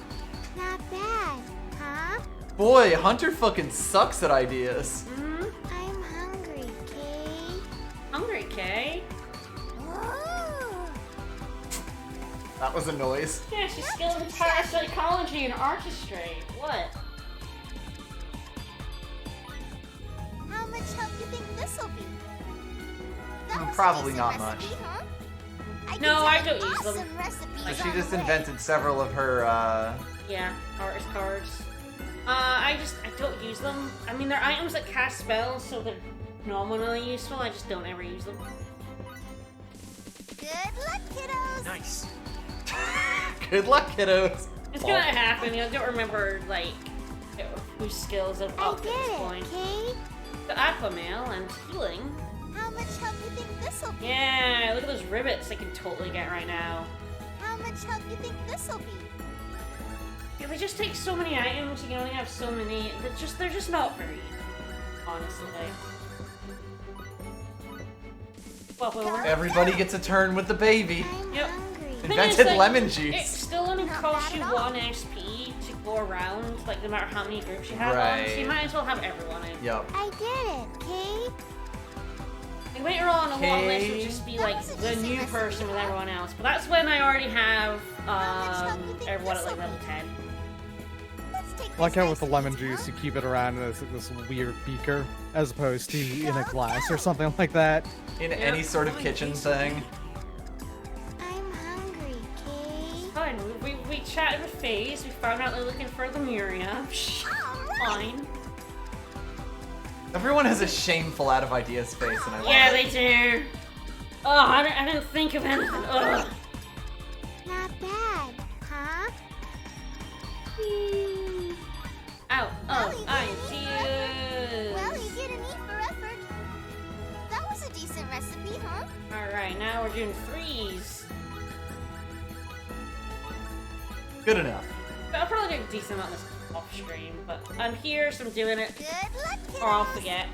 Not bad, huh? Boy, Hunter fucking sucks at ideas. I'm hungry, Kay. Hungry, Kay? Oh. That was a noise. Yeah, she's skilled in parapsychology and artistry. What? How much help you think this'll be? That was a Probably decent not recipe, much. Huh? I No, can I tell don't use them. awesome recipes So she on just the way. invented several of her, Yeah, artist cards. I don't use them. I mean, they're items that cast spells, so they're nominally useful. I just don't ever use them. Good luck, kiddos. Nice. Good luck, kiddos. It's gonna happen. I don't remember, like, whose skills I've I upped get at this it, point. Kay. The Aquamail and healing. How much help you think this'll be? Yeah, look at those rivets I can totally get right now. How much help you think this'll be? Yeah, they just take so many items. You can only have so many. They're just not very easy, honestly. Swap over. Everybody gets a turn with the baby. I'm Yep. hungry. Thing Invented is, like, lemon It juice. still only Not costs bad you at all. 1 SP to go around, like no matter how many groups you have on, so you Right. might as well have everyone in. Yup. I get it, Kay. And later on, a lot less would Okay. just be That like was a the decent new recipe, person with huh? everyone else. But that's when I already have much help you think everyone at like this'll level be? 10. Let's Like how with the lemon juice, you keep it around in this weird beaker, as opposed to in a glass or something like that. In any sort of kitchen thing. I'm hungry, Kay. Fine, we chatted with FaZe, we found out they're looking for Lemuria. Fine. Everyone has a shameful out of ideas face, and I love Yeah, it. they do. Oh, I didn't think of anything. Ugh. Not bad, huh? Ow, Well, oh, you I get see an E for effort. Well, you get an E for effort. That was a decent recipe, huh? Alright, now we're doing threes. Good enough. I'll probably do a decent amount of this off stream, but I'm here, so I'm doing it. Good luck, kiddos. Or I'll forget.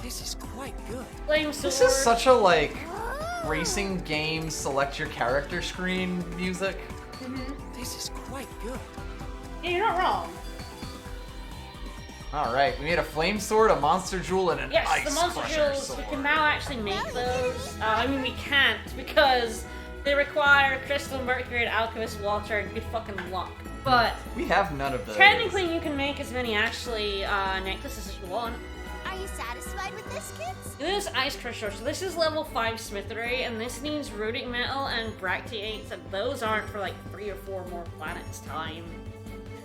This is quite good. Flame sword. This is such a, like, racing game select your character screen music. This is quite good. Yeah, you're not wrong. Alright, we made a flame sword, a monster jewel, and an Yes, ice the monster crusher jewels, sword. we can now actually make those. I mean, we can't because they require crystal, mercury, and alchemist water and good fucking luck. But We have none of those. technically, you can make as many actually necklaces as you want. Are you satisfied with this, kids? This is ice crusher, so this is level 5 smithery, and this needs runic metal and bracteates, and those aren't for like 3 or 4 more planets time.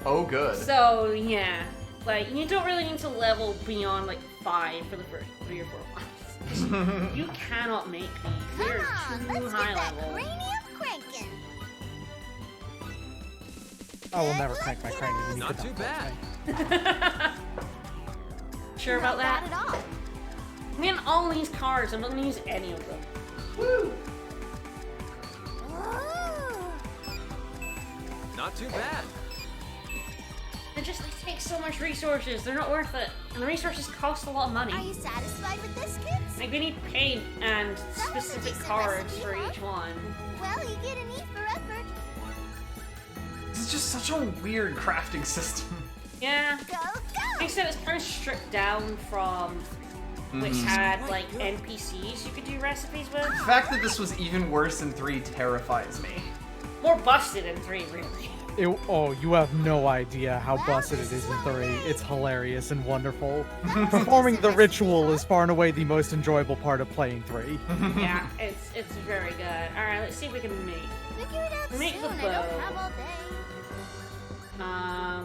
Oh, good. So yeah, like you don't really need to level beyond like 5 for the first 3 or 4 months. You cannot make these. Come They're on, too let's high get that level. cranium cranking. I will never crank my cranium. You Not could too force bad. me. Sure about Not that? bad at all. I'm getting all these cards. I'm not gonna use any of them. Ooh. Not too bad. They take so much resources. They're not worth it, and the resources cost a lot of money. Are you satisfied with this, kids? Like we need paint and That was a specific decent cards recipe, for huh? each one. Well, you get an E for effort. This is just such a weird crafting system. Yeah. Go, Like I go! said, it's kind of stripped down from which had like NPCs you could do recipes with. The fact that this was even worse in 3 terrifies me. More busted in 3, really. Oh, you have no idea how busted it is in 3. It's hilarious and wonderful. Performing the ritual is far and away the most enjoyable part of playing 3. Yeah, it's very good. All right, let's see if we can make Figure it out Make soon. the I don't bow. have all day.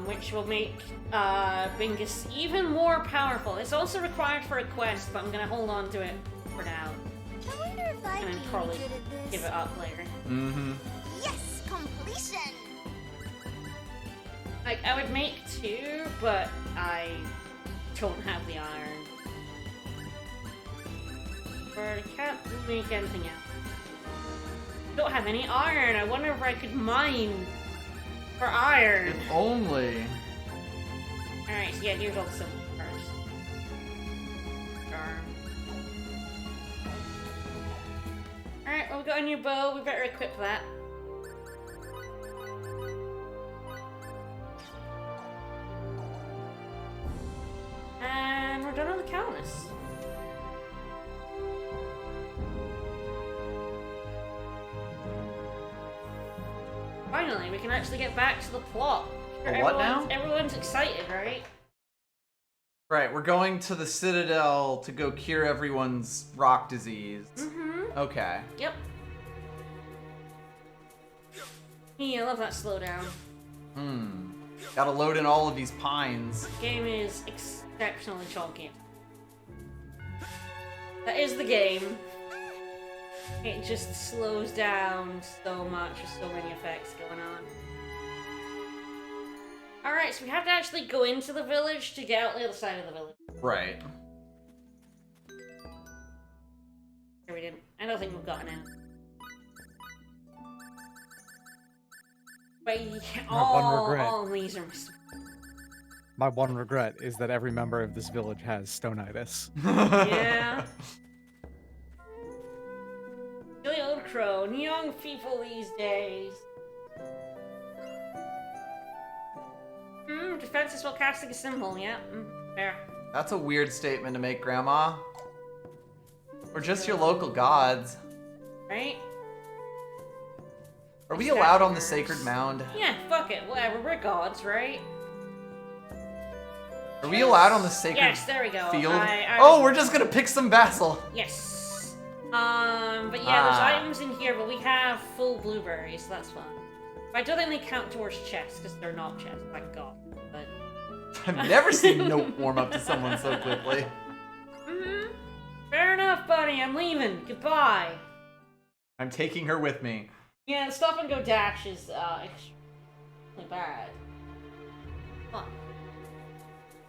which will make Bingus even more powerful. It's also required for a quest, but I'm gonna hold on to it for now, I wonder if I'd and be then any probably good at this. give it up later. Mm-hmm. Yes, completion. Like I would make 2, but I don't have the iron. Or I can't make anything else. Don't have any iron. I wonder if I could mine for iron. If only. Alright, so yeah, here's all the symbols first. Charm. Alright, well, we got a new bow. We better equip that. And we're done on the Calnus. Finally, we can actually get back to the plot. The what now? Everyone's excited, right? Right, we're going to the Citadel to go cure everyone's rock disease. Mm-hmm. Okay. Yep. Yeah, I love that slowdown. Gotta load in all of these pines. Game is exceptionally chunky. That is the game. It just slows down so much with so many effects going on. Alright, so we have to actually go into the village to get out the other side of the village. Right. Here we didn't. I don't think we've gotten in. But yeah, one regret. all these are... My one regret is that every member of this village has stonitis. Yeah. Silly old crone. Young people these days. Defenses while casting a symbol, yeah. Fair. That's a weird statement to make, Grandma. Or just your local gods. Right? Are we allowed on the sacred mound? Yeah, fuck it. Whatever. We're gods, right? Are we allowed on the sacred Yes, there we go. field? I We're just gonna pick some basil. Yes. But yeah, there's items in here, but we have full blueberries, so that's fun. But I don't think they count towards chests, because they're not chests, thank God. But I've never seen Note warm up to someone so quickly. Fair enough, buddy. I'm leaving. Goodbye. I'm taking her with me. Yeah, stop and go dash is extremely bad. Fun.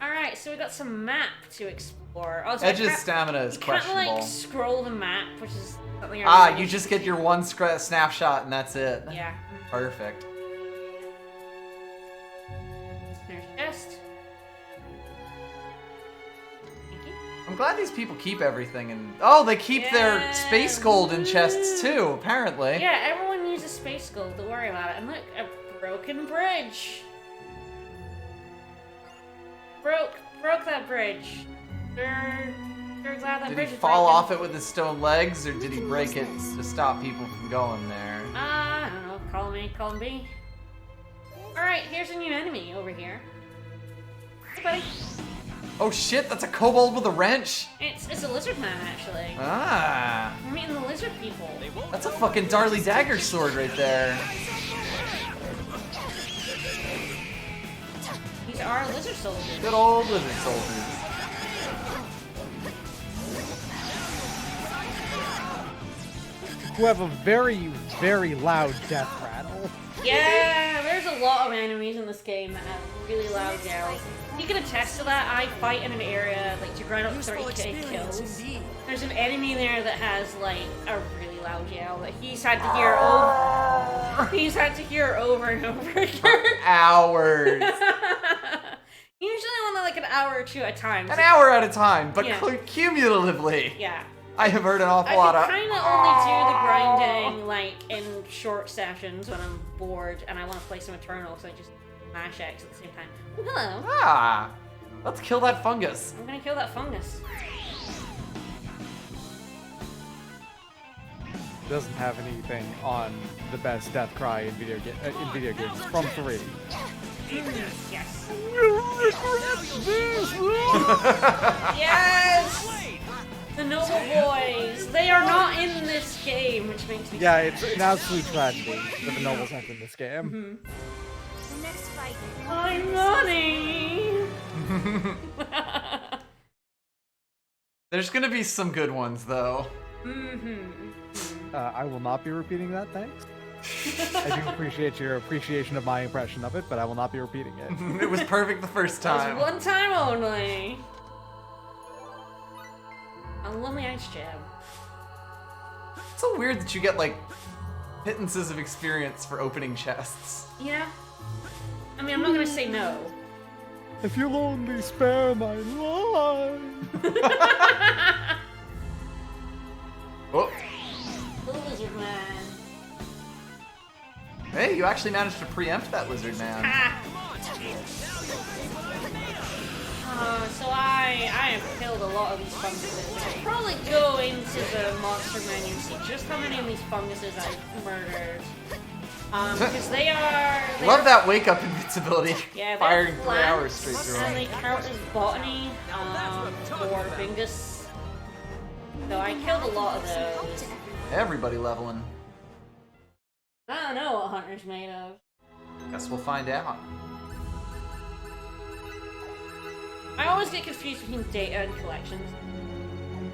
Alright, so we got some map to explore. Oh, so Edge's stamina is you questionable. can't, like, scroll the map, which is something I really you just get your one snapshot and that's it. Yeah. Perfect. There's chest. Thank you. I'm glad these people keep everything and they keep their space gold in chests too, apparently. Yeah, everyone uses space gold, don't worry about it. And look, a broken bridge. Broke that bridge. They're glad that Did bridge he is fall broken. off it with his stone legs, or did he break it to stop people from going there? I don't know. Call me, call him B. Alright, here's a new enemy over here. Hey, buddy. Oh shit, that's a kobold with a wrench! It's a lizard man, actually. Ah! We're meeting the lizard people. That's a fucking Darly Dagger sword right there. These are lizard soldiers. Good old lizard soldiers. Who have a very, very loud death rattle. Yeah, there's a lot of enemies in this game that have really loud yells. You can attest to that. I fight in an area like to grind up 30k kills. There's an enemy there that has like a really loud yell that he's had to hear over. He's had to hear over and over again. For hours. Usually only like an hour or two at a time. An hour at a time, but Yeah. cumulatively. Yeah. I have heard an awful I lot of. kind of only do the grinding like in short sessions when I'm bored and I want to play some Eternal, so I just mash X at the same time. Oh, hello. Ah! Let's kill that fungus. I'm gonna kill that fungus. Doesn't have anything on the best death cry in video games from 3. Yes. Yes! The Noble Boys! They are not in this game, which makes me Yeah, sad. it's an absolute tragedy that the nobles aren't in this game. Mm-hmm. The next fight. I'm money! There's gonna be some good ones, though. Mm-hmm. I will not be repeating that, thanks. I do appreciate your appreciation of my impression of it, but I will not be repeating it. It was perfect the first That time. was one time only. A lonely ice jam. It's so weird that you get, like, pittances of experience for opening chests. Yeah. I mean, I'm not gonna say no. If you'll only spare my life. Oh. The lizard man. Hey, you actually managed to preempt that lizard man. Ah. So I have killed a lot of these funguses. I should probably go into the monster menu and see just how many of these funguses I've murdered. Because they are... Love that wake up invincibility. Yeah, they're Firing 3 plants, hours straight through and them. they count as botany, or fungus. So I killed a lot of those. Everybody leveling. I don't know what Hunter's made of. Guess we'll find out. I always get confused between data and collections.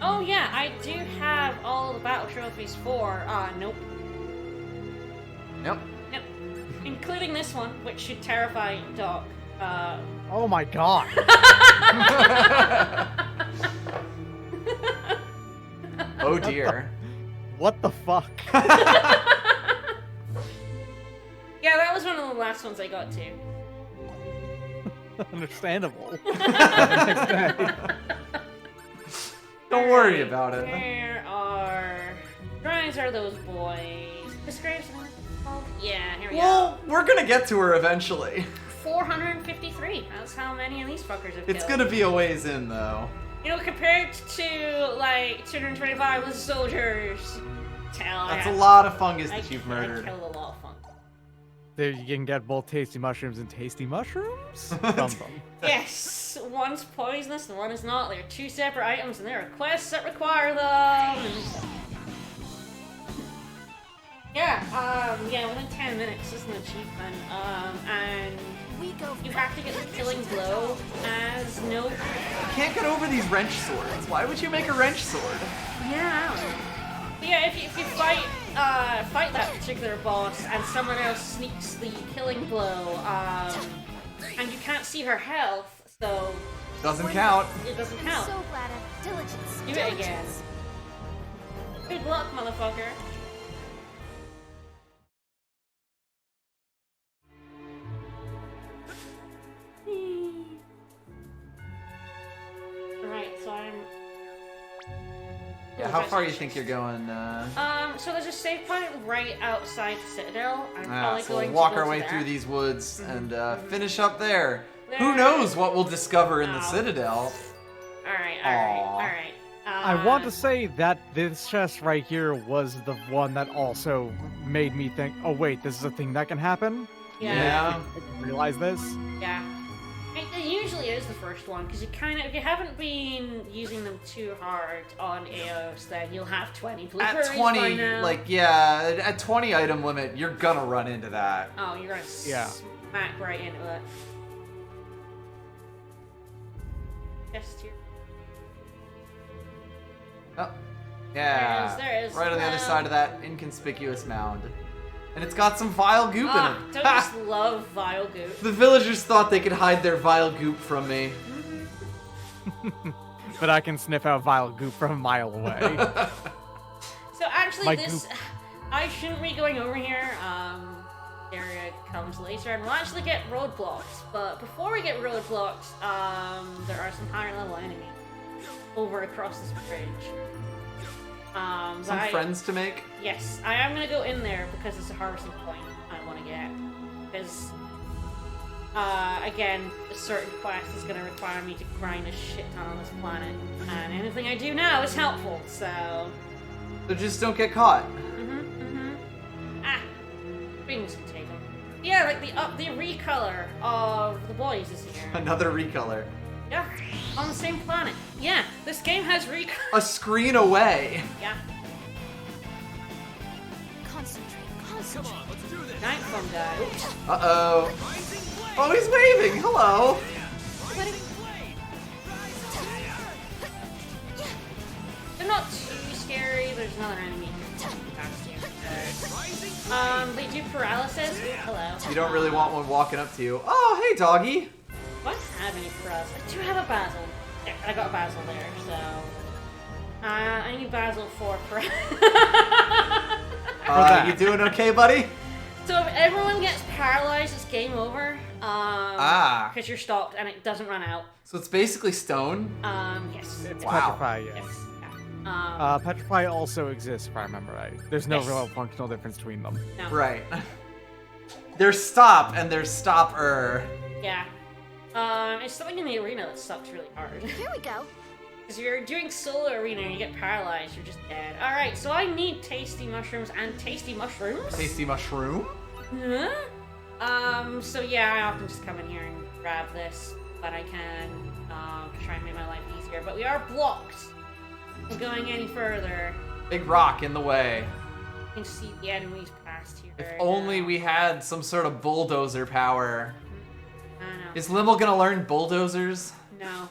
Oh yeah, I do have all the battle trophies for, nope. Yep. Yep. Including this one, which should terrify Doc. Oh my god. Oh dear. What the fuck? Yeah, that was one of the last ones I got to. Understandable. Don't worry about it. Where are... Drawings are those boys. Miss Graves, what it's called? Yeah, here we Well, we're gonna get to her eventually. go. 453. That's how many of these fuckers have It's killed. gonna be a ways in, though. You know, compared to, like, 225 with soldiers. That's a lot of fungus that you've I murdered. killed a lot of fungus. There you can get both tasty mushrooms and tasty mushrooms from them. Yes, one's poisonous and one is not. They're two separate items, and there are quests that require them. Yeah, within 10 minutes is an achievement. And you have to get the killing blow as no. I can't get over these wrench swords. Why would you make a wrench sword? Yeah, I don't know. But yeah, if you fight that particular boss and someone else sneaks the killing blow, and you can't see her health, so Doesn't count. it doesn't count. So glad of diligence. Do it again. Good luck, motherfucker. Alright, so I'm... Yeah, how far do you think you're going? So there's a save point right outside the Citadel. I'm probably So going we'll walk to go our to way there. through these woods and finish up there. There. Who knows what we'll discover in the Oh. Citadel? Alright. I want to say that this chest right here was the one that also made me think, oh wait, this is a thing that can happen? Yeah. I didn't realize this. Yeah. It usually is the first one, because if you haven't been using them too hard on AOs, then you'll have 20 blueberries At by 20, now. at 20 item limit, you're gonna run into that. Oh, you're gonna Yeah. smack right into it. Chest here. Oh, yeah. There is. Right on the other side of that inconspicuous mound. And it's got some vile goop in it. Don't just love vile goop. The villagers thought they could hide their vile goop from me. But I can sniff out vile goop from a mile away. So actually, My this I shouldn't be going over here. Area comes later, and we'll actually get roadblocks. But before we get roadblocks, there are some higher level enemies over across this bridge. Some friends to make? Yes, I am gonna go in there because it's a harvesting point I want to get. Because, again, a certain quest is gonna require me to grind a shit ton on this planet, and anything I do now is helpful. So. So just don't get caught. Ah, rings can take them. Yeah, like the recolor of the boys is here. Another recolor. Yeah, on the same planet. Yeah, this game has recolor. A screen away. Yeah. Concentrate. Come on, let's do this. Night fun guy. Oops. Uh-oh. Oh, he's waving. Hello. They're not too scary. There's another enemy here. They do paralysis. Hello. You don't really want one walking up to you. Oh, hey, doggy. I don't have any paralysis. I do have a basil. Yeah, I got a basil there, so... I need basil for You doing okay, buddy? So if everyone gets paralyzed, it's game over. Because you're stopped and it doesn't run out. So it's basically stone? Yes. It's Wow. Petrify, yes. Yes. Yeah. Petrify also exists, if I remember right. There's no Yes. real functional difference between them. No. Right. There's stop and there's stopper. Yeah. It's something in the arena that sucks really hard. Here we go. Because you're doing solo arena and you get paralyzed, you're just dead. Alright, so I need tasty mushrooms and tasty mushrooms. Tasty mushroom? Huh? So yeah, I often just come in here and grab this, but I can, to try and make my life easier. But we are blocked from going any further. Big rock in the way. You can see the enemies past here. If only we had some sort of bulldozer power. I know. Is Limmel gonna learn bulldozers? No.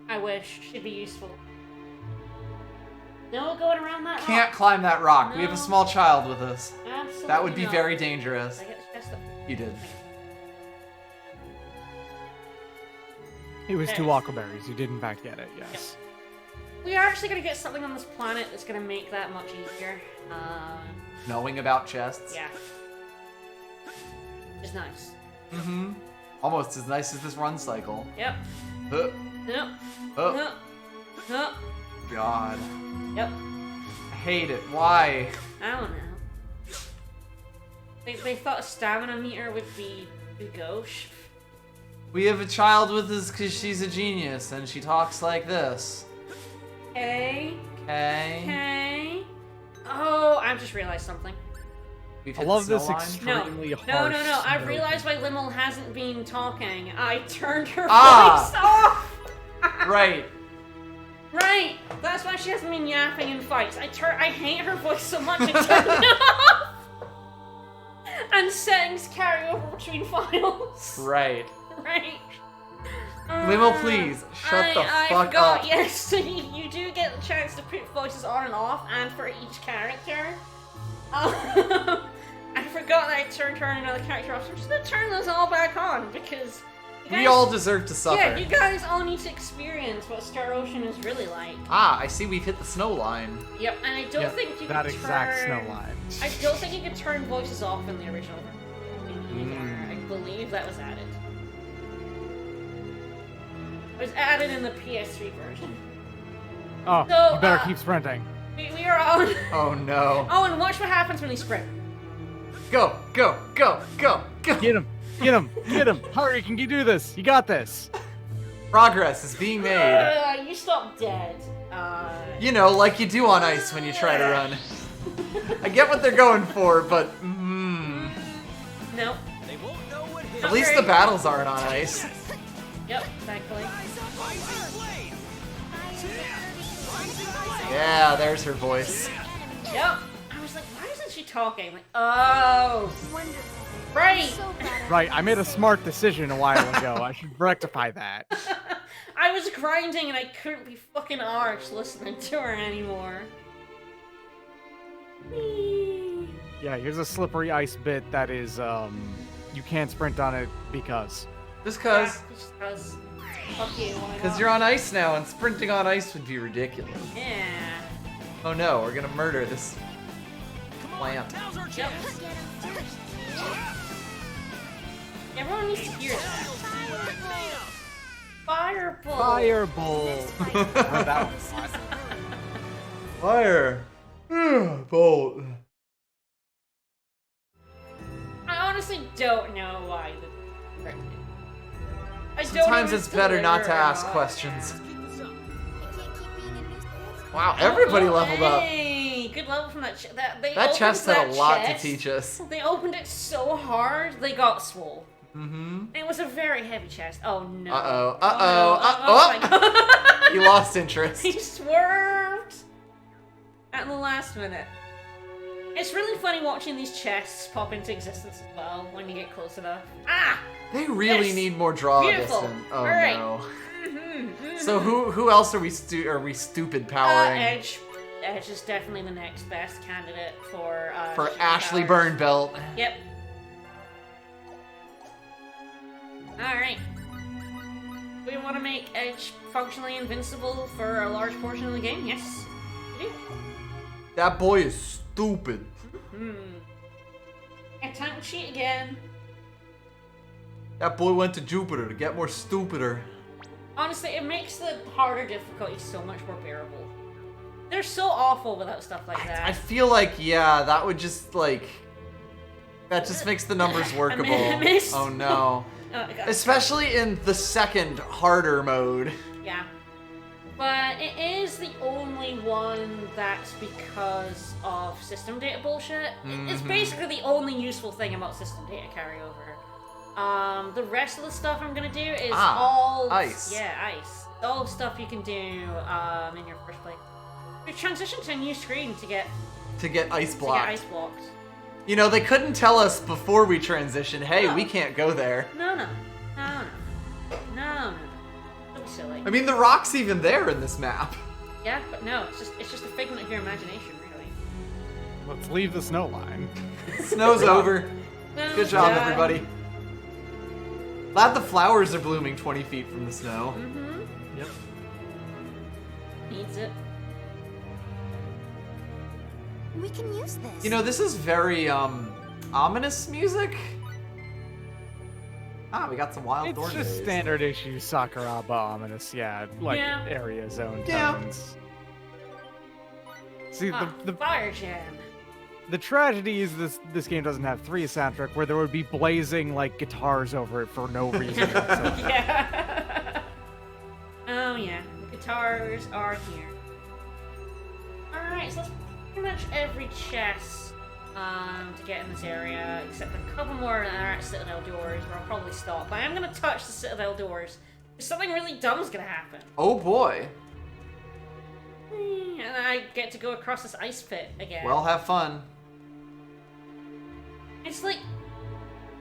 I wish. Should be useful. No going around that Can't rock. climb that rock. We have a No. small child with us. Absolutely That would be not. very dangerous. I get the chest up. You did. It was Yes. 2 aquaberries. You did in fact get it, yes. We are actually going to get something on this planet that's going to make that much easier. Knowing about chests. Yeah. It's nice. Mm-hmm. Almost as nice as this run cycle. Yep. Uh, Yep. Oh. Yep. Yep. God. Yep. I hate it. Why? I don't know. They thought a stamina meter would be too gauche. We have a child with us because she's a genius and she talks like this. Okay. Okay. Okay. Oh, I've just realized something. We've I hit love the this snow line? extremely No, harsh. I've snow. realized why Limmel hasn't been talking. I turned her Ah. voice off! Right. Right! That's why she hasn't been yapping in fights. I hate her voice so much I turned it off! And settings carry over between files. Right. Right. Limo, please, shut the I fuck forgot, up. yes, so you do get the chance to put voices on and off, and for each character. I forgot that I turned her and another character off, so I'm just gonna turn those all back on, because you guys, We all deserve to suffer. Yeah, you guys all need to experience what Star Ocean is really like. Ah, I see we've hit the snow line. Yep, and I don't Yep, think you that can exact turn... snow line. I don't think you could turn voices off in the original. Mm. I believe that was added. It was added in the PS3 version. Oh, So, you better keep sprinting. We are on... Oh no. Oh, and watch what happens when they sprint. Go, go, go, go, go. Get him, get him, get him. Hurry, can you do this? You got this. Progress is being made. You stop dead. You know, like you do on ice when you try to run. I get what they're going for, but No. They won't know what hit. at least the battles aren't on ice. Yep, thankfully. Rising blade. Yeah, there's her voice. Yep. I was like, why isn't she talking? Like, oh. Right. Right, I made a smart decision a while ago. I should rectify that. I was grinding and I couldn't be fucking arsed listening to her anymore. Whee! Yeah, here's a slippery ice bit that is, you can't sprint on it because. Just cause. Yeah, just 'cause. Fuck you, why Because not? you're on ice now, and sprinting on ice would be ridiculous. Yeah. Oh no, we're gonna murder this plant. Now's our Yep. chance. Everyone needs to hear that. Fireball. Fireball. Heard that one a lot. Fire! Bolt. I honestly don't know why the I don't Sometimes even it's better not to deliver ask on questions. I can't keep being a nuisance. Wow, everybody leveled up. Hey, good level from that. They That opened chest had a that lot chest. to teach us. They opened it so hard they got swole. Mm-hmm. It was a very heavy chest. Oh no. Uh-oh, Oh, uh-oh, no. uh-oh. Oh my god. He lost interest. He swerved at the last minute. It's really funny watching these chests pop into existence as well when you get close enough. Ah! They really Yes. need more draw Beautiful. distance. Oh Alright. no. Mm-hmm. So who else are we stupid powering? Edge. Edge is definitely the next best candidate for For super Ashley powers. Burnbelt. Yep. Alright. We want to make Edge functionally invincible for a large portion of the game? Yes. We do. That boy is stupid. Time sheet again. That boy went to Jupiter to get more stupider. Honestly, it makes the harder difficulty so much more bearable. They're so awful without stuff like that. I feel like, yeah, that would just, like... That just makes the numbers workable. missed. Oh no. Oh, God. Especially in the second, harder mode. Yeah. But it is the only one that's because of system data bullshit. It's basically the only useful thing about system data carryover. The rest of the stuff I'm gonna do is all ice. Yeah, ice. All stuff you can do in your first play. You transition to a new screen to get ice to blocked. get ice blocked. You know, they couldn't tell us before we transitioned, hey, No. we can't go there. No. Don't be silly. I mean, the rock's even there in this map. Yeah, but no, it's just a figment of your imagination, really. Let's leave the snow line. Snow's over. Well Good job, done. everybody. Glad the flowers are blooming 20 feet from the snow. Yep. Needs it. We can use this. You know, this is very, ominous music. Ah, we got some wild It's thorn just days. standard issue Sakuraba ominous, yeah, like Yeah. area zone Yeah. tones. See, the Fire Jam. the tragedy is this game doesn't have 3 soundtrack where there would be blazing like guitars over it for no reason whatsoever. Yeah. Oh yeah, the guitars are here. Alright, so that's pretty much every chest to get in this area, except a couple more that are at Citadel doors where I'll probably stop. But I am going to touch the Citadel doors. Something really dumb is going to happen. Oh boy. And I get to go across this ice pit again. Well, have fun. It's like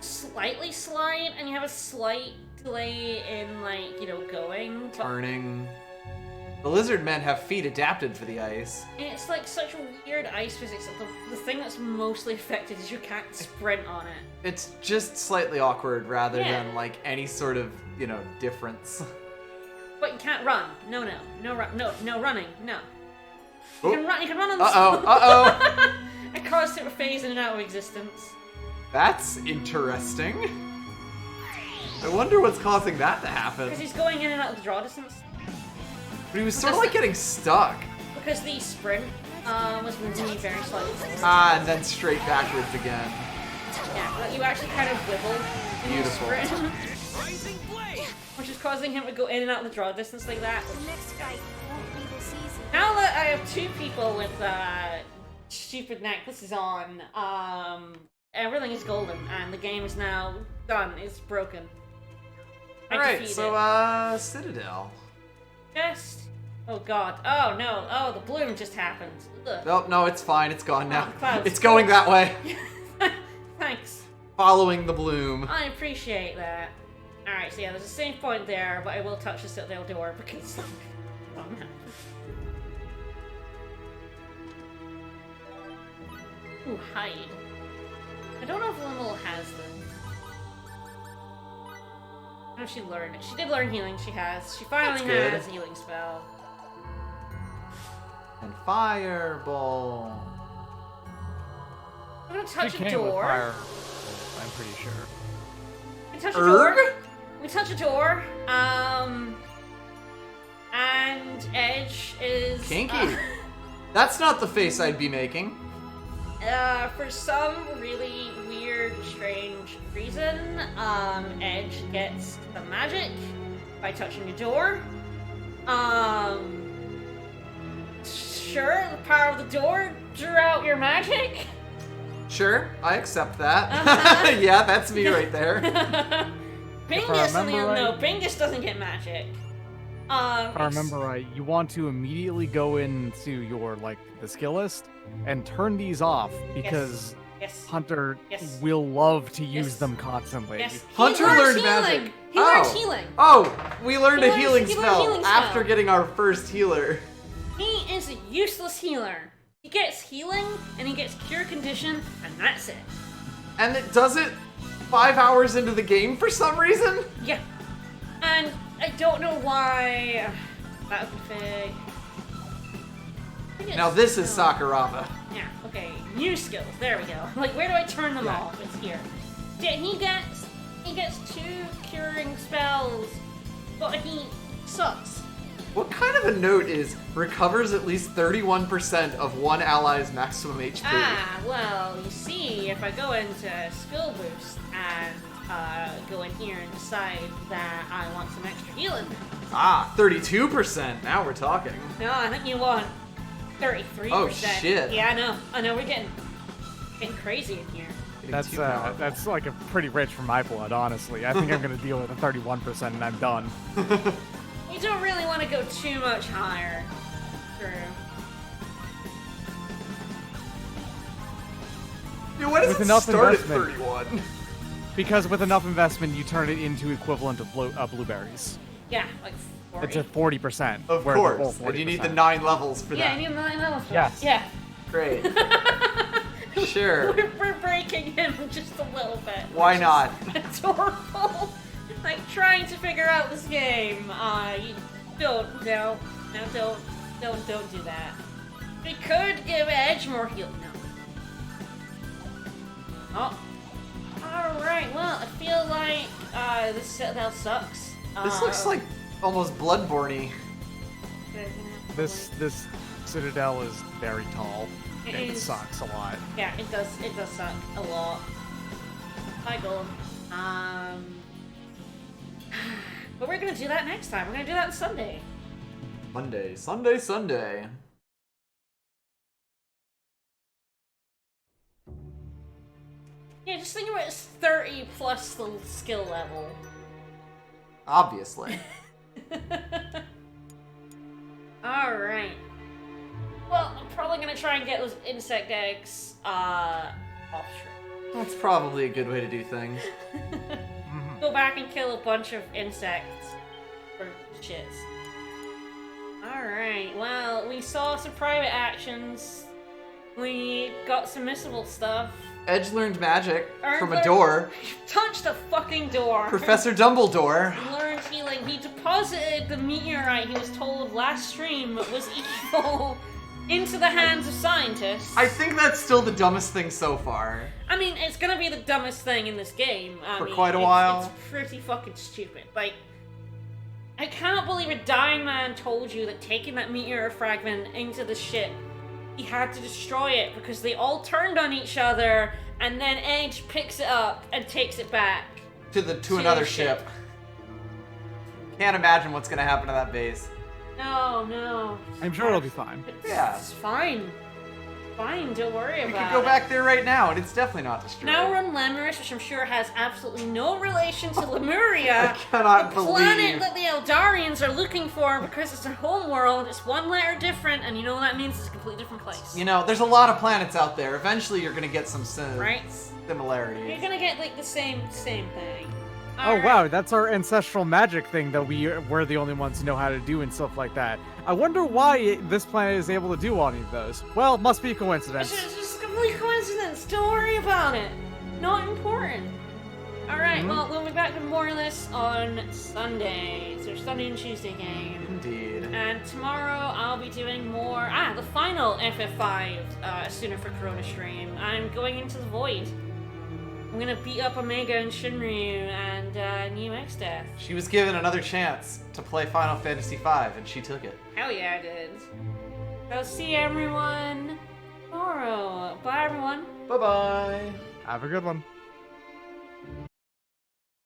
slightly slide, and you have a slight delay in, like, you know, going. Turning. The lizard men have feet adapted for the ice. And it's like such weird ice physics. The thing that's mostly affected is you can't sprint on it. It's just slightly awkward rather Yeah. than like any sort of, you know, difference. But you can't run. No running. No. Oh. You can run on the Uh-oh. A constant phase in and out of existence. That's interesting. I wonder what's causing that to happen. Because he's going in and out of the draw distance. But he was sort of like getting stuck. Because the sprint was moving very slightly. Ah, and then straight backwards again. Yeah, but you actually kind of wibble in Beautiful. the sprint. Which is causing him to go in and out of the draw distance like that. The next guy won't be this easy. Now that I have two people with stupid necklaces on, everything is golden, and the game is now done. It's broken. Alright, so, Citadel. Oh god. Oh no. Oh, the bloom just happened. Ugh. Nope, no, it's fine. It's gone now. Oh, clouds. It's going that way. Thanks. Following the bloom. I appreciate that. Alright, so yeah, there's a save point there, but I will touch the Citadel door because... oh man. Ooh, hide. I don't know if Limel has them. I know she learned it. She did learn healing, she has. She finally has a healing spell. And fireball. I'm gonna touch She a came with door. fire, I'm pretty sure. We touch a door. We touch a door. And Edge is Kinky. That's not the face I'd be making. For some really weird, strange reason, Edge gets the magic by touching a door. Sure, the power of the door drew out your magic. Sure, I accept that. Uh-huh. Yeah, that's me right there. Bingus, on the remember no, right- Bingus doesn't get magic. If I remember right, you want to immediately go into your, like, the skill list and turn these off because Yes. Hunter Yes. will love to use Yes. them constantly. Yes. Hunter He learned healing. magic. He learned healing. Oh, we learned He a learned- healing he learned spell healing spell. after getting our first healer. He is a useless healer. He gets healing, and he gets cure condition, and that's it. And it does it 5 hours into the game for some reason? Yeah. And I don't know why... That would be Now this is Sakuraba. Yeah, okay. New skills. There we go. Like, where do I turn them Yeah. off? It's here. Yeah, he gets 2 curing spells, but he sucks. What kind of a note is recovers at least 31% of one ally's maximum HP? Ah, well, you see, if I go into skill boost and go in here and decide that I want some extra healing. Ah, 32%. Now we're talking. No, I think you want 33%. Oh, shit. Yeah, I know, we're getting crazy in here. That's like a pretty rich for my blood, honestly. I think I'm gonna deal with a 31% and I'm done. You don't really want to go too much higher. True. Dude, why does With it enough start at investment. 31? Because with enough investment, you turn it into equivalent of blueberries. Yeah, like 40. It's at 40%. Of where they're course. both And you need 40%. the 9 levels for Yeah, that. I need 9 levels for Yes. that. Yeah. Great. Sure. We're breaking him just a little bit. Why not? It's horrible. Like, trying to figure out this game. You don't do that. We could give Edge more heal. No. Oh. Alright, well, I feel like this Citadel sucks. This looks like almost Bloodborne-y. This Citadel is very tall. It and it is. sucks a lot. Yeah, it does suck a lot. Hi, Gold. But we're gonna do that next time. We're gonna do that on Sunday. Sunday. just think about it's 30 plus the skill level. Obviously. Alright. Well, I'm probably gonna try and get those insect eggs, off stream. That's probably a good way to do things. Go back and kill a bunch of insects. Or shits. Alright, well, we saw some private actions. We got some missable stuff. Edge learned magic from a Learned- door. Touched the fucking door. Professor Dumbledore. Learned healing. He deposited the meteorite he was told last stream was evil into the hands of scientists. I think that's still the dumbest thing so far. I mean, it's gonna be the dumbest thing in this game. For quite a while. It's pretty fucking stupid. Like, I cannot believe a dying man told you that taking that meteor fragment into the ship, he had to destroy it because they all turned on each other, and then Edge picks it up and takes it back To another ship. Can't imagine what's gonna happen to that base. No. I'm sure it'll be fine. Yeah. It's fine. Fine, don't worry about it. We could go back there right now, and it's definitely not destroyed. Now we're on Lemurish, which I'm sure has absolutely no relation to Lemuria. I cannot the believe. planet that the Eldarians are looking for because it's their home world. It's one letter different, and you know what that means? It's a completely different place. You know, there's a lot of planets out there. Eventually, you're gonna get some Right? similarities. You're gonna get like the same thing. Oh Alright. wow, that's our ancestral magic thing that we're the only ones who know how to do and stuff like that. I wonder why this planet is able to do any of those. Well, must be a coincidence. It's just a complete coincidence. Don't worry about it. Not important. Alright, well, we'll be back with more of this on Sunday. It's our Sunday and Tuesday game. Indeed. And tomorrow I'll be doing more. The final FF5 Sooner for Corona stream. I'm going into the void. I'm gonna beat up Omega and Shinryu and New X-Death. She was given another chance to play Final Fantasy V, and she took it. Hell yeah, I did. I'll see everyone tomorrow. Bye, everyone. Bye-bye. Have a good one.